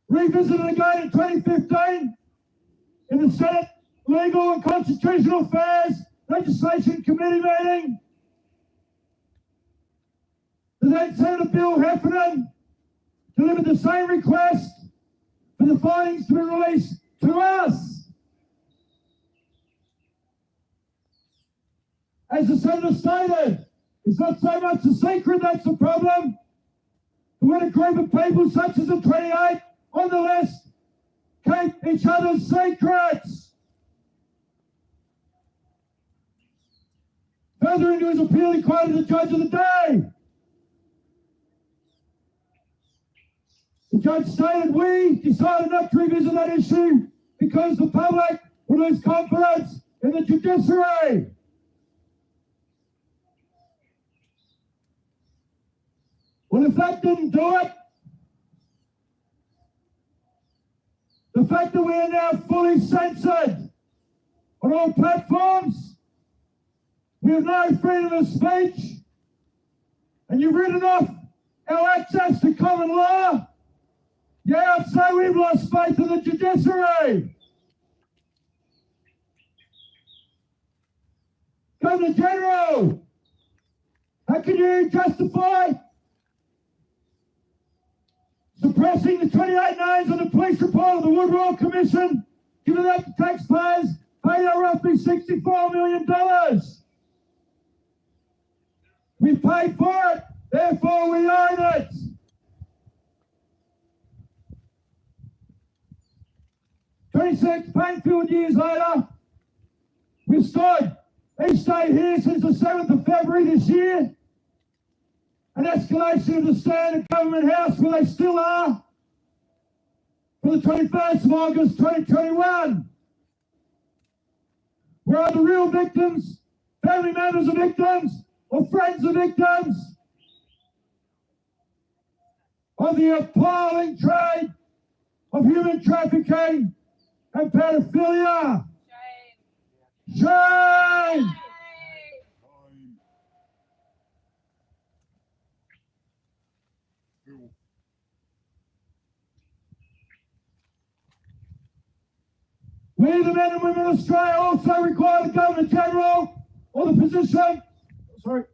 Revisited again in 2015 in the Senate Legal and Constitutional Affairs Legislation Committee meeting. The then Senator Bill Heffernan delivered the same request for the findings to be released to us. As the Senator stated, it's not so much a secret that's the problem. When a group of people such as the 28 on the list keep each other's secrets. Further into his appeal, he quoted the judge of the day. The judge stated, we decided not to revisit that issue because the public will lose confidence in the judiciary. Well, if that didn't do it, the fact that we are now fully censored on all platforms, we have no freedom of speech, and you've written off our access to common law, yeah, I'd say we've lost faith in the judiciary. Governor General, how can you justify suppressing the 28 names on the police report of the Wood Royal Commission, given that the taxpayers paid out roughly $64 million? We paid for it, therefore we own it. 26 pain-filled years later, we've stood each day here since the 7th of February this year. An escalation of the stand at Government House, where they still are, for the 21st of August 2021. Where are the real victims, family members of victims, or friends of victims of the appalling trade of human trafficking and paedophilia? Shame! Shame! We, the men and women of Australia, also require the Governor General or the position, to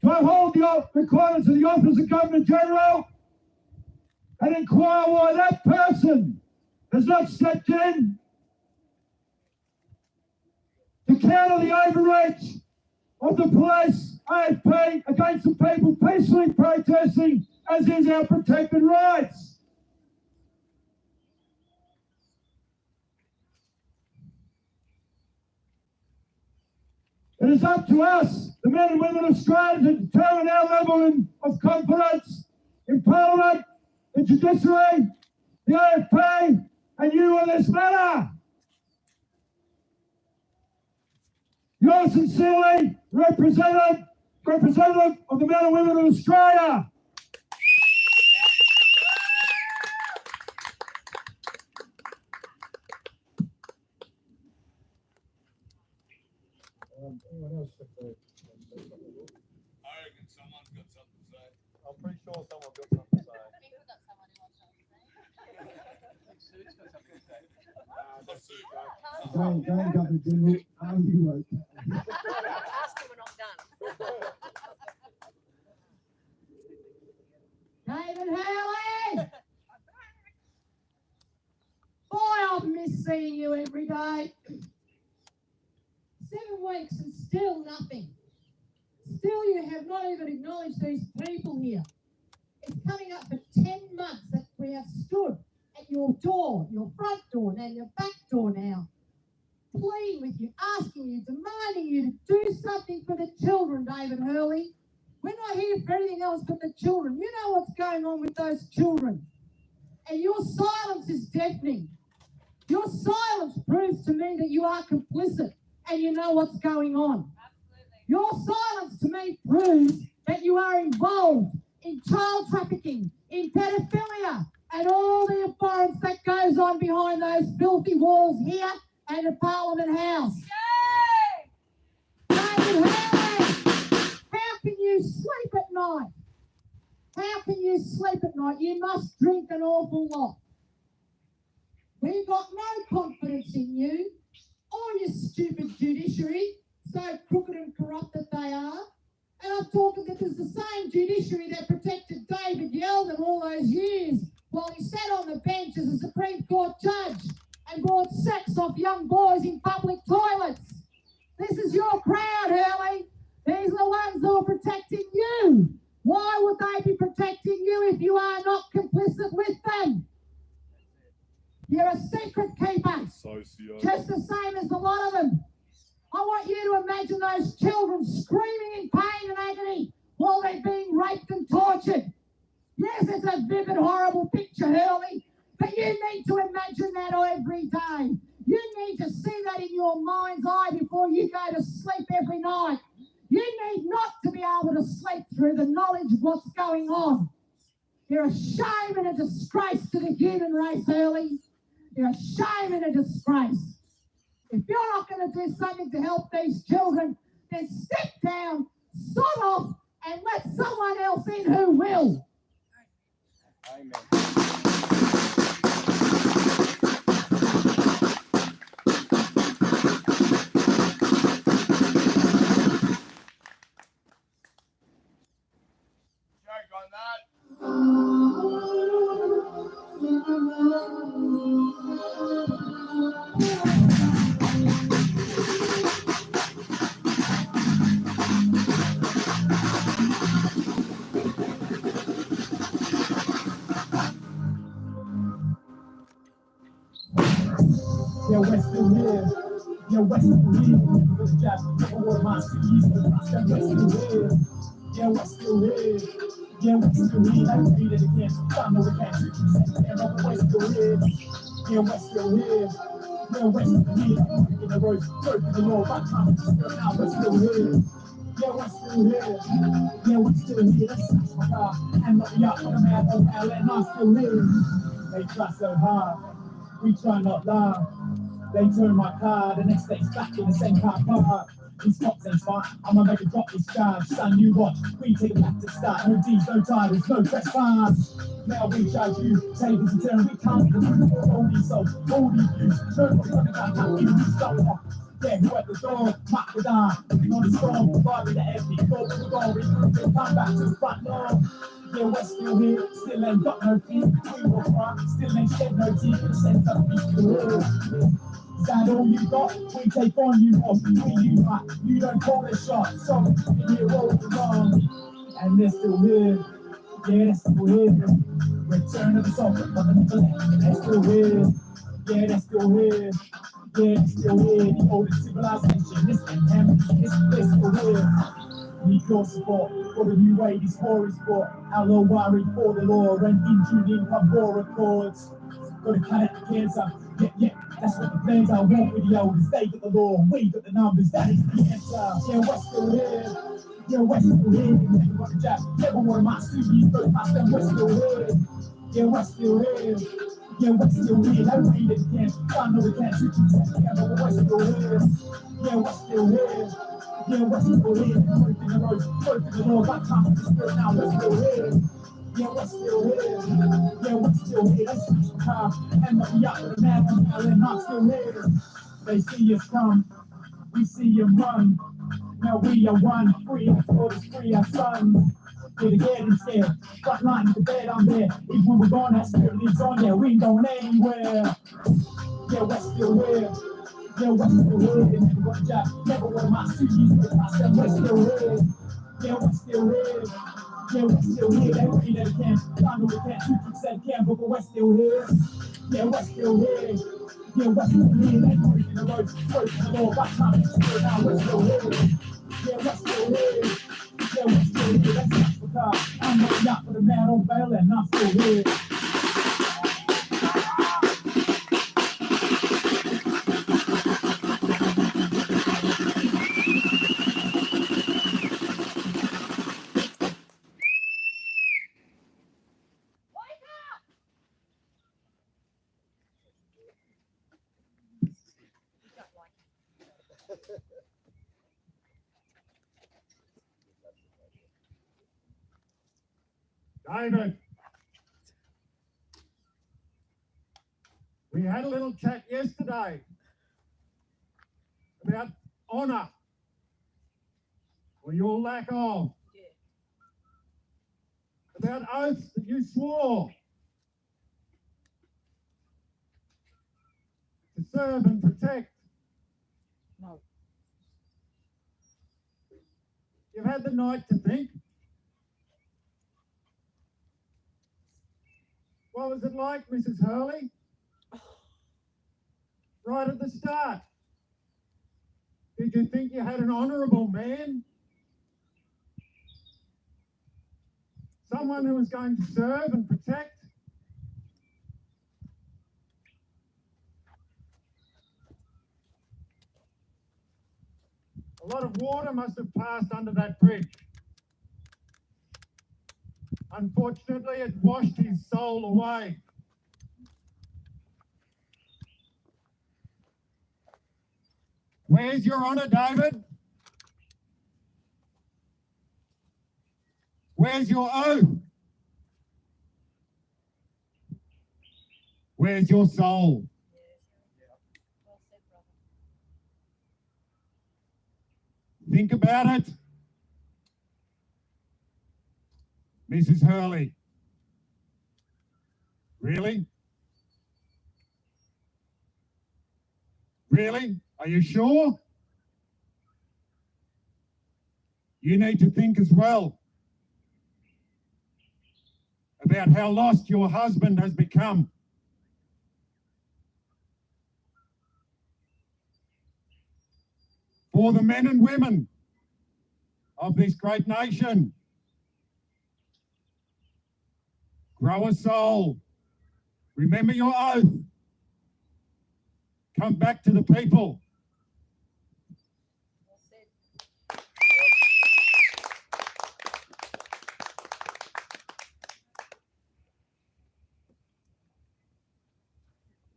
uphold the requirements of the Office of Governor General and inquire why that person has not stepped in to counter the overreach of the police, AFP, against the people peacefully protesting, as is our protected rights. It is up to us, the men and women of Australia, to determine our level of confidence in Parliament, the Judiciary, the AFP, and you on this matter. Yours sincerely, representative of the men and women of Australia. Anyone else have I reckon someone's got something to say. I'm pretty sure someone's got something to say. Sue's got something to say. Going, Governor General, are you okay? Ask him when I'm done. David Hurley! Boy, I've missed seeing you every day. 7 weeks and still nothing. Still you have not even acknowledged these people here. It's coming up for 10 months that we have stood at your door, your front door and your back door now, pleading with you, asking you, demanding you to do something for the children, David Hurley. We're not here for anything else but the children. You know what's going on with those children. And your silence is deafening. Your silence proves to me that you are complicit and you know what's going on. Absolutely. Your silence to me proves that you are involved in child trafficking, in paedophilia, and all the abhorrence that goes on behind those filthy walls here and the Parliament House. Yay! David Hurley, how can you sleep at night? How can you sleep at night? You must drink an awful lot. We've got no confidence in you or your stupid judiciary, so crooked and corrupt that they are. And I'm talking that there's the same judiciary that protected David Yeldon all those years while he sat on the bench as a Supreme Court judge and bought sex off young boys in public toilets. This is your crowd, Hurley. These are the ones who are protecting you. Why would they be protecting you if you are not complicit with them? You're a secret keeper, just the same as a lot of them. I want you to imagine those children screaming in pain and agony while they're being raped and tortured. Yes, it's a vivid, horrible picture, Hurley, but you need to imagine that every day. You need to see that in your mind's eye before you go to sleep every night. You need not to be able to sleep through the knowledge of what's going on. You're a shame and a disgrace to the human race, Hurley. You're a shame and a disgrace. If you're not going to do something to help these children, then step down, sod off, and let someone else in who will. Amen. Joke on that. Yeah, we're still here. Yeah, we're still here. This jab over my seas, but we're still here. Yeah, we're still here. Yeah, we're still here. I repeat it again. I know we can't do this. Yeah, we're still here. Yeah, we're still here. Yeah, we're still here. In the road, broken the law, back time. Now we're still here. Yeah, we're still here. Yeah, we're still here. Let's smash my car and not the yacht on a man on L, and I'm still here. They try so hard. We try not laugh. They turn my car, the next day it's back in the same car park. These cops ain't smart, I'ma make a drop this charge. Son, you watch, we take it back to start. No D's, no titles, no trespass. Now we charge you, tables and turn, we can't remove all these souls, all these views. Nobody's running down that we stop. Yeah, who at the door, mark the down, looking on the storm, providing the empty, thought we were going, we come back to the front door. Yeah, we're still here, still ain't got no feet. We will cry, still ain't shed no teeth. In the sense of peace to the world. Is that all you got? We take on you off, we unite. You don't call the shots, so we hear all along. And they're still here, yeah, they're still here. Return of the sovereign, but they're still here, yeah, they're still here. Yeah, they're still here. The oldest civilization, this they're still here. Need your support for the new way this war is fought. Our law worried for the law and in tune in war accords. Gotta cut out the cancer. Yeah, that's what the plans are. Walk with the elders, they got the law, we got the numbers, that is the answer. Yeah, we're still here. Yeah, we're still here. Never got a job, never one of my studios, but past them, we're still here. Yeah, we're still here. Yeah, we're still here. They read it, can't. I know we can't shoot you, but we're still here. Yeah, we're still here. Yeah, we're still here. Working the road, working the law, that time is still now, we're still here. Yeah, we're still here. Yeah, we're still here. Let's switch the car and let me out with a man on the island. I'm still here. They see us come, we see you run. Now we are one, free our daughters, free our sons. Get again instead. Front line to bed, I'm there. Even when we're gone, that spirit lives on there. We ain't going anywhere. Yeah, we're still here. Yeah, we're still here. Never got a job, never one of my studios, but I said we're still here. Yeah, we're still here. Yeah, we're still here. They ready that we can. I know we can't shoot you, said can, but we're still here. Yeah, we're still here. Yeah, we're still here. They breaking the roads, breaking the law. Back time is still now. We're still here. Yeah, we're still here. Yeah, we're still here. Let's touch the car. I'm not out for the man on bail, and I'm still here. David, we had a little chat yesterday about honour, or your lack of, about oaths that you swore to serve and protect. No. You've had the night to think. What was it like, Mrs. Hurley? Right at the start. Did you think you had an honourable man? Someone who was going to serve and protect? A lot of water must have passed under that bridge. Unfortunately, it washed his soul away. Where's your honour, David? Where's your oath? Where's your soul? Think about it. Mrs. Hurley. Really? Really? Are you sure? You need to think as well about how lost your husband has become. For the men and women of this great nation, grow a soul. Remember your oath. Come back to the people.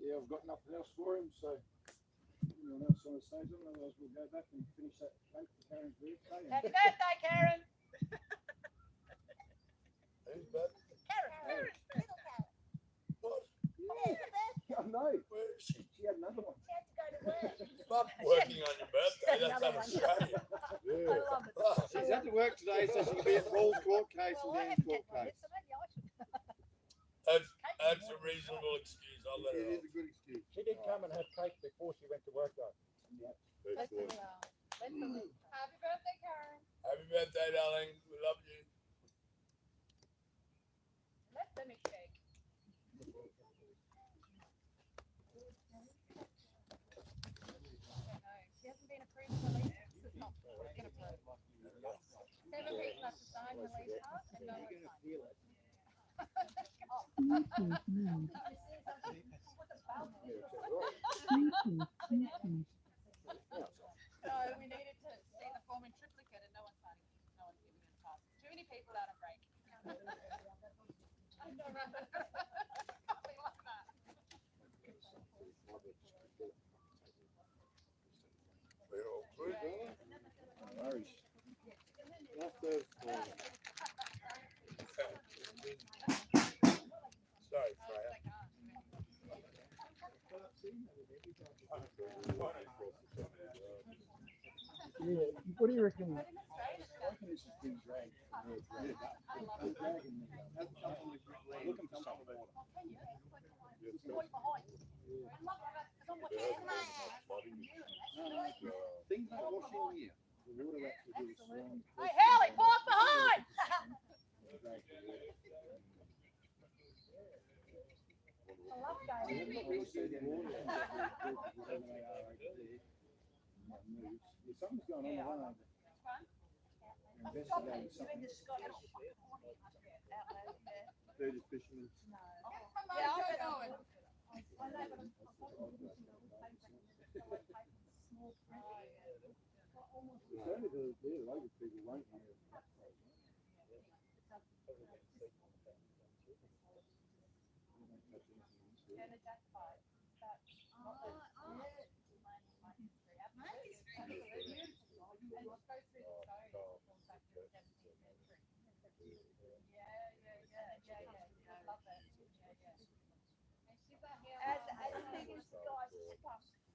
Yeah, I've got nothing else for him, so anyone else want to say something? Otherwise, we'll go back and finish that cake for Karen's birthday. Happy birthday, Karen. Who's back? Karen. What? I know. Where is she? She had another one. She had to go to work. Fuck working on your birthday. That's un-Australian. Yeah. I love it. Oh, She's had to work today, so she'll be at Paul's court case and Dan's court case. Have That's a reasonable excuse. I'll let her It off. is a good excuse. She did come and have cake before she went to work though. Excellent. Happy birthday, Karen. Happy birthday, darling. We love you. Let them shake. She hasn't been approved for lease. It's not been approved. 7 people have to sign the lease part and no one signed. So we needed to see the form in triplicate and no one's signing it. No one's giving it a pass. Too many people out on break. I know, right? Something like that. We're all good. No worries. Sorry, Freya. Yeah. What do you reckon? But in Australia, This has been dragged. I love it. Looking for something water. Things don't wash in here. The water actually really strong. Hey, Haley, park behind! I love going. Not really see the water. Something's going on around. Investigating something. They're just fishermen. Yeah, I know. It's only the local people won't know.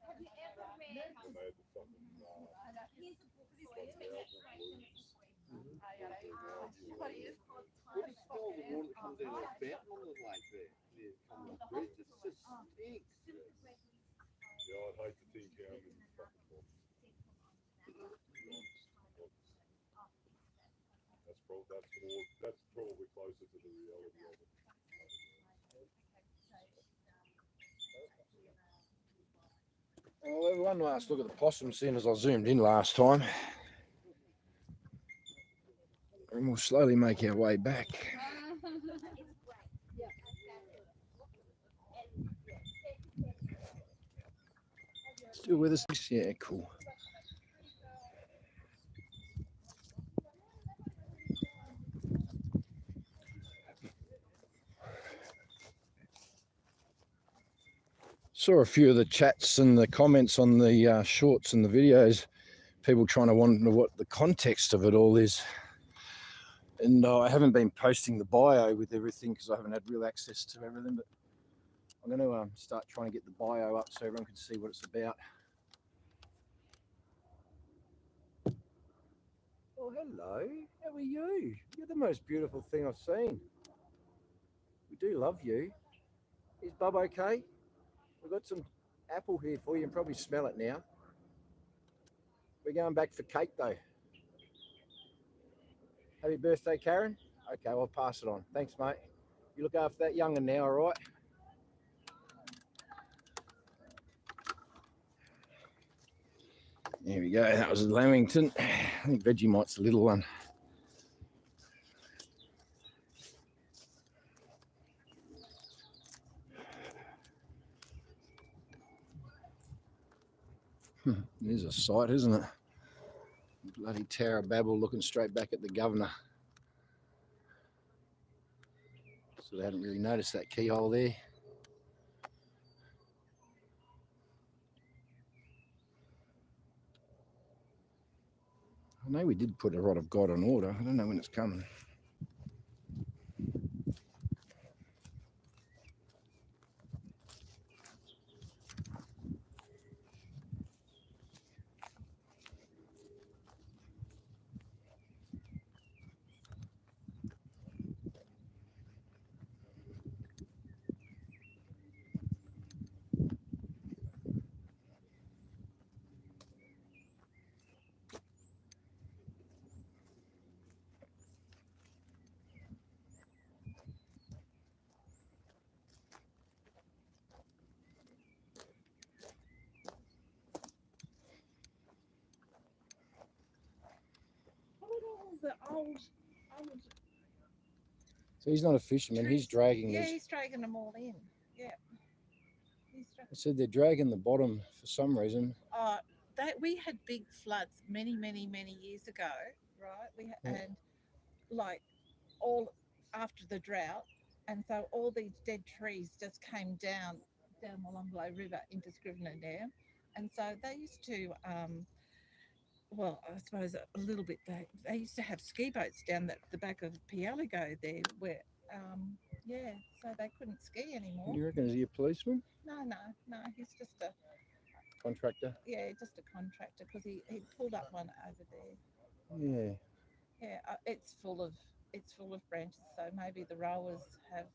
Have you ever read? Here's a book. What do you? What is all the water that comes out of the fountain on the lake there? Near Commonwealth Bridge? It's just stinks. Yeah, I'd hate to think how many fucking books. That's probably closer to the reality of it. Well, everyone last look at the possum, seeing as I zoomed in last time. And we'll slowly make our way back. Still with us? Yeah, cool. Saw a few of the chats and the comments on the shorts and the videos. People trying to wonder what the context of it all is. And I haven't been posting the bio with everything because I haven't had real access to everything. But I'm going to start trying to get the bio up so everyone can see what it's about. Oh, hello. How are you? You're the most beautiful thing I've seen. We do love you. Is Bub okay? We've got some apple here for you. You can probably smell it now. We're going back for cake though. Happy birthday, Karen. Okay, I'll pass it on. Thanks, mate. You look after that young'un now, all right? There we go. That was Lamington. I think Vegemite's the little one. It is a sight, isn't it? Bloody Tower of Babel looking straight back at the governor. So they hadn't really noticed that keyhole there. I know we did put a rod of God on order. I don't know when it's coming. the old. So he's not a fisherman. He's trees. dragging Yeah, these. he's dragging them all in. Yeah. I said they're dragging the bottom for some reason. We had big floods many years ago, right? And like all after the drought, and so all these dead trees just came down Molonglo River into Scrivener Dam, and so they used to well, I suppose a little bit. They used to have ski boats down the back of Paedophiles there, where yeah, so they couldn't ski anymore. You reckon is he a policeman? No, he's just a Contractor? yeah, just a contractor because he pulled up one over there. Yeah. Yeah, it's full of branches, so maybe the rowers have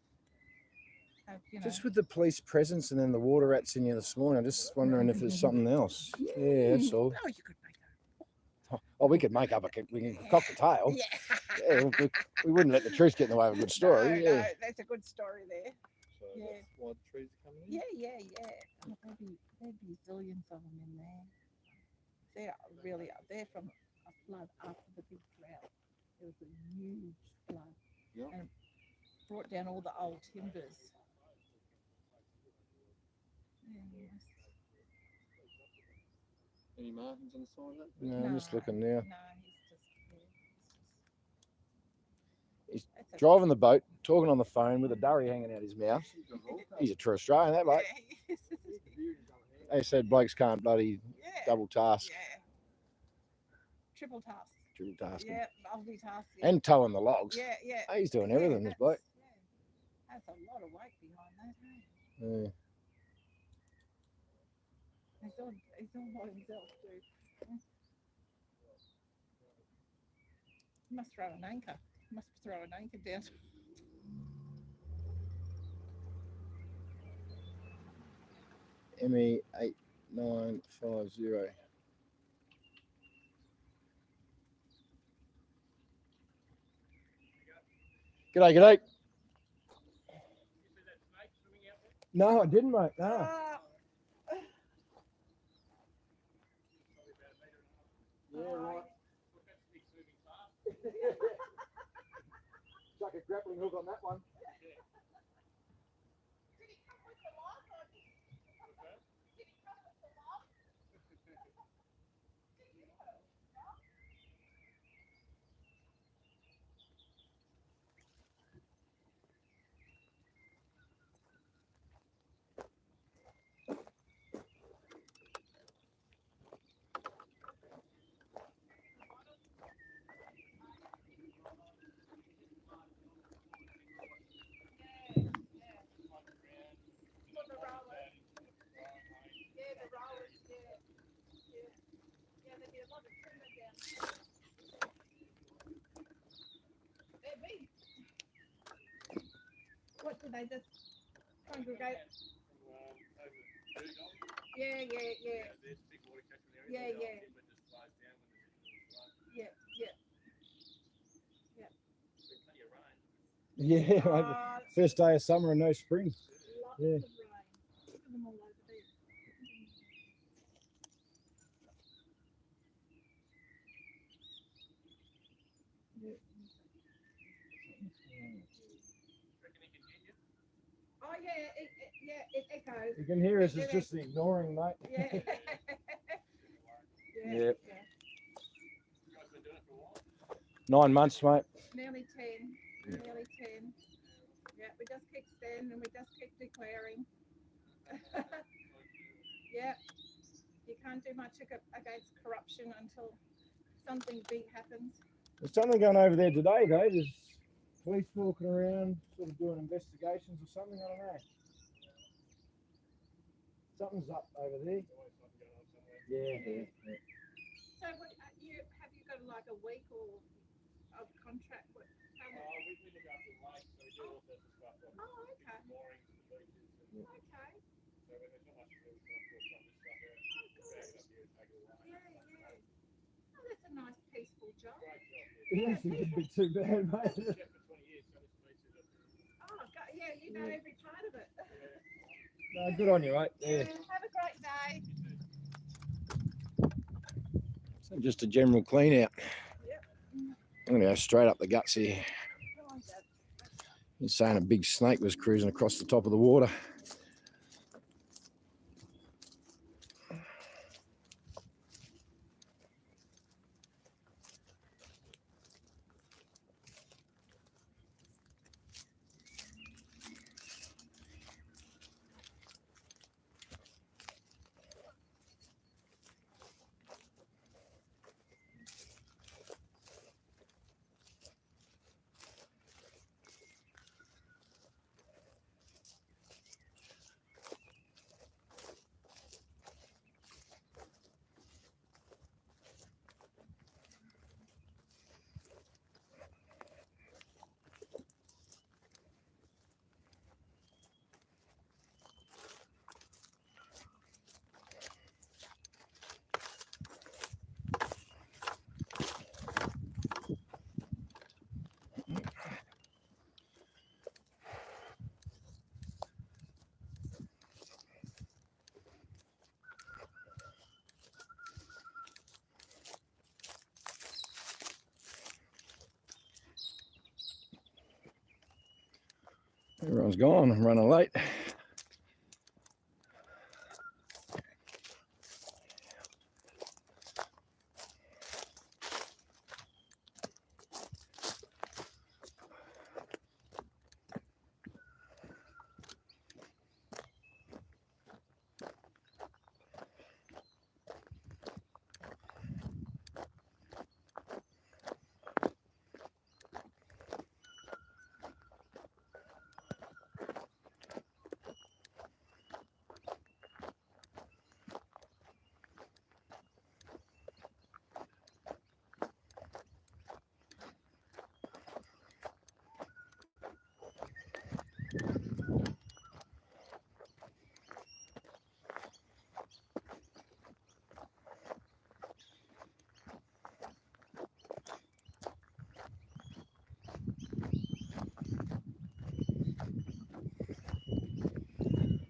Just with the police presence and then the water rats in here this morning, I'm just wondering if there's something else. Yeah, that's all. Oh, you could make up. Oh, we could make up we can cock the tail. Yeah. Yeah, we wouldn't let the truth get in the way of a good story. No, Yeah. that's a good story there. So Yeah. that's why the trees are coming in. Yeah. Oh, there'd be zillions of them in there. They're from a flood after the big drought. There was a huge flood. Yeah. And brought down all the old timbers. Yes. Any markings on the side of that? No, I'm just looking now. No, He's driving the boat, talking on the phone with a durry hanging out his mouth. He's a true Australian, that bloke. They said blokes can't bloody double task. Yeah. Triple task. Triple tasking. Yeah, multitask. Yeah. And towing the logs. Yeah. Hey, he's doing everything, this bloke. That's a lot of weight behind that, hey? Yeah. He's all by himself, dude. Must throw an anchor. Down. ME8950. G'day. No, I didn't, mate. No. Yeah, right. Chuck a grappling hook on that one. What do they just congregate? Yeah. Yeah, first day of summer and no spring. Yeah. Look at them all over there. Oh yeah, it echoes. You can hear us, it's just the ignoring, mate. Yeah. Yeah. 9 months, mate. Nearly 10. Yeah, we just keep standing and we just keep declaring. Yeah. You can't do much against corruption until something big happens. There's something going over there today, though. There's police walking around, sort of doing investigations or something. I don't know. Something's up over there. Yeah. So, have you got like a week or of contract? We look after the lake, so we do all sorts of stuff. Oh, okay. Moorings to the beaches. Okay. So when there's not much to do, we try and pull some of this stuff out. Bag it up here and take it away. Yeah. Oh, that's a nice peaceful job. Great job. Yes, it wouldn't be too bad, mate. Chef for 20 years, so this beach is Yeah, you know every part of it. No, good on you, mate. Yeah. Have a great day. So just a general clean out. Yep. I'm going to go straight up the guts here. He's saying a big snake was cruising across the top of the water. Everyone's gone. I'm running late.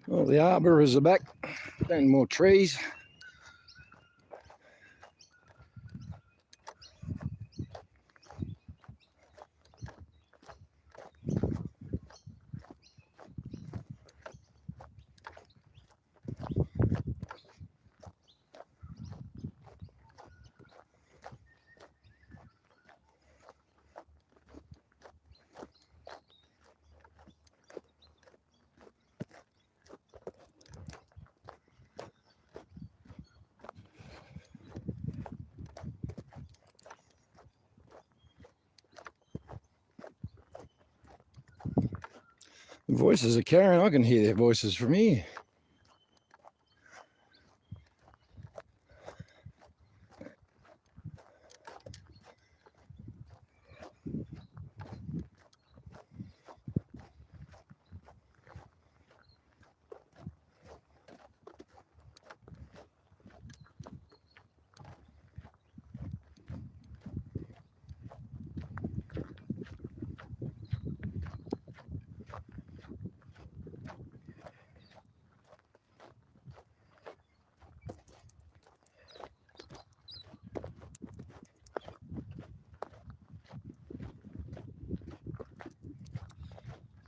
Well, the arbourers are back. Planting more trees. The voices are carrying. I can hear their voices from here.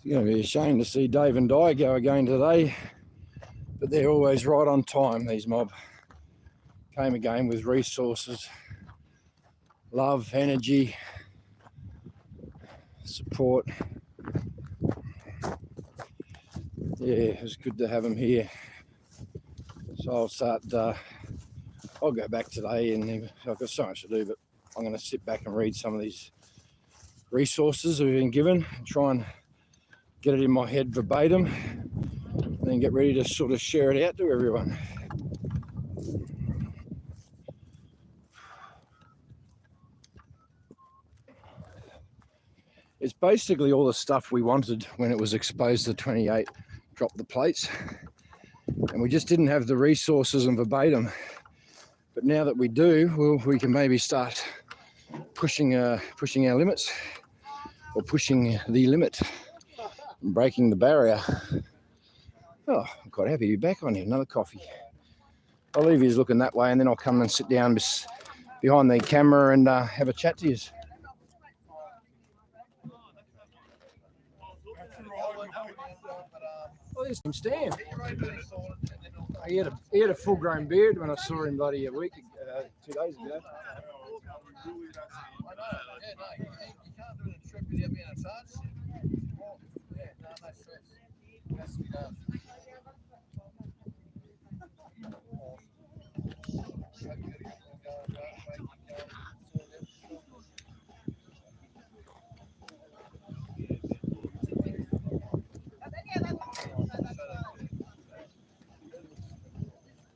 It's going to be a shame to see Dave and Di go again today, but they're always right on time, these mob. Came again with resources, love, energy, support. Yeah, it was good to have them here. So I'll go back today, and I've got so much to do, but I'm going to sit back and read some of these resources that we've been given and try and get it in my head verbatim, and then get ready to sort of share it out to everyone. It's basically all the stuff we wanted when it was exposed to 28 drop the plates, and we just didn't have the resources and verbatim. But now that we do, well, we can maybe start pushing our limits, or pushing the limit, and breaking the barrier. Oh, I'm quite happy to be back on here. Another coffee. I'll leave you looking that way, and then I'll come and sit down behind the camera and have a chat to you. Oh, there's him stand. He had a full-grown beard when I saw him bloody 2 days ago. I know. Yeah, no, you can't do a trip without being a charge. Yeah, no stress. It has to be done.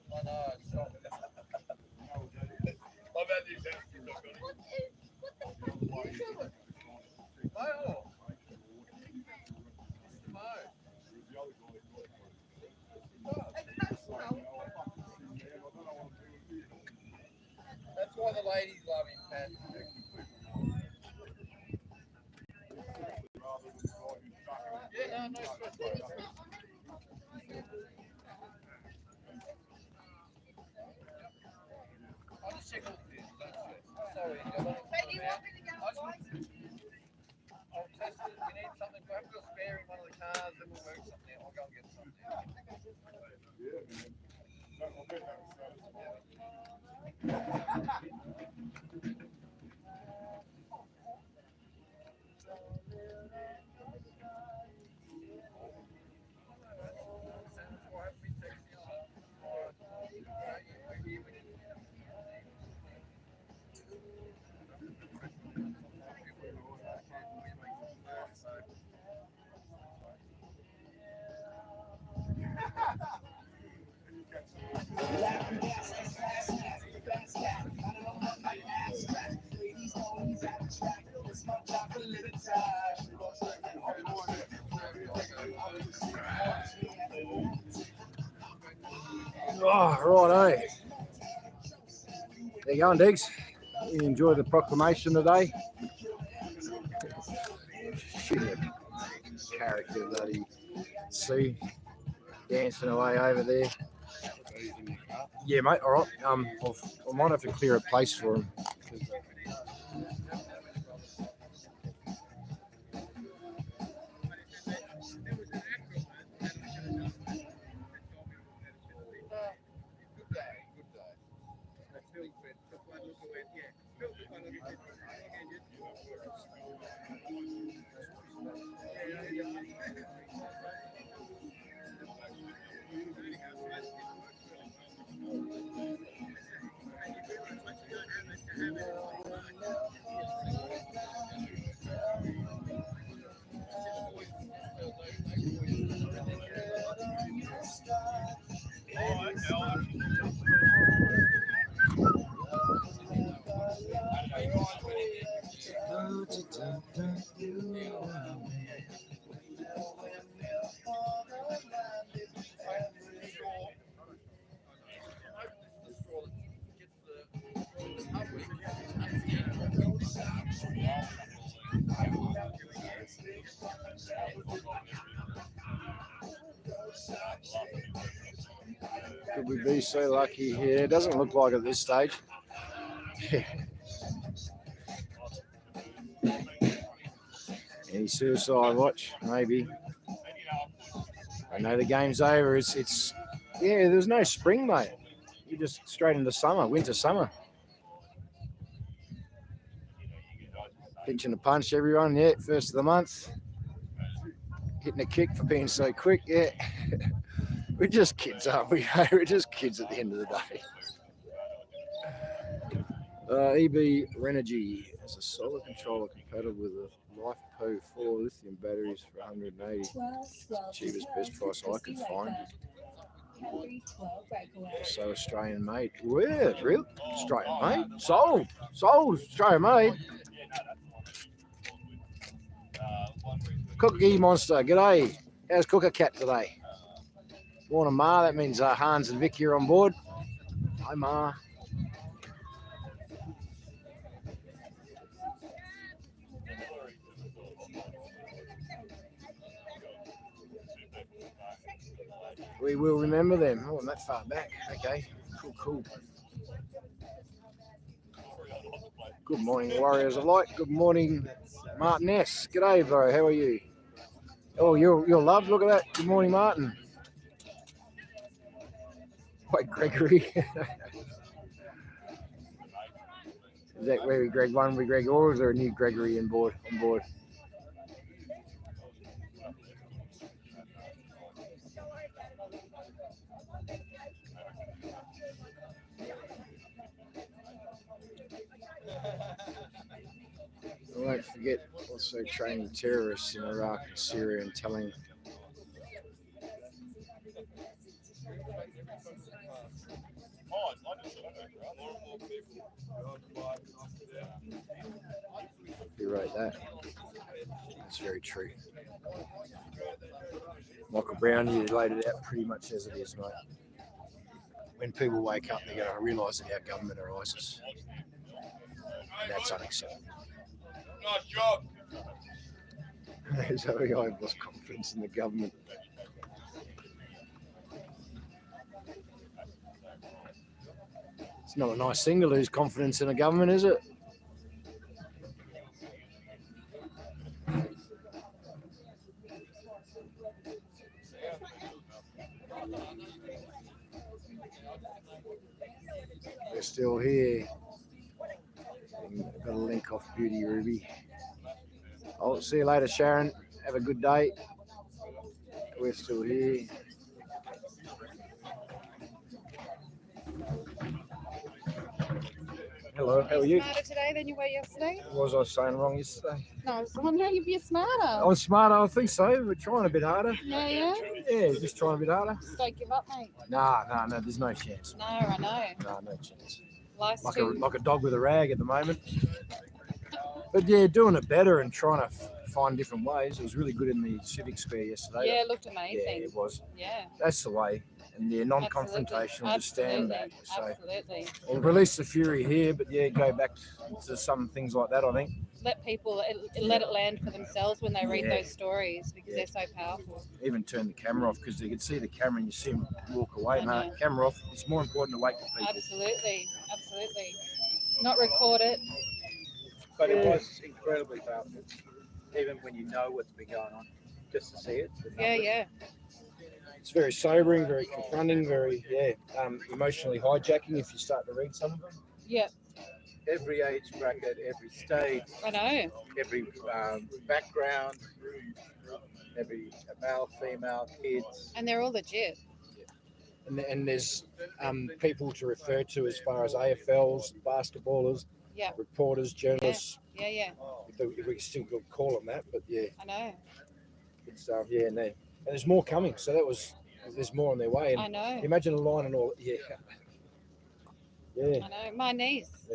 I know, it's shocking. I've had these out. That's why the ladies love him, Pat. Yeah, no stress. I'll just check all the things, don't stress. Sorry, I'll test it. We need something. If I haven't got a spare in one of the cars, then we'll work something out. I'll go and get something. Oh, righto. There you go, Diggs. You enjoy the proclamation today? Character bloody see dancing away over there. Yeah, mate. All right. I might have to clear a place for him. Could we be so lucky here? It doesn't look like at this stage. Any suicide watch? Maybe. I know the game's over. It's yeah, there's no spring, mate. You're just straight into summer, winter, summer. Pitching a punch, everyone. Yeah, first of the month. Hitting a kick for being so quick. Yeah. We're just kids, aren't we? We're just kids at the end of the day. EB Renergy has a solar controller compatible with a LifePo 4 lithium batteries for 180. Cheapest best price I could find. So Australian made. Yeah, real Australian made. Sold Australian made. Cookie Monster, g'day. How's Cooker Cat today? Morning, Ma. That means Hans and Vicky are on board. Hi, Ma. We will remember them. Oh, I'm that far back. Okay, cool. Good morning, Warriors of Light. Good morning, Martin S. G'day, bro. How are you? Oh, you're loved. Look at that. Good morning, Martin. Wait, Gregory. Is that where we Greg 1, we Greg, or is there a new Gregory on board? I won't forget also training terrorists in Iraq and Syria and telling who wrote that. That's very true. Michael Brown, you laid it out pretty much as it is, mate. When people wake up, they're going to realise that our government are ISIS. And that's unacceptable. Nice job. So I've lost confidence in the government. It's not a nice thing to lose confidence in a government, is it? We're still here. I've got a link off Beauty Ruby. I'll see you later, Sharon. Have a good day. We're still here. Hello, how are you? Smarter today than you were yesterday? What was I saying wrong yesterday? No, I was wondering if you're smarter. I was smarter, I think so. We're trying a bit harder. Yeah. Yeah, just trying a bit harder. Just don't give up, mate. No, there's no chance. No, I know. No chance. Life's Like a dog with a rag at the moment. But yeah, doing it better and trying to find different ways. It was really good in the Civic Square yesterday. Yeah, it looked amazing. Yeah, it was. Yeah. That's the way. And yeah, non-confrontational, just stand back. So, Absolutely. we'll release the fury here, but yeah, go back to some things like that, I think. Let people let it land for themselves when they read those stories because they're so powerful. Even turn the camera off because you can see the camera and you see them walk away. No, camera off. It's more important to wake the people. Absolutely. Not record it. But it was incredibly powerful, even when you know what's been going on, just to see it. Yeah. It's very sobering, very confronting, very emotionally hijacking if you start to read some of them. Yeah. Every age bracket, every stage. I know. Every background, every male, female, kids. And they're all legit. And there's people to refer to as far as AFLs, basketballers, reporters, journalists. Yeah. If we still could call them that, but yeah. I know. It's and there's more coming. So there's more on their way. And I know. Imagine a line and all. Yeah. I know. My niece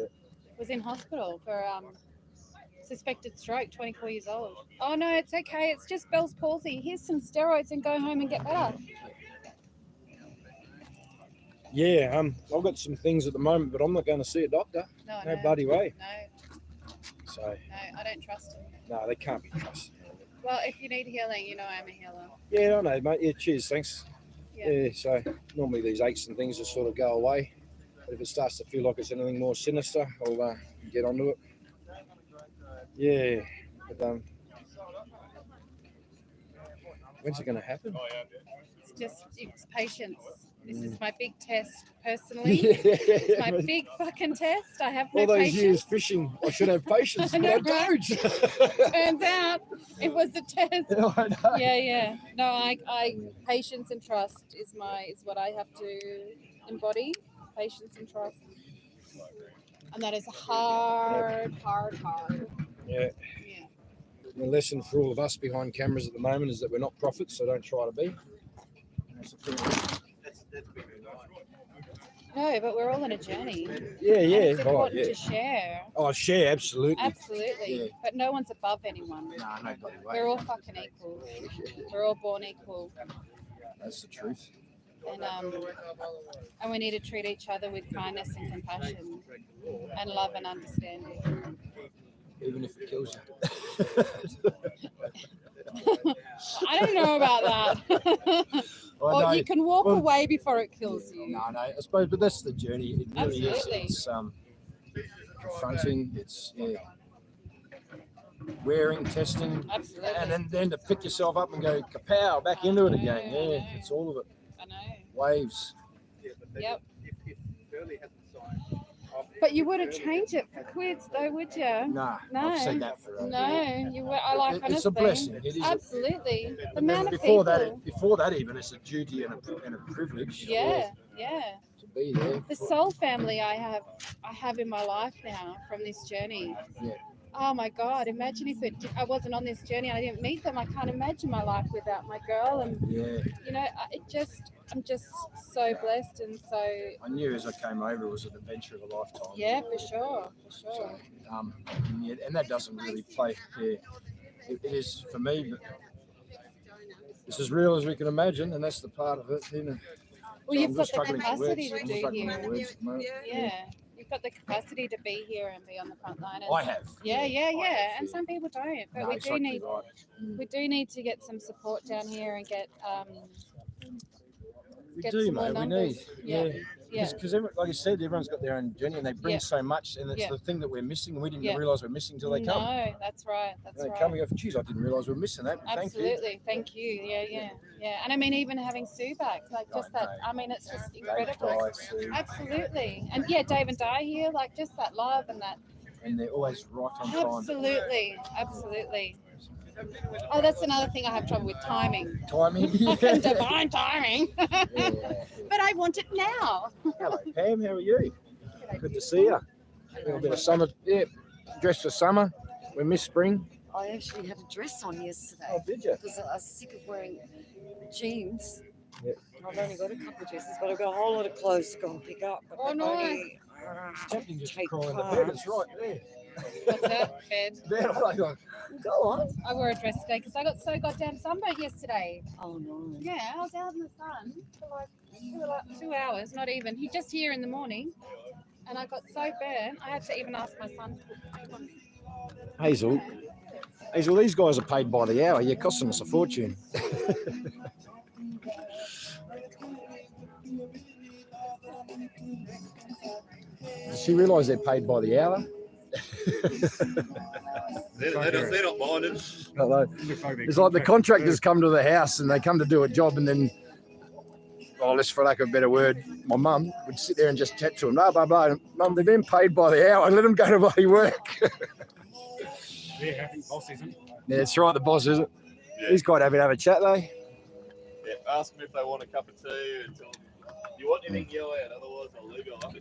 was in hospital for suspected stroke, 24 years old. Oh no, it's okay. It's just Bell's palsy. Here's some steroids and go home and get better. Yeah, I've got some things at the moment, but I'm not going to see a doctor. No bloody way. No. So. No, I don't trust him. No, they can't be trusted. Well, if you need healing, you know I'm a healer. Yeah, I know, mate. Yeah, cheers, thanks. Yeah. So normally these aches and things just sort of go away. But if it starts to feel like it's anything more sinister, I'll get onto it. Yeah, but when's it going to happen? It's patience. This is my big test, personally. It's my big fucking test. I have no all those patience. years fishing, I should have patience, but I don't. Turns out it was the test. I know. Yeah. No, I patience and trust is what I have to embody. Patience and trust. And that is hard. Yeah. The lesson for all of us behind cameras at the moment is that we're not prophets, so don't try to be. No, but we're all on a journey. Yeah. It's important to share. Oh, share, absolutely. Absolutely. Yeah. But no one's above anyone. No bloody way. We're all fucking equal. We're all born equal. That's the truth. And we need to treat each other with kindness and compassion and love and understanding. Even if it kills you. I don't know about that. Or you can walk away before it kills you. No, I suppose, but that's the journey. It really Absolutely. is. It's confronting. It's wearing, testing, Absolutely. and then to pick yourself up and go kapow back into it again. Yeah, it's all of it. I know. Waves. Yep. If Hurley hasn't signed off, But you wouldn't change it for quids, though, would you? Nah, No. I've said that for No, you would. I like It's a honestly. blessing. It is. Absolutely. The And then amount of before people. that, even it's a duty and a privilege. Yeah, yeah. To be there. The soul family I have in my life now from this journey. Yeah. Oh my God! Imagine if I wasn't on this journey and I didn't meet them. I can't imagine my life without my girl. And Yeah. you know, I'm just so blessed and so. I knew as I came over it was an adventure of a lifetime. Yeah, for sure, for sure. And that doesn't really play. Yeah, it is for me, but it's as real as we can imagine, and that's the part of it. You know. Well, you've I'm got just the struggling for capacity words. to I'm do struggling here. for words at the moment. Yeah, you've got the capacity to be here and be on the front line. I have. Yeah. And some people don't, but No, we exactly do need right. we do need to get some support down here and get We get do, some more mate. We numbers. need. Yeah. Because like you said, everyone's got their own journey and they bring Yeah. so much, and it's Yeah. the thing that we're missing, and we didn't Yeah. realise we're missing until they come. No, that's right. That's They right. come and go, geez, I didn't realise we were missing that. Thank you. Absolutely. Thank you. Yeah. And I mean, even having Sue back, like just that. I mean, it's just incredible. Absolutely. And yeah, Dave and Di here, like just that love and that. And they're always right on time. Absolutely. Oh, that's another thing I have trouble with, timing. Timing? Divine timing. But I want it now. Hello, Pam. How are you? Good to see you. A little bit of summer. Yeah, dressed for summer. We miss spring. I actually had a dress on yesterday. Oh, did you? Because I was sick of wearing jeans. Yeah. I've only got a couple of dresses, but I've got a whole lot of clothes to go and pick up. But Oh, they nice. only, It's tempting just to take crawl in the part. bed. It's right there. What's that? Bed. Bed. I'm like, go on. I wore a dress today because I got so goddamn sunburnt yesterday. Oh no. Yeah, I was out in the sun for like 2 hours, not even. He just here in the morning, and I got so burnt. I had to even ask my son to put on. Hazel, these guys are paid by the hour. You're costing us a fortune. Does she realise they're paid by the hour? They're not minded. It's like the contractors come to the house and they come to do a job, and then, let's for lack of a better word, my mum would sit there and just chat to them. Blah, blah, blah. Mum, they've been paid by the hour. Let them go to bloody work. Yeah, boss isn't. Yeah, that's right. The boss isn't. He's quite happy to have a chat, though. Yeah, ask them if they want a cup of tea and tell them, do you want anything yellow out? Otherwise, I'll leave you alone.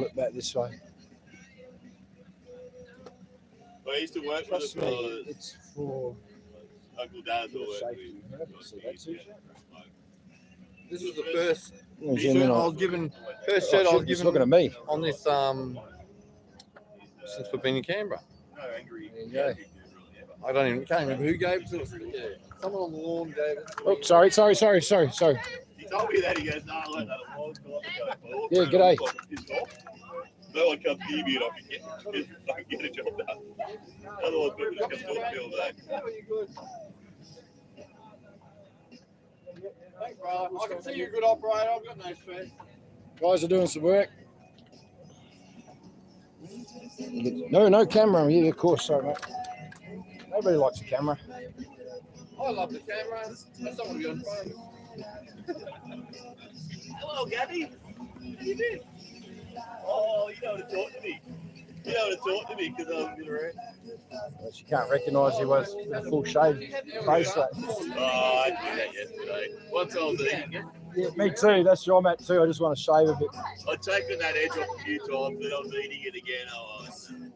Look back this way. I used to work for Trust the me, it's for Uncle Dad's or safety. See that t-shirt? This was the first Yeah, shirt zoom in I on. was given. First shirt I was He's given looking at me. on this since we've been in Canberra. There you go. I can't remember who gave it to us. Yeah. Someone on the lawn gave it. Oh, sorry. He told me that. He goes, "No, I learned that a long time ago." Yeah, g'day. No one comes near me and I can get a job done. Otherwise, people just come talk to me all day. Thanks, brother. I can see you're a good operator. I've got no stress. Guys are doing some work. No camera. Yeah, of course. Sorry, mate. Nobody likes a camera. I love the camera. I just don't want to be on phone. Hello, Gabby. How you doing? Oh, you know how to talk to me. You know how to talk to me because I was good around. She can't recognise you with a full shaved face. Oh, I did that yesterday. Once I was eating it. Yeah, me too. That's where I'm at too. I just want to shave a bit. I'd taken that edge off a few times, then I was eating it again. Oh, time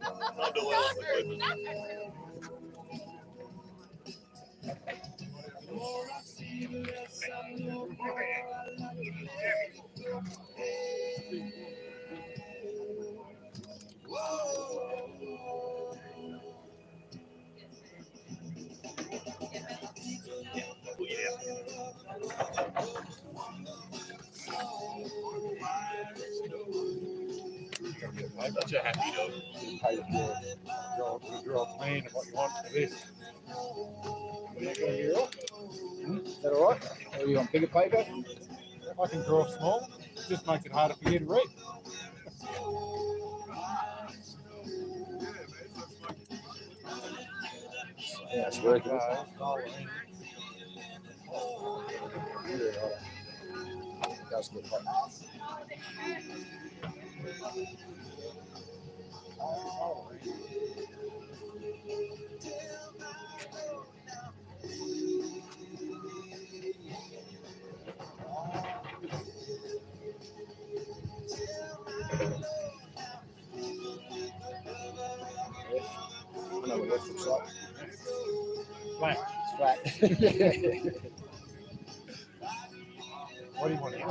to well up the Christmas. Such a happy dog. Draw a plan of what you want for this. Is that all right? Or you want bigger paper? I can draw small. It just makes it harder for you to read. Yeah, it's working. Those, roll in. Yeah, right. It does get hot. I know what F looks like. Flat. It's flat. What do you want now?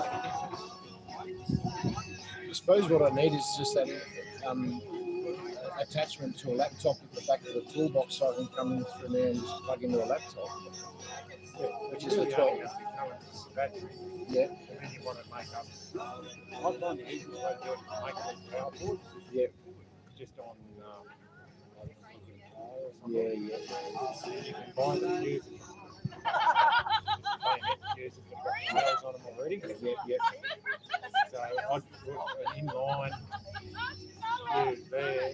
I suppose what I need is just that attachment to a laptop at the back of the toolbox so I can come in through there and just plug into a laptop. Yeah, which is the 12. Battery. Yeah. And then you want to make up. I find the easiest way to do it is make these power cords. Yeah. Just on. Yeah, yeah. And you can buy the fuses. Bayonet fuses that got tails on them already. Yeah, yeah. So I'd put an inline fuse there,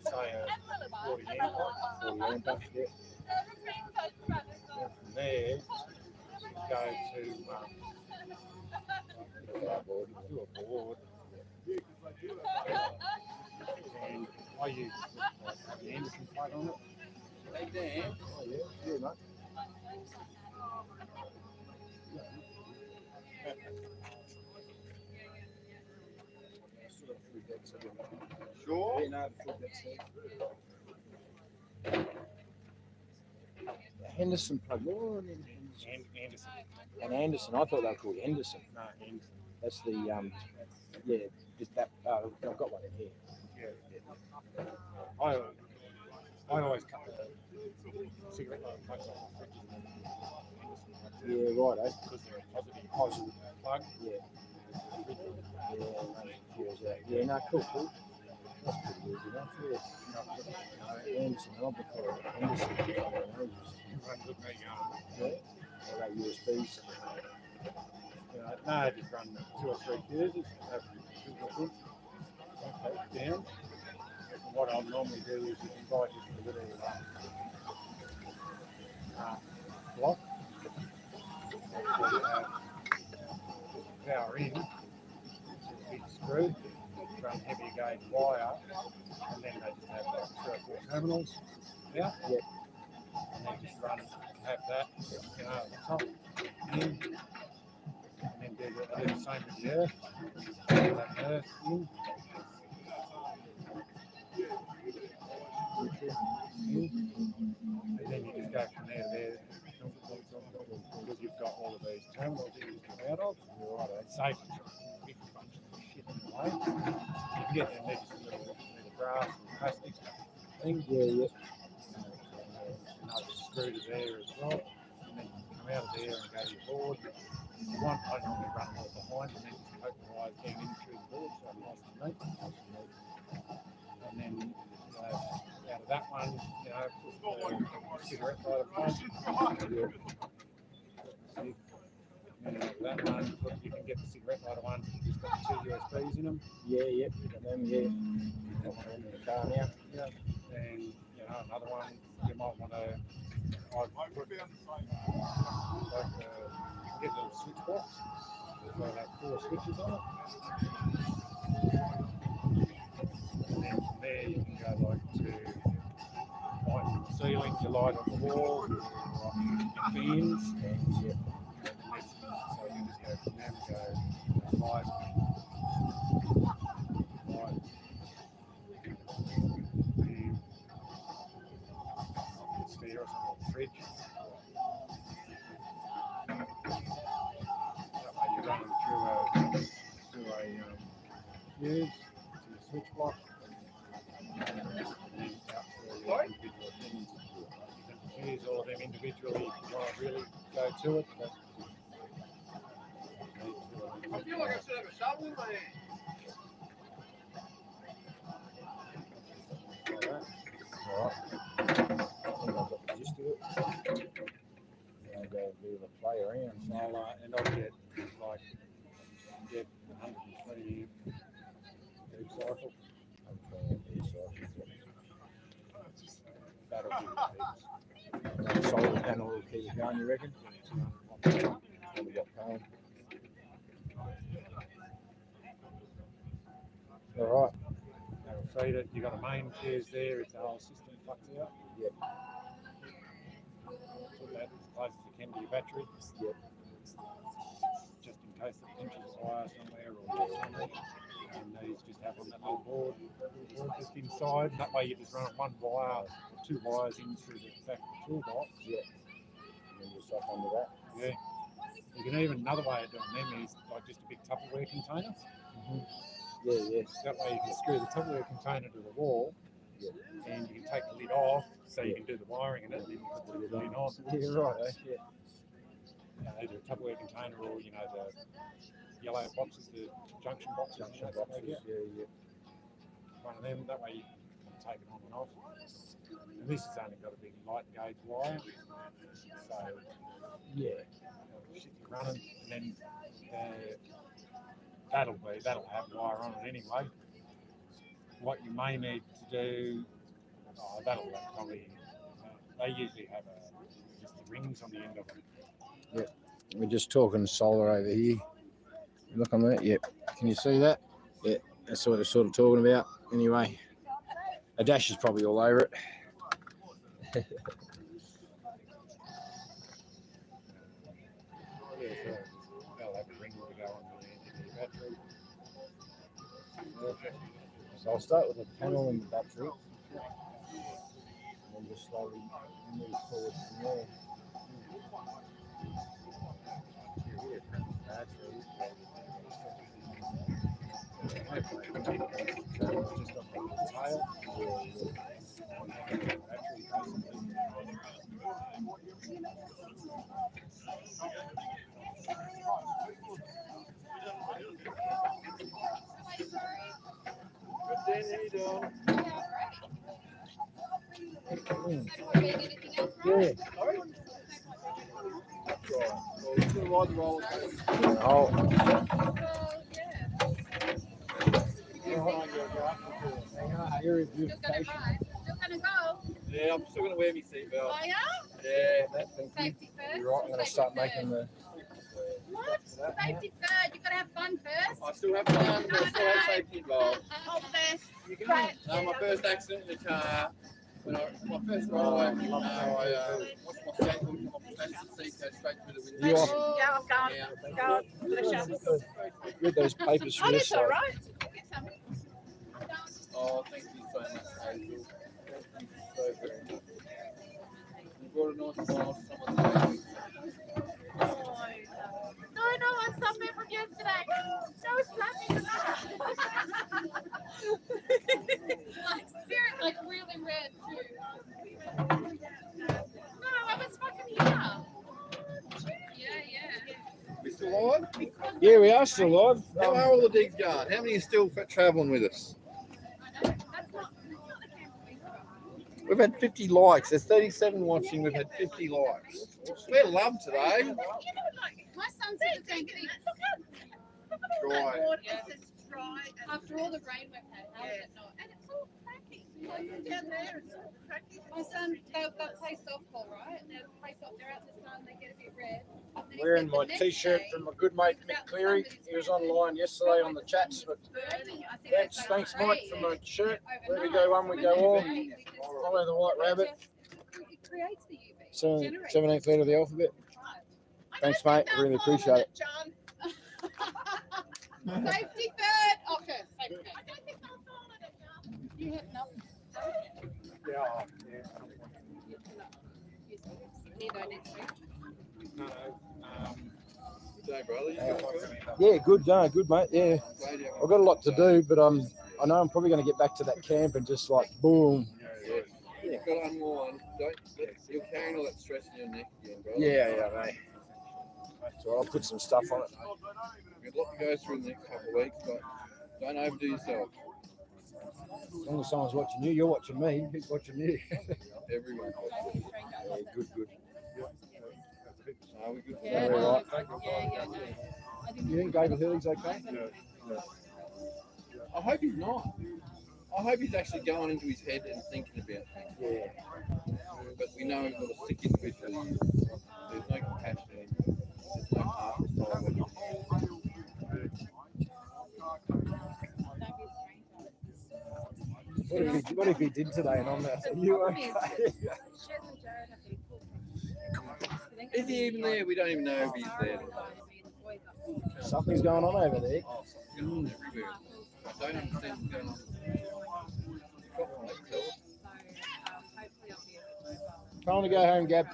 say a 40 amp. 40 amp, yeah. And from there, go to do a board. And I use an Anderson plug on it. Hey, Dan. Oh, yeah, yeah, mate. Sure. Yeah, no, Henderson plug. Oh, Anderson. And Anderson. I thought they were called Henderson. No, Anderson. That's the yeah, just that. I've got one in here. Yeah. I always cut the cigarette lighter plugs off the fridges. Yeah, right, eh? Because they're a positive plug. Yeah. Yeah, no, cool. That's pretty easy enough, yeah. Anderson, I've been calling it Henderson for ages. Run good me Yeah, I got USBs. no, I just run 2 or 3 fuses, have good, down. And what I'll normally do is you can buy just a little block. Power in, big screw, run heavy gauge wire, and then they just have like 3 or 4 terminals. Yeah. Yep. And then just have that, at the top, in, and then do the same with the earth. That earth in. And then you just go from there to there, because you've got all of these terminals that you come out of. Right, it's safe to big bunch of shit in the way. You can get them there just a little brass and plastic thing. Yeah, yeah. And I'll just screw to there as well. And then you come out of there and go to your board. If you want, I normally run them all behind and then just poke the wires down in through the board so it's nice and neat. And then out of that one, put the cigarette lighter plug. And out of that one, you can get the cigarette lighter one. It's got 2 USBs in them. Yeah, yeah. Got them, yeah. Got one in the car now. Yeah. And another one you might want to. I put you can get little switch box. They'll have 4 switches on it. And then from there you can go like to light on the ceiling, you light on the wall, your fans. Yeah. So you just go from there and go light, and it's there or something, the fridge. That way you run them through a fuse to your switch block. And then out to all your individual things. You can use all of them individually if you want to really go to it. But I feel like I should have a shovel in my hand. Alright. I think I've got the gist of it. I'll go a bit of a play around. And I'll get 120 amp each cycle. That'll be the That solar panel will keep it going, you reckon? Probably got going. All right. That'll feed it. You got a main fuse there if the whole system fucks out. Yep. Put that as close as you can to your battery. Yep. Just in case it pinches a wire somewhere or something. And these just have on that little board just inside. That way you just run one wire or two wires in through the back of the toolbox. Yeah. And then just up under that. Yeah. You can even, another way of doing them is like just a big Tupperware container. Yeah, yeah. That way you can screw the Tupperware container to the wall. Yeah. And you can take the lid off so you can do the wiring in it, and then you can put the lid on. Yeah, right. Eh? Yeah. Either a Tupperware container or, you know, the yellow boxes, the junction boxes. Junction boxes. Yeah, yeah. One of them, that way you can take it on and off. And this has only got a big light gauge wire. So, Yeah. Shit you're running, and then that'll have wire on it anyway. What you may need to do, that'll probably, they usually have just the rings on the end of them. Yep. We're just talking solar over here. Look on that. Yep. Can you see that? Yeah. That's what they're sort of talking about. Anyway, a dash is probably all over it. Yeah, so they'll have a ring to go on the battery. So I'll start with the panel and the battery, and then just slowly move forward from there. Just on the tail. Good day, how you doing? Yeah. Sorry? That's right. Well, we're still ride the roller coaster. Oh. Area of beautification. Still gonna go. Yeah, I'm still going to wear my seatbelt. Oh yeah? Yeah. Safety first. You're right. I'm going to start making the. What? Safety third. You gotta have fun first. I still have fun, but I still have safety involved. All the best. My first accident in the car, when my first ride away from the car, I watched my skateboard come off the passenger seat, go straight through the window. You off? Go. Pleasure. Read those papers from Oh, this that's all side. right. Get some. Oh, thank you so much, Hazel. Thank you so very much. You brought a nice smile to someone's face. No, I'm somewhere from yesterday. No slapping. Like seriously, like really red too. No, I was fucking here. Yeah. We still alive? Yeah, we are still live. How are all the digs going? How many are still travelling with us? We've had 50 likes. There's 37 watching. We've had 50 likes. We're love today. My son said the same thing. Dry. After all the rain we've had, how is it not? And it's all cracking. Like down there, it's all cracking. My son, they've got play softball, right? And they play softball. They're out in the sun. They get a bit red. Wearing my t-shirt from my good mate Mick Cleary. He was online yesterday on the chats. But thanks Mike for my shirt. Where we go one, we go all. Follow the white rabbit. It creates the UV. 17th letter of the alphabet. Thanks, mate. Really appreciate it. Safety third. Okay, safety third. I don't think I'll follow it, John. You have nothing. Yeah. Here though next week. No. Good day, brother. You good? Yeah, good. No, good, mate. Yeah, I've got a lot to do, but I know I'm probably going to get back to that camp and just like boom. Yeah. You've got to unwind. You're carrying all that stress in your neck again, brother. Yeah, mate. So I'll put some stuff on it. We've got a lot to go through in the next couple of weeks, but don't overdo yourself. As long as someone's watching you, you're watching me. Who's watching you? Everyone. Yeah, good. Are we good? Yeah, we're right. You think David Hurley's okay? No. I hope he's not. I hope he's actually going into his head and thinking about things. Yeah. But we know what a sick individual is. There's no compassion. There's no heart to solve it. What if he did today and I'm there? Are you okay? Is he even there? We don't even know if he's there. Something's going on over there. Oh, something's going on everywhere. I don't understand what's going on. Trying to go home, Gab.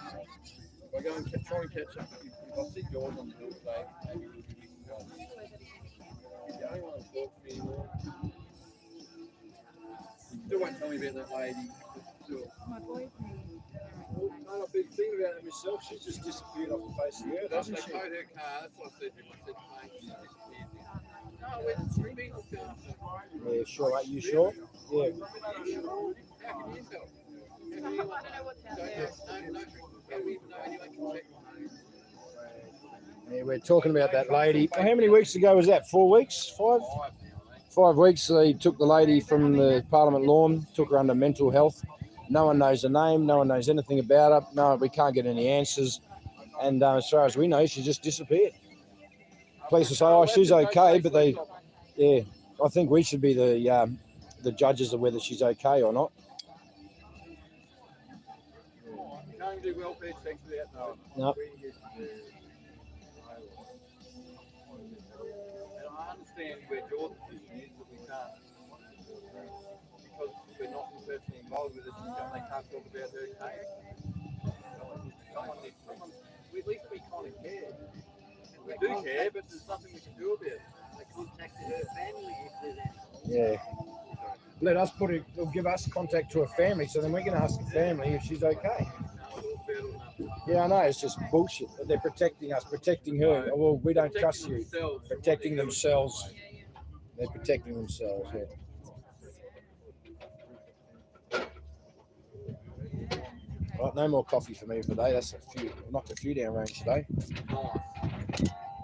We're going to try and catch up. If I see George on the hill today, maybe we can go. He's the only one that talks to me anymore. He still won't tell me about that lady. I've been thinking about it myself. She's just disappeared off the face of the earth, hasn't They she? towed her car. That's what I said to him. I said, mate, she disappeared. No, we're the street looked after. Yeah, sure. Are you sure? Yeah. How can you tell? I don't know what's out there. How do we know anyone can check? Yeah, we're talking about that lady. How many weeks ago was that? 4 weeks? 5? 5 weeks. They took the lady from the Parliament lawn, took her under mental health. No one knows her name. No one knows anything about her. No, we can't get any answers. And as far as we know, she just disappeared. Police will say, "Oh, she's okay," but I think we should be the judges of whether she's okay or not. You can't do welfare checks without knowing. No. We used to do. And I understand where your position is, but we can't. Because we're not personally involved with it, they can't talk about her case. At least we kind of care. We do care, but there's nothing we can do about it. They contacted her family if they're Yeah. Let us put it. They'll give us contact to her family, so then we can ask the family if she's okay. Yeah, I know. It's just bullshit. They're protecting us, protecting her. Well, we don't trust you. Protecting themselves. They're protecting themselves. Yeah. Right, no more coffee for me today. That's a few. Knocked a few down range today. nice.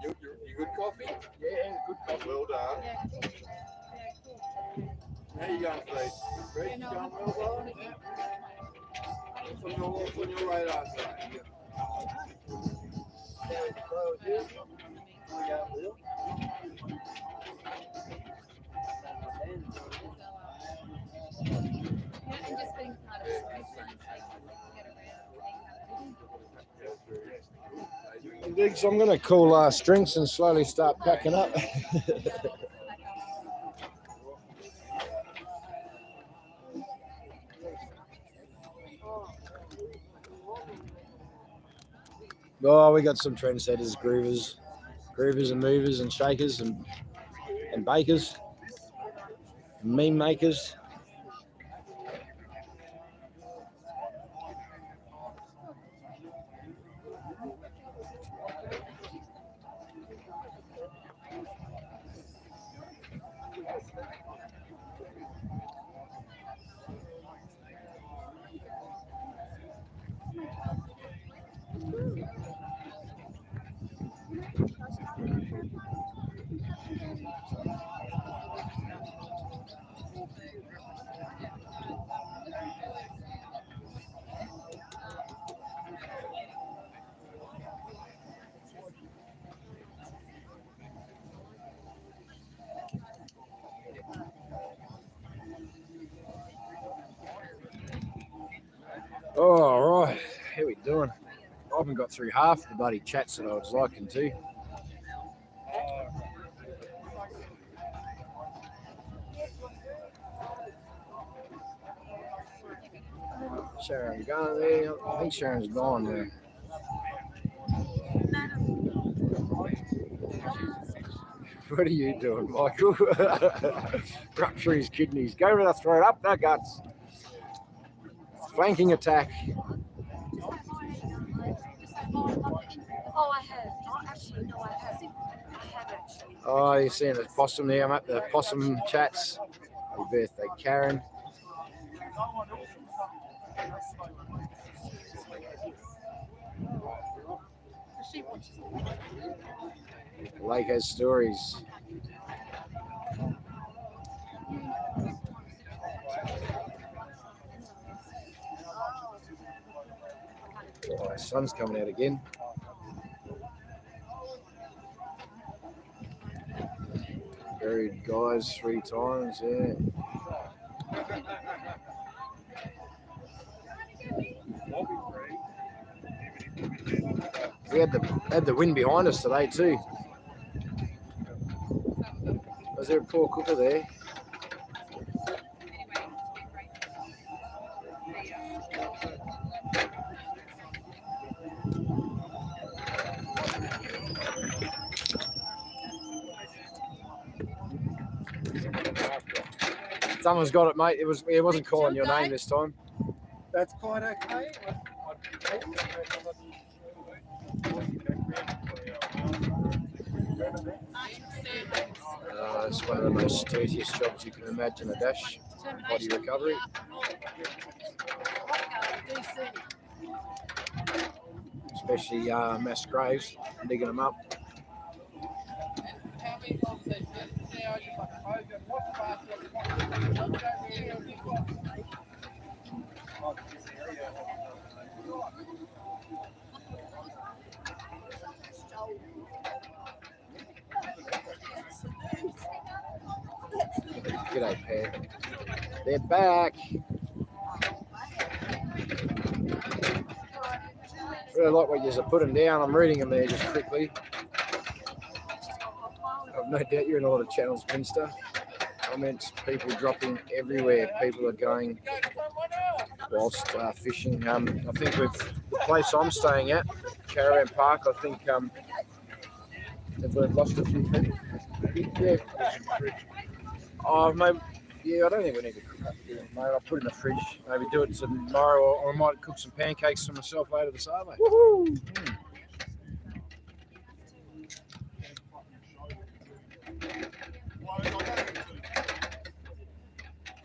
You good coffee? Yeah, good coffee. Well done. How you going today? Great, you going well, brother? What's on your radar today? So I'm going to call Strengths and slowly start packing up. Oh, we got some trendsetters, groovers and movers and shakers and bakers, meme makers. All right, how we doing? I haven't got through half the bloody chats that I was liking to. Sharon gone there. I think Sharon's gone there. What are you doing, Michael? Rupture his kidneys. Go to the throat, up the guts. Flanking attack. Oh, I have. Actually, no, I have. I have actually. Oh, you're seeing the possum there. I'm at the possum chats. Happy birthday, Karen. Lake has stories. Oh, the sun's coming out again. Buried guys 3 times, yeah. We had the wind behind us today too. Was there a poor cooker there? Someone's got it, mate. It wasn't calling your name this time. That's quite okay. It's one of the most dirtiest jobs you can imagine, a dash body recovery. Especially mass graves, digging them up. G'day, Pam. They're back. Really like what you put them down. I'm reading them there just quickly. I've no doubt you're in a lot of channels, Minster. Comments, people dropping everywhere. People are going whilst fishing. I think with the place I'm staying at, Caravan Park, I think they've lost a few people. Yeah. Oh, maybe, yeah, I don't think we need to cook up again, mate. I'll put it in the fridge. Maybe do it tomorrow, or I might cook some pancakes for myself later this afternoon. Woohoo!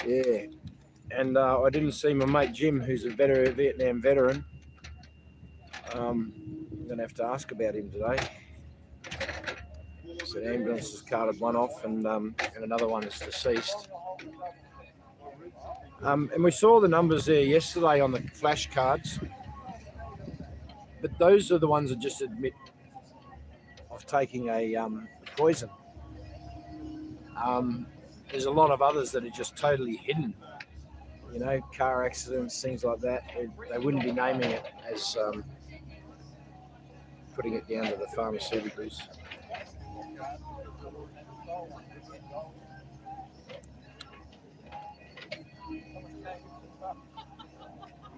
Yeah, and I didn't see my mate Jim, who's a Vietnam veteran. I'm going to have to ask about him today. So the ambulance has carted one off, and another one is deceased. And we saw the numbers there yesterday on the flashcards, but those are the ones that just admit of taking a poison. There's a lot of others that are just totally hidden. You know, car accidents, things like that. They wouldn't be naming it as putting it down to the pharmaceuticals.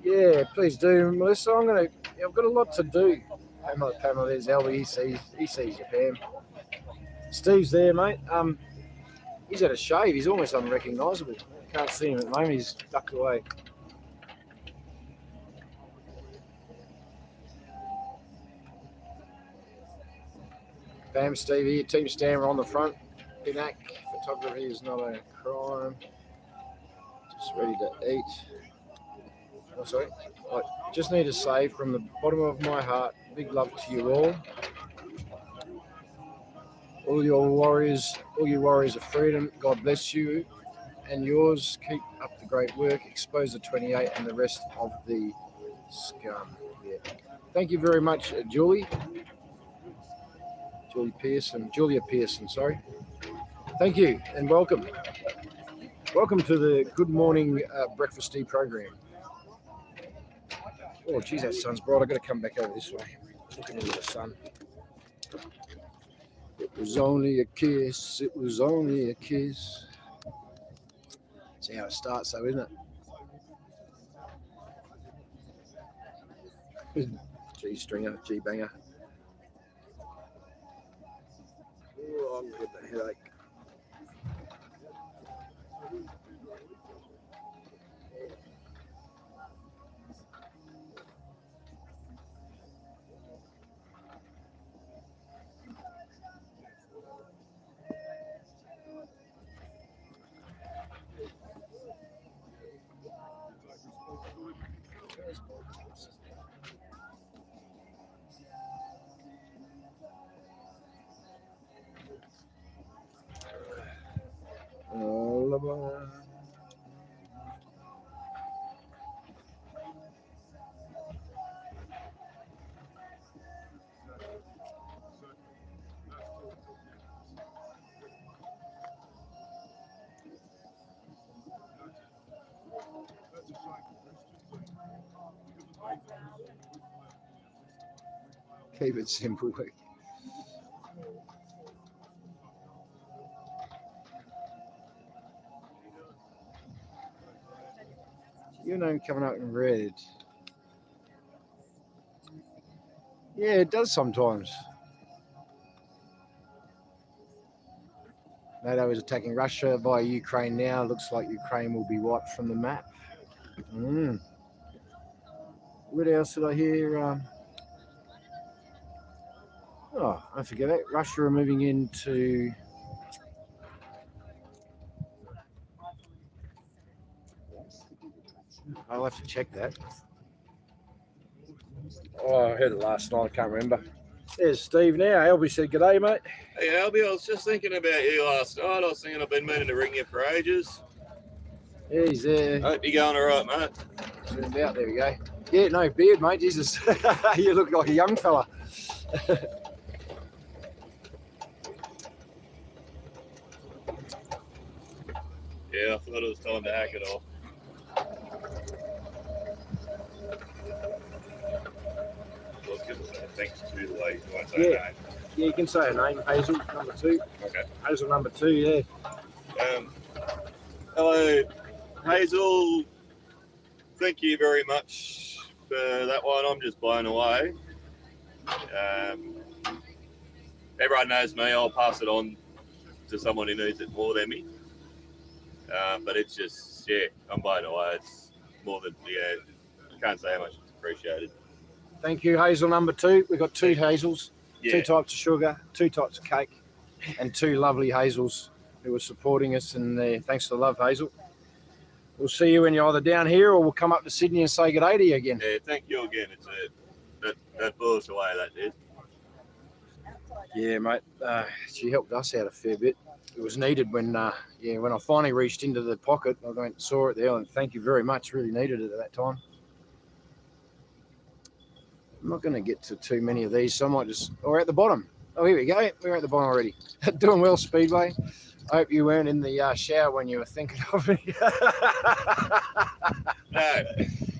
Yeah, please do, Melissa. I've got a lot to do. Pamela, there's Albie. He sees you, Pam. Steve's there, mate. He's had a shave. He's almost unrecognisable. Can't see him at the moment. He's ducked away. Pam, Steve here. Team Stammer on the front. Pinac. Photography is not a crime. Just ready to eat. Oh, sorry. I just need to say from the bottom of my heart, big love to you all. All you warriors of freedom, God bless you and yours. Keep up the great work. Expose the 28 and the rest of the scum. Yeah. Thank you very much, Julia Pearson, sorry. Thank you and welcome. Welcome to the Good Morning Breakfast Tea program. Oh, geez, that sun's bright. I've got to come back over this way. Looking into the sun. It was only a kiss. It was only a kiss. See how it starts, though, isn't it? G stringer, G banger. Oh, I'm getting a headache. Keep it simple. Your name coming up in red. Yeah, it does sometimes. NATO is attacking Russia via Ukraine now. Looks like Ukraine will be wiped from the map. What else did I hear? Oh, I forget it. Russia are moving into. I'll have to check that. Oh, I heard it last night. I can't remember. There's Steve now. Albie said, "G'day, mate." Hey, Albie, I was just thinking about you last night. I was thinking I've been meaning to ring you for ages. Yeah, he's there. Hope you're going all right, mate. About there we go. Yeah, no beard, mate. Jesus, you look like a young fella. Yeah, I thought it was time to hack it off. I was going to say thanks to the lady who won't say her name. Yeah, you can say her name. Hazel, number 2. Okay. Hazel, number 2. Yeah. Hello, Hazel. Thank you very much for that one. I'm just blown away. Everyone knows me. I'll pass it on to someone who needs it more than me. But it's just, yeah, I'm blown away. It's more than, I can't say how much it's appreciated. Thank you, Hazel, number 2. We've got 2 Hazels, Yeah. 2 types of sugar, 2 types of cake, and 2 lovely Hazels who are supporting us. And thanks for the love, Hazel. We'll see you when you're either down here or we'll come up to Sydney and say good day to you again. Yeah, thank you again. That blew us away, that did. Yeah, mate. She helped us out a fair bit. It was needed when I finally reached into the pocket. I went and saw it there, and thank you very much. Really needed it at that time. I'm not going to get to too many of these, so I might just. Oh, we're at the bottom. Oh, here we go. We're at the bottom already. Doing well, Speedway. I hope you weren't in the shower when you were thinking of me.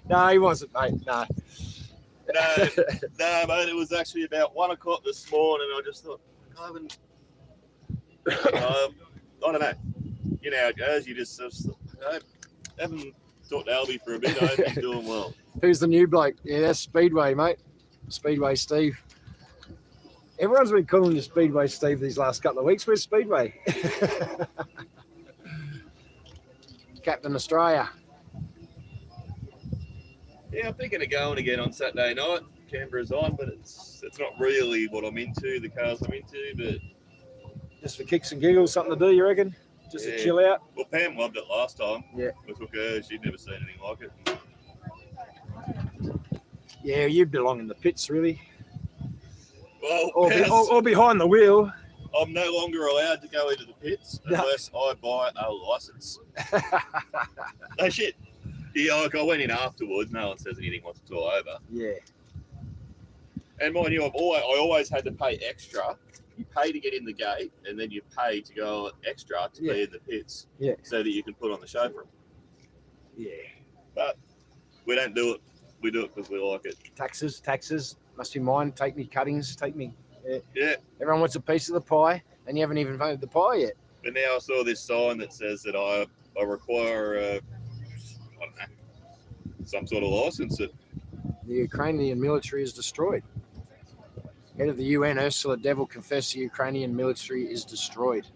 No, he wasn't, mate. No. No, mate. It was actually about 1 o'clock this morning. I just thought, I haven't. I don't know. You know, as you just I haven't talked to Albie for a bit. I hope he's doing well. Who's the new bloke? Yeah, that's Speedway, mate. Speedway Steve. Everyone's been calling you Speedway Steve these last couple of weeks. Where's Speedway? Captain Australia. Yeah, I'm thinking of going again on Saturday night. Canberra's on, but it's not really what I'm into, the cars I'm into, but just for kicks and giggles, something to do, you reckon? Just to chill out? Well, Pam loved it last time. Yeah. We took her, she'd never seen anything like it. Yeah, you belong in the pits, really. Well, or behind the wheel. I'm no longer allowed to go into the pits unless I buy a license. No shit. Yeah, like I went in afterwards. No one says anything once it's all over. Yeah. And mind you, I always had to pay extra. You pay to get in the gate, and then you pay to go extra to be in the pits. Yeah. So that you can put on the show for them. Yeah. But we don't do it. We do it because we like it. Taxes. Must be mine. Take me cuttings. Take me. Yeah. Everyone wants a piece of the pie, and you haven't even voted the pie yet. But now I saw this sign that says that I require I don't know, some sort of license. The Ukrainian military is destroyed. Head of the UN, Ursula Devil, confessed the Ukrainian military is destroyed.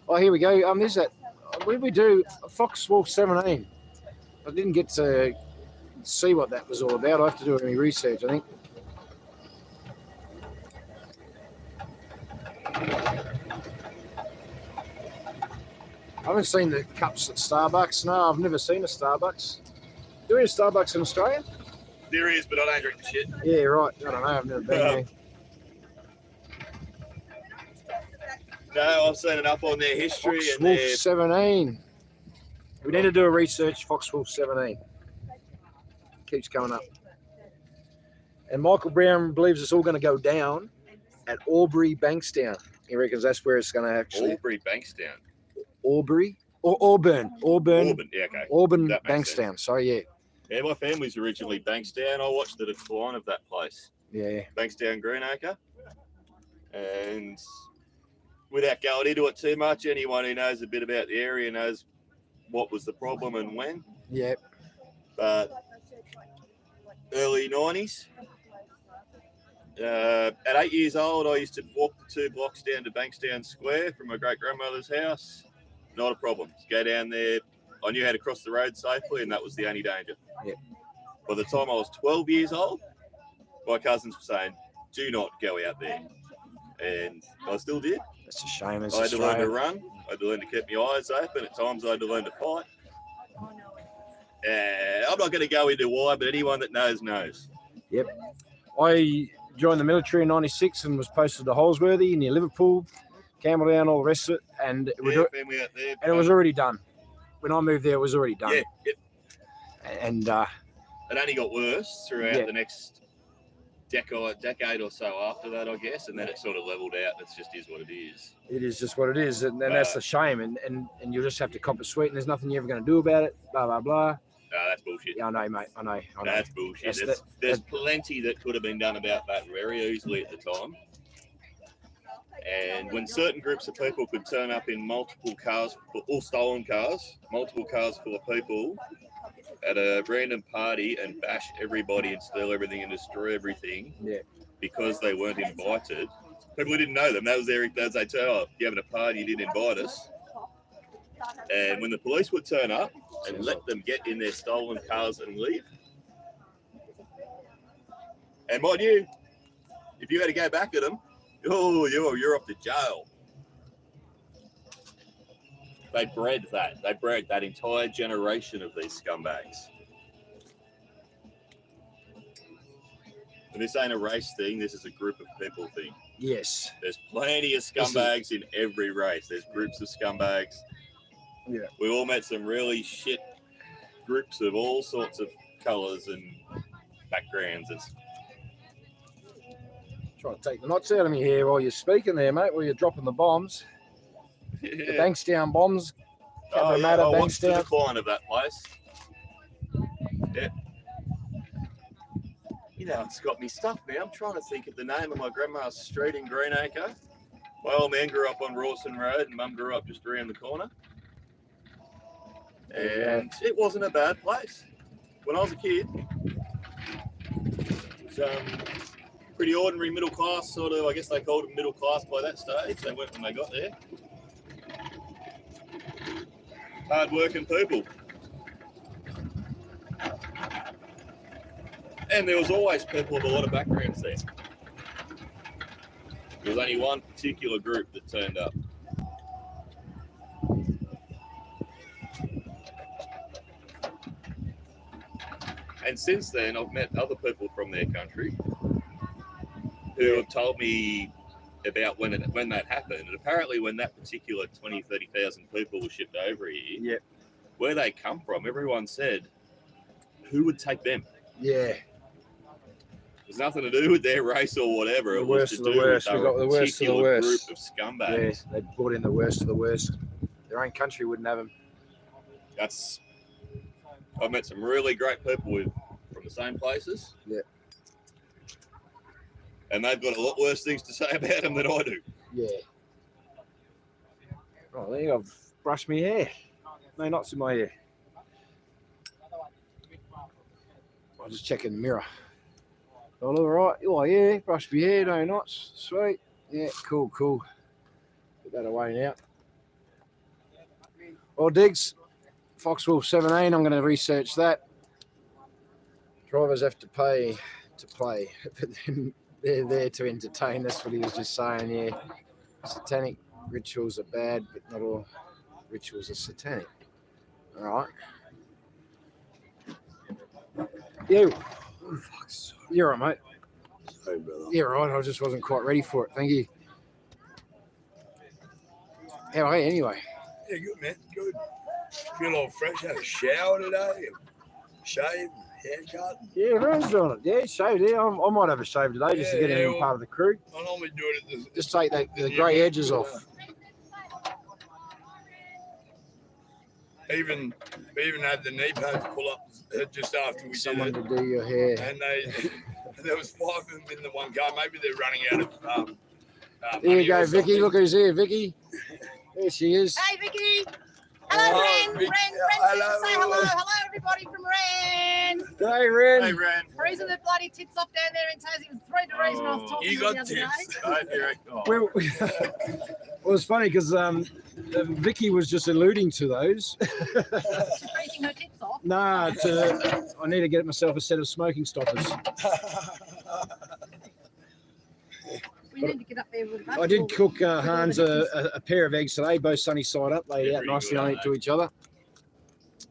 Oh, here we go. There's that. What did we do? Fox Wolf 17. I didn't get to see what that was all about. I have to do any research, I think. I haven't seen the cups at Starbucks. No, I've never seen a Starbucks. Do we have Starbucks in Australia? There is, but I don't drink the shit. Yeah, right. I don't know. I've never been there. No, I've seen enough on their history. Fox and Wolf their 17. We need to do a research. Fox Wolf 17. Keeps coming up. And Michael Brown believes it's all going to go down at Albury Bankstown. He reckons that's where it's going to actually. Albury Bankstown. Auburn. Yeah, okay. Auburn That makes Bankstown. Sorry, yeah. Yeah, my family's originally Bankstown. I watched the decline of that place. Yeah. Bankstown, Greenacre. And without going into it too much, anyone who knows a bit about the area knows what was the problem and when. Yep. But early 90s. At 8 years old, I used to walk the 2 blocks down to Bankstown Square from my great-grandmother's house. Not a problem. Go down there. I knew how to cross the road safely, and that was the only danger. Yep. By the time I was 12 years old, my cousins were saying, do not go out there. And I still did. That's a shame. I had to learn to run. I had to learn to keep my eyes open. At times, I had to learn to fight. I'm not going to go into why, but anyone that knows, knows. Yep. I joined the military in 96 and was posted to Holsworthy near Liverpool, Campbelltown, all the rest of it. And it was, family out there. and it was already done. When I moved there, it was already done. Yeah, yep. And it only got worse throughout the next decade or so after that, I guess, and then it sort of leveled out. It just is what it is. it is just what it is. And that's the shame. And you just have to cop it sweet, and there's nothing you're ever going to do about it, blah, blah, blah. No, that's bullshit. Yeah, I know, mate. I know. That's bullshit. There's plenty that could have been done about that very easily at the time. And when certain groups of people could turn up in multiple cars, all stolen cars, multiple cars full of people at a random party and bash everybody and steal everything and destroy everything because they weren't invited. People who didn't know them, that was their, as they turn up, you're having a party, you didn't invite us. And when the police would turn up and let them get in their stolen cars and leave. And mind you, if you had to go back at them, you're off to jail. They bred that. They bred that entire generation of these scumbags. And this ain't a race thing, this is a group of people thing. Yes. There's plenty of scumbags in every race. There's groups of scumbags. Yeah. We all met some really shit groups of all sorts of colours and backgrounds. It's trying to take the knots out of me here while you're speaking there, mate, while you're dropping the bombs. The Bankstown bombs. I watched the Bankstown. decline of that place. Yeah. You know, it's got me stuck now. I'm trying to think of the name of my grandma's street in Greenacre. My old man grew up on Rawson Road and Mum grew up just around the corner. And it wasn't a bad place. When I was a kid, pretty ordinary middle class, sort of, I guess they called it middle class by that stage. They weren't when they got there. Hard working people. And there was always people with a lot of backgrounds there. There was only one particular group that turned up. And since then, I've met other people from their country who have told me about when that happened. And apparently when that particular 20, 30,000 people were shipped over here, where they come from, everyone said, who would take them? Yeah. There's nothing to do with their race or whatever. The It was worst to of the do worst. with We got the worst of the particular worst. group of scumbags. Yeah, they brought in the worst of the worst. Their own country wouldn't have them. I've met some really great people from the same places. Yeah. And they've got a lot worse things to say about them than I do. Yeah. Oh, I think I've brushed my hair. No knots in my hair. I'll just check in the mirror. All right. Oh, yeah. Brush my hair. No knots. Sweet. Yeah. Cool. Put that away now. Well, Diggs, Foxwell 17. I'm going to research that. Drivers have to pay to play, but then they're there to entertain. That's what he was just saying. Yeah. Satanic rituals are bad, but not all rituals are satanic. All right. You. You're all right, mate. Hey, brother. Yeah, right. I just wasn't quite ready for it. Thank you. How are you anyway? Yeah, good, man. Good. Feel all fresh. Had a shower today. Shaved, haircut. Yeah, everyone's doing it. Yeah, shaved. Yeah, I might have a shave today just to get in part of the crew. I normally do it at the... Just take the grey edges off. We even had the knee pads pull up just after we Someone did it. to do your hair. And they and there was 5 of them in the one car. Maybe they're running out of. Here money you go, or Vicky. something. Look who's here, Vicky. There she is. Hey, Vicky. Hello, Ren. Vicky. Ren, say hello. Hello, everybody from Ren. Hey, Ren. Hey, Ren. Freezing the bloody tits off down there in Tassie. It was 3 degrees when I was talking You to you the got other day. tips. Right, here I Well, it was funny because Vicky was just alluding to those. She's freezing her tits off. Nah, I need to get myself a set of smoking stoppers. We need to get up there with a I did cook Hans a pair of eggs today, both sunny side up, laid out nicely on to each other.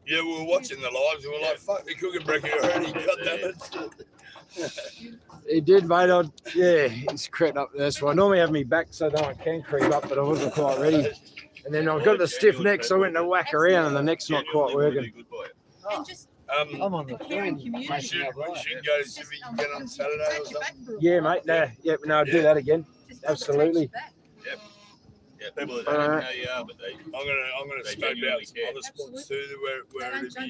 Yeah, we were watching the lives and we were like, fuck, we cooking brekkie already. God damn it. He did, mate. Yeah, he's crept up. That's why I normally have me back so that I can creep up, but I wasn't quite ready. And then I've got the stiff neck, so I went to whack around, and the neck's not quite working. And just I'm on the phone. We should go to see if we can get on Saturday or something. Yeah, mate. No, I'll do that again. Absolutely. Yeah, people that don't even know you are, but they. I'm gonna They scope out genuinely some care. other spots too where it'd be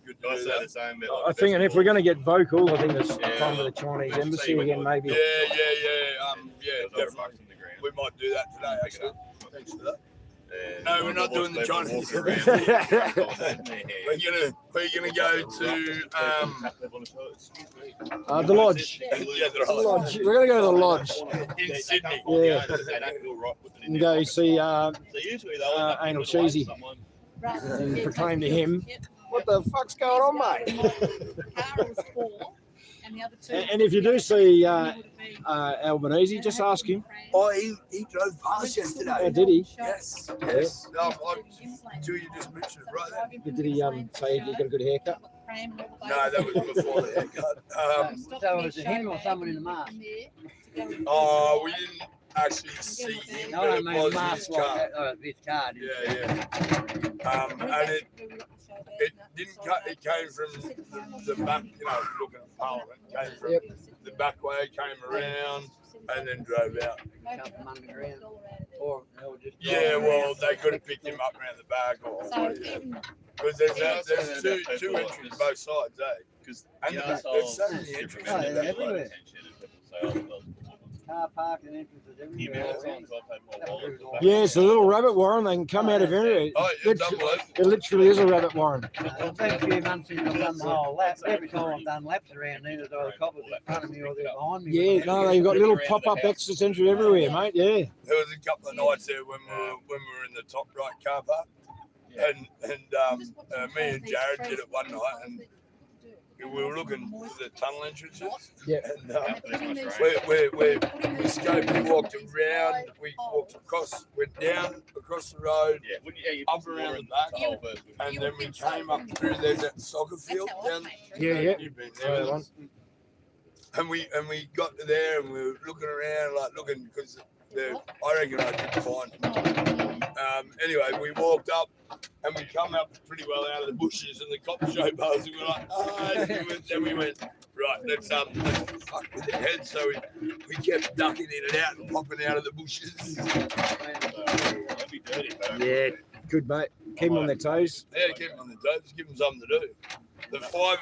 good to I do say that. the same. But I think, and if we're going to get vocal, I think it's time with the Chinese embassy again, maybe. Yeah, definitely. We might do that today, actually. Thanks for that. No, we're not doing the Chinese. We're gonna go to the lodge. Yeah, the Lodge. We're going to go to the lodge. In Sydney. Yeah. And go see Anal Cheesy and proclaim to him, what the fuck's going on, mate? And if you do see Albanese, just ask him. Oh, he drove past yesterday. Oh, did he? Yes. Yes. No, you just mentioned it right there. Did he say he got a good haircut? No, that was before the haircut. So was it him or someone in the mask? Oh, we didn't actually see him. No, but I it mean was mask his like car. that. This card. Yeah. And it didn't cut. It came from the back. You know, looking at Parliament. Came from the back way. Came around and then drove out. Or just Yeah, well, they could have picked him up around the back, or because there's two entries both sides, eh? Because there's so many entries. everywhere. Car parking entrances everywhere. Yeah, it's a little rabbit warren. They can come out of anywhere. Oh, it's unbelievable. It literally is a rabbit warren. It's been a few months since I've done the whole lap. Every time I've done laps around there, there's either coppers in front of me or they're behind me. Yeah, no, they've got little pop-up exits entry everywhere, mate. Yeah. There was a couple of nights there when we were in the top right car park, and me and Jared did it one night, and we were looking for the tunnel entrances. Yeah. And we scoped, we walked around, we walked across, went down across the road, up around the back, and then we came up through. There's that soccer field down. Yeah. You've been there. And we got there and we were looking around, because I reckon I did fine. Anyway, we walked up and we come up pretty well out of the bushes, and the cops showed us, and we were like, then we went, right, let's fuck with their heads. So we kept ducking in and out and popping out of the bushes. Yeah, good, mate. Keep them on their toes. Yeah, keep them on their toes, give them something to do. The five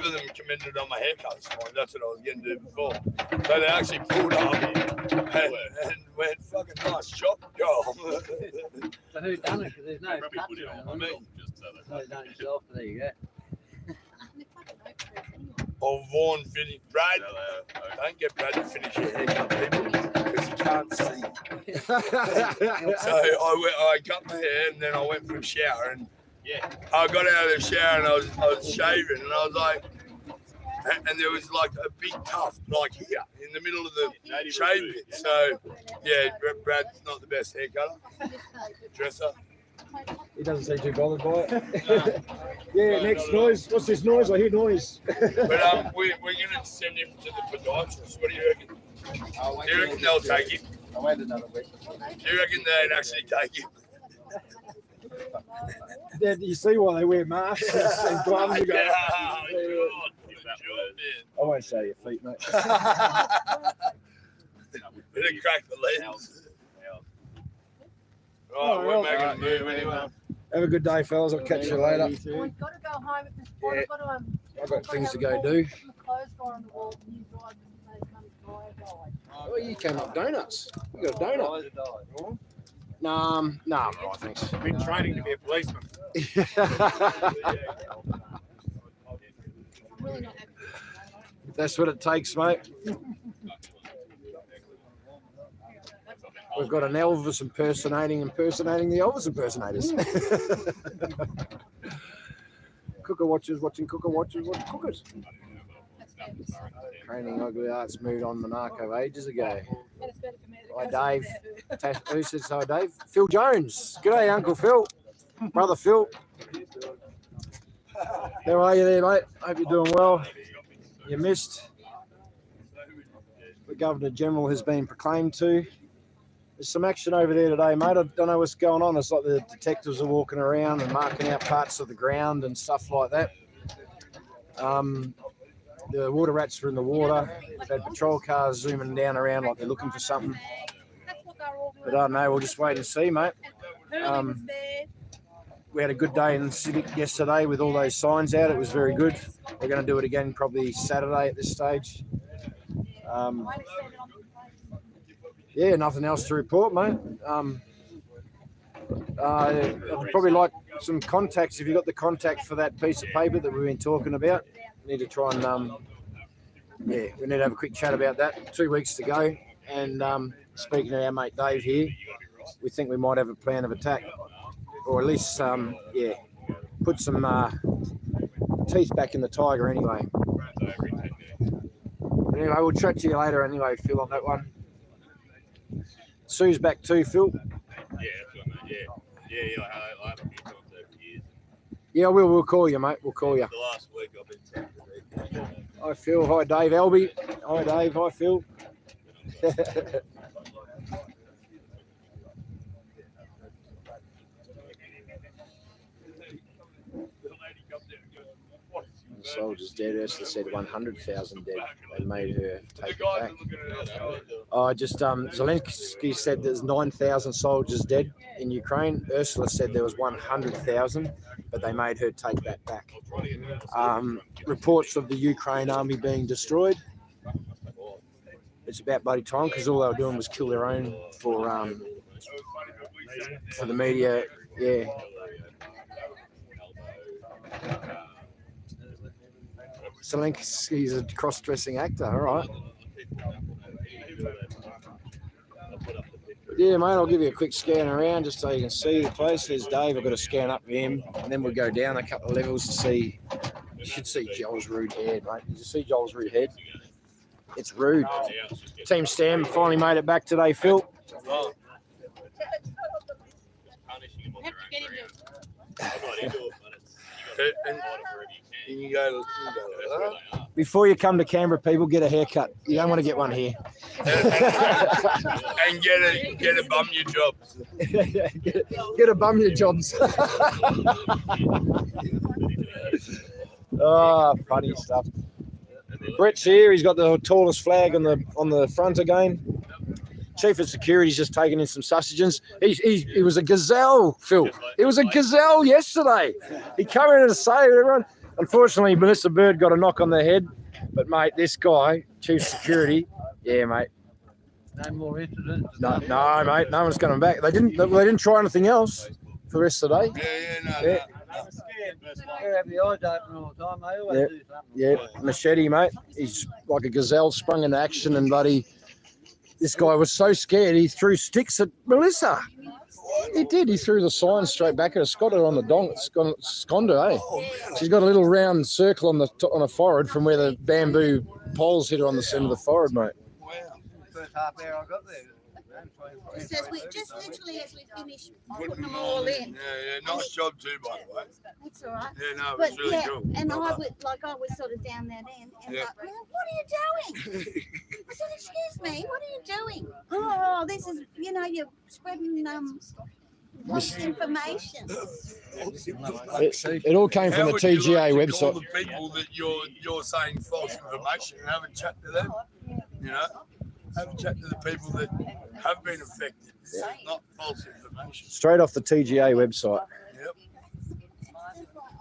of them commended on my haircut this morning. That's what I was going to do before. So they actually pulled up and went, fucking nice shot, Joel. So who done it? Because there's no cuts around it. So he's done it himself. There you go. Or Vaughan finished. Brad, don't get Brad to finish your haircut, people, because he can't see. So I cut my hair and then I went for a shower, and I got out of the shower and I was shaving, and I was like, and there was like a big tuft like here in the middle of the shave bit. So yeah, Brad's not the best haircutter, dresser. He doesn't seem too bothered by it. Yeah, next noise. What's this noise? I hear noise. But we're going to send him to the podiatrist. What do you reckon? Do you reckon they'll take him? I'll wait another week. Do you reckon they'd actually take him? You see why they wear masks and gloves? You go, I won't show your feet, mate. It'll crack the lens. Right, we're making a move anyway. Have a good day, fellas. I'll catch you later. I've got to go home. Yeah. I've got things to go do. Clothes Oh, you came up donuts. You got a donut. Nah, I'm right, thanks. Been training to be a policeman. If that's what it takes, mate. We've got an Elvis impersonating the Elvis impersonators. Cooker watchers watching Cooker watchers watch Cookers. Training ugly arts moved on Monaco ages ago. Hi, Dave. Who says hi, Dave? Phil Jones. G'day, Uncle Phil. Brother Phil. How are you there, mate? Hope you're doing well. You missed. The Governor General has been proclaimed to. There's some action over there today, mate. I don't know what's going on. It's like the detectives are walking around and marking out parts of the ground and stuff like that. The water rats are in the water. We've had patrol cars zooming down around like they're looking for something. But I don't know. We'll just wait and see, mate. We had a good day in Civic yesterday with all those signs out. It was very good. We're going to do it again probably Saturday at this stage. Yeah, nothing else to report, mate. I'd probably like some contacts. If you've got the contact for that piece of paper that we've been talking about, we need to try and, we need to have a quick chat about that. 2 weeks to go. And speaking to our mate Dave here, we think we might have a plan of attack. Or at least, put some teeth back in the tiger anyway. But anyway, we'll chat to you later anyway, Phil, on that one. Sue's back too, Phil. Yeah, we'll call you, mate. We'll call you. The last week I've been. Hi, Phil. Hi, Dave Albie. Hi, Dave. Hi, Phil. Soldiers dead. Ursula said 100,000 dead. They made her take it back. Zelensky said there's 9,000 soldiers dead in Ukraine. Ursula said there was 100,000, but they made her take that back. Reports of the Ukraine army being destroyed. It's about bloody time because all they were doing was kill their own for the media. Yeah. Zelensky's a cross-dressing actor, all right. Yeah, mate, I'll give you a quick scan around just so you can see the place. There's Dave. I've got to scan up for him, and then we'll go down a couple of levels to see. You should see Joel's rude head, mate. Did you see Joel's rude head? It's rude. Team Stam finally made it back today, Phil. Before you come to Canberra, people, get a haircut. You don't want to get one here. And get a bum your jobs. Get a bum your jobs. Oh, funny stuff. Brett's here. He's got the tallest flag on the front again. Chief of Security's just taking in some sausages. He was a gazelle, Phil. It was a gazelle yesterday. He came in to save everyone. Unfortunately, Melissa Bird got a knock on the head. But, mate, this guy, Chief Security, yeah, mate. No more incidents? No, mate. No one's coming back. They didn't try anything else for the rest of the day. Yeah. They have the eyes open all the time. They always do something. Yeah, machete, mate. He's like a gazelle sprung into action, and bloody, this guy was so scared he threw sticks at Melissa. He did. He threw the sign straight back at her. Got her on the dong. Sconed her, eh? She's got a little round circle on the forehead from where the bamboo poles hit her on the centre of the forehead, mate. Wow. First half hour I got there. Just literally as we finish putting them all in. Yeah, nice job too, by the way. That's all right. Yeah, no, it But was really cool. and I was sort of down that end, and Yeah. like, well, what are you doing? I said, excuse me, what are you doing? Oh, this is, you're spreading false information. It all came from How the would you TGA like to call website. the people that you're saying false information and have a chat to them. Have a chat to the people that have been affected, not false information. Straight off the TGA website. Yep.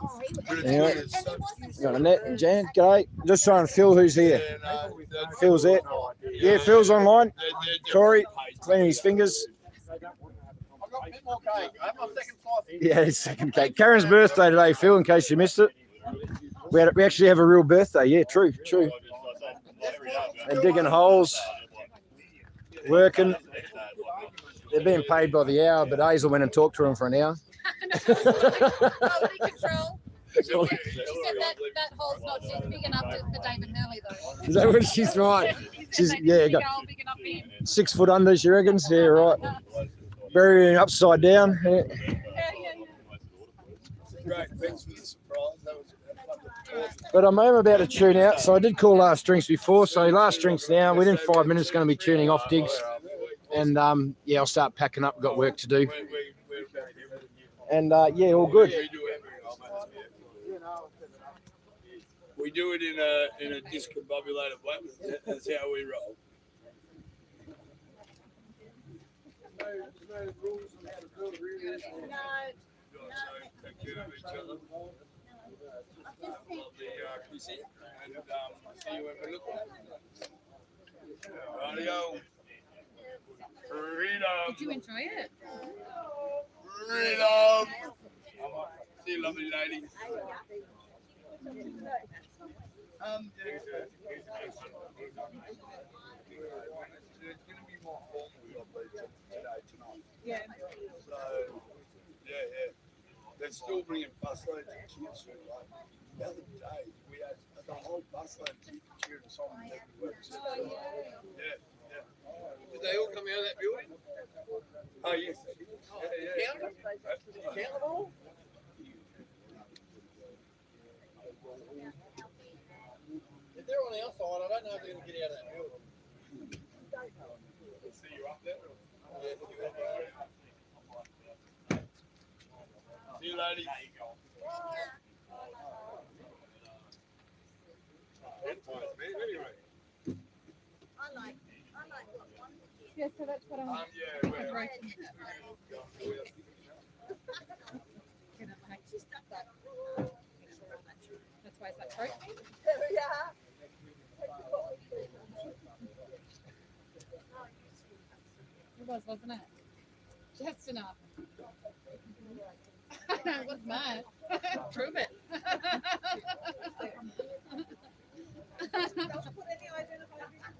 Oh, Anyway, got Annette and Jan. G'day. Just trying to Phil who's here. Phil's there. Yeah, Phil's online. Corey, cleaning his fingers. I've got a bit more cake. I have my second slice. Yeah, his second cake. Karen's birthday today, Phil, in case you missed it. We actually have a real birthday. Yeah, true. They're digging holes, working. They're being paid by the hour, but Hazel went and talked to them for an hour. Quality control. She said that hole's not big enough for David Hurley, though. Is that what she's right? She's big enough for him. 6 foot under, she reckons. Yeah, right. Burying upside down. Yeah. Great, thanks for the surprise. That was But I'm about to tune out, so I did call last drinks before. So last drinks now. Within 5 minutes, going to be tuning off digs, and yeah, I'll start packing up. Got work to do, and yeah, all good. We do it in a discombobulated way. That's how we roll. No rules on how to build a real estate. Take care of each other. Lovely, Chrissy, and see you when we look at it. Radio. Freedom. Did you enjoy it? Freedom. See you, lovely lady. There's going to be more formal today, tonight. Yeah. So, yeah. They're still bringing busloads of kids through. Like, the other day, we had the whole busload of kids cheering us on. Yeah. Did they all come out of that building? Oh, yes. Yeah. Count them all? If they're on our side, I don't know if they're going to get out of that building. See you up there? Yeah, see you up there. See you, ladies. Yeah, so that's what I'm. Yeah, we're That's why it's that throat. It was, wasn't it? Just enough. It was mine. Prove it.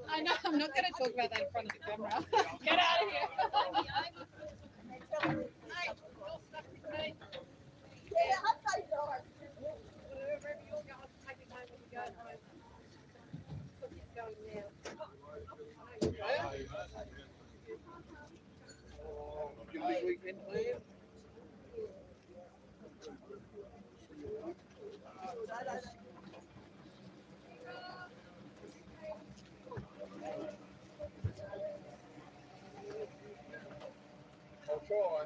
I know, I'm not going to talk about that in front of the camera. Get out of here. Big weekend plan. I'll try.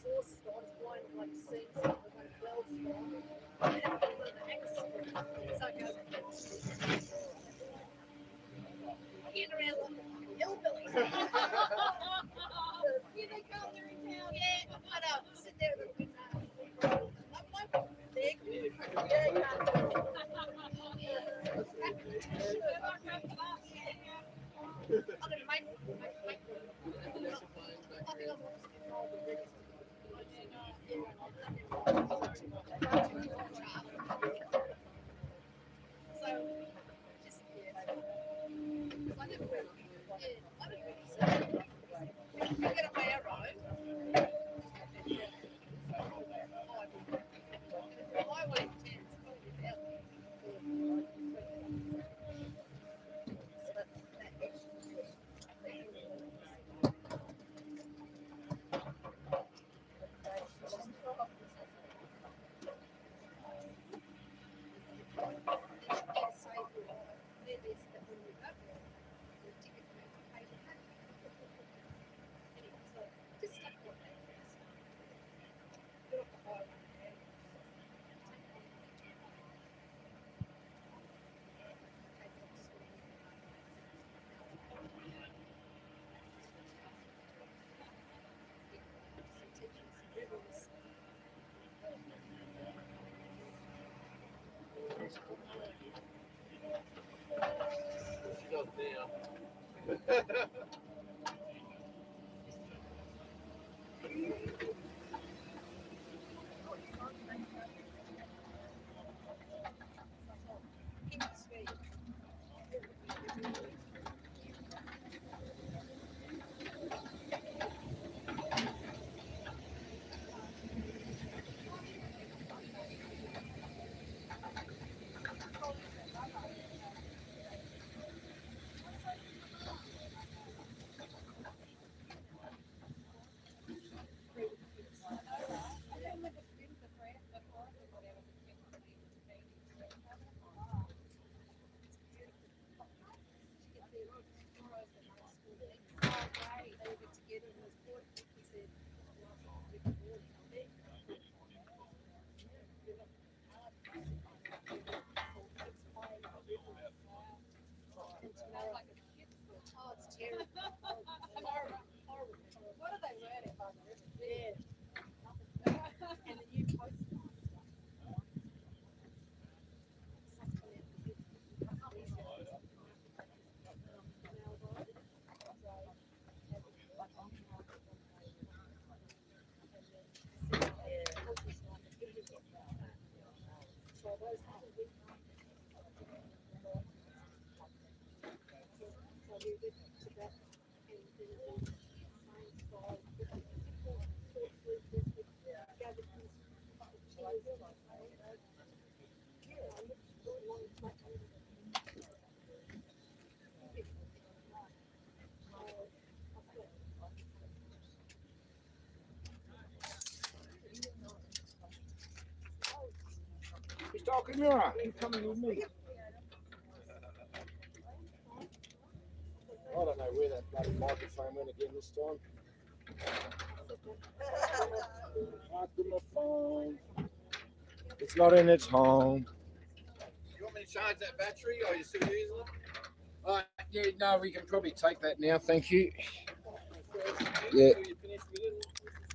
exhausted. I was blind, like seeing something like well strong. And then I put the axis for it. So it goes like this. Getting around like a hillbilly. Here they come, they're in town. Yeah, I know. Sit there with a they're good. Yeah, you can't do it. I'm gonna make He's talking mirror. He's coming with me. I don't know where that bloody microphone went again this time. Microphone. It's not in its home. You want me to charge that battery or are you still using it? Yeah, no, we can probably take that now. Thank you. Yeah.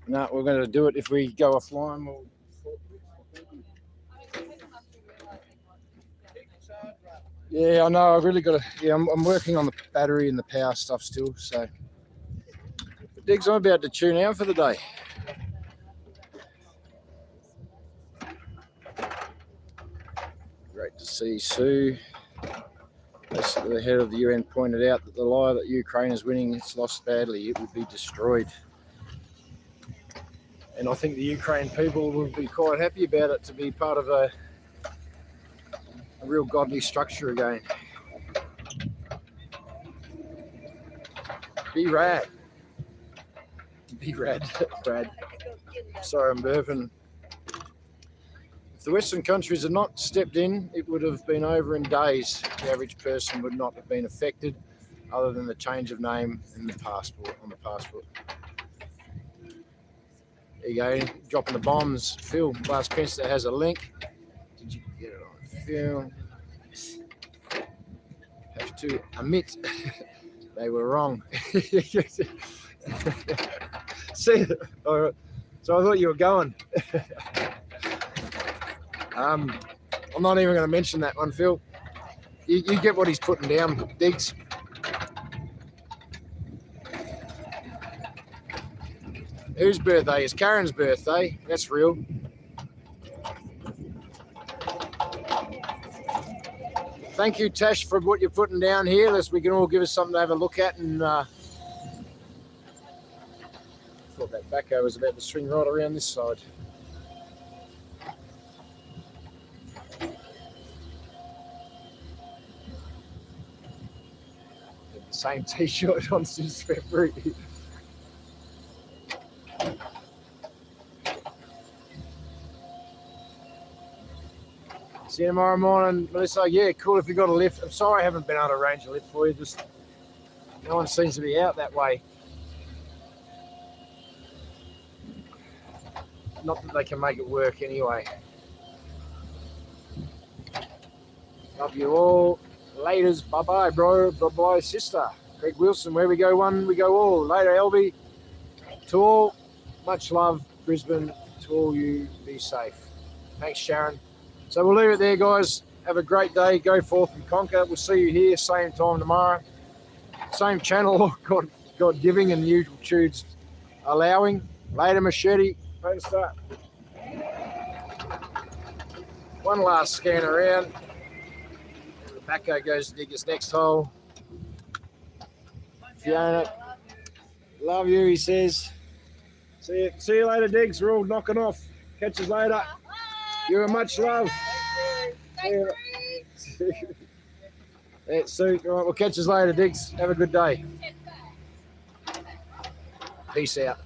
No, we're going to do it if we go offline. We'll... Yeah, I know. I've really got to. Yeah, I'm working on the battery and the power stuff still. So, Diggs, I'm about to tune out for the day. Great to see Sue. Basically, the head of the UN pointed out that the lie that Ukraine is winning, it's lost badly, it would be destroyed. And I think the Ukraine people will be quite happy about it to be part of a real godly structure again. Be rad. Be rad, Brad. Sorry, I'm burping. If the Western countries had not stepped in, it would have been over in days. The average person would not have been affected, other than the change of name in the passport, on the passport. There you go, dropping the bombs. Phil, Glass Penster has a link. Did you get it on film? Have to admit, they were wrong. See, all right. So I thought you were going. I'm not even going to mention that one, Phil. You get what he's putting down, Diggs. Whose birthday? It's Karen's birthday. That's real. Thank you, Tash, for what you're putting down here. We can all give us something to have a look at. And I thought that backhoe was about to swing right around this side. Same t-shirt on since February. See you tomorrow morning, Melissa. Yeah, cool if you got a lift. I'm sorry I haven't been able to arrange a lift for you. Just no one seems to be out that way. Not that they can make it work anyway. Love you all. Laters. Bye-bye, bro. Bye-bye, sister. Greg Wilson, where we go one, we go all. Later, Elby. To all, much love, Brisbane. To all you, be safe. Thanks, Sharon. So we'll leave it there, guys. Have a great day. Go forth and conquer. We'll see you here, same time tomorrow. Same channel, God giving and usual tunes allowing. Later, Machete. Later, start. One last scan around. The backhoe goes to dig his next hole. Fiona, love you, he says. See you later, Diggs. We're all knocking off. Catch us later. You're much love. That's Sue. All right, we'll catch us later, Diggs. Have a good day. Peace out.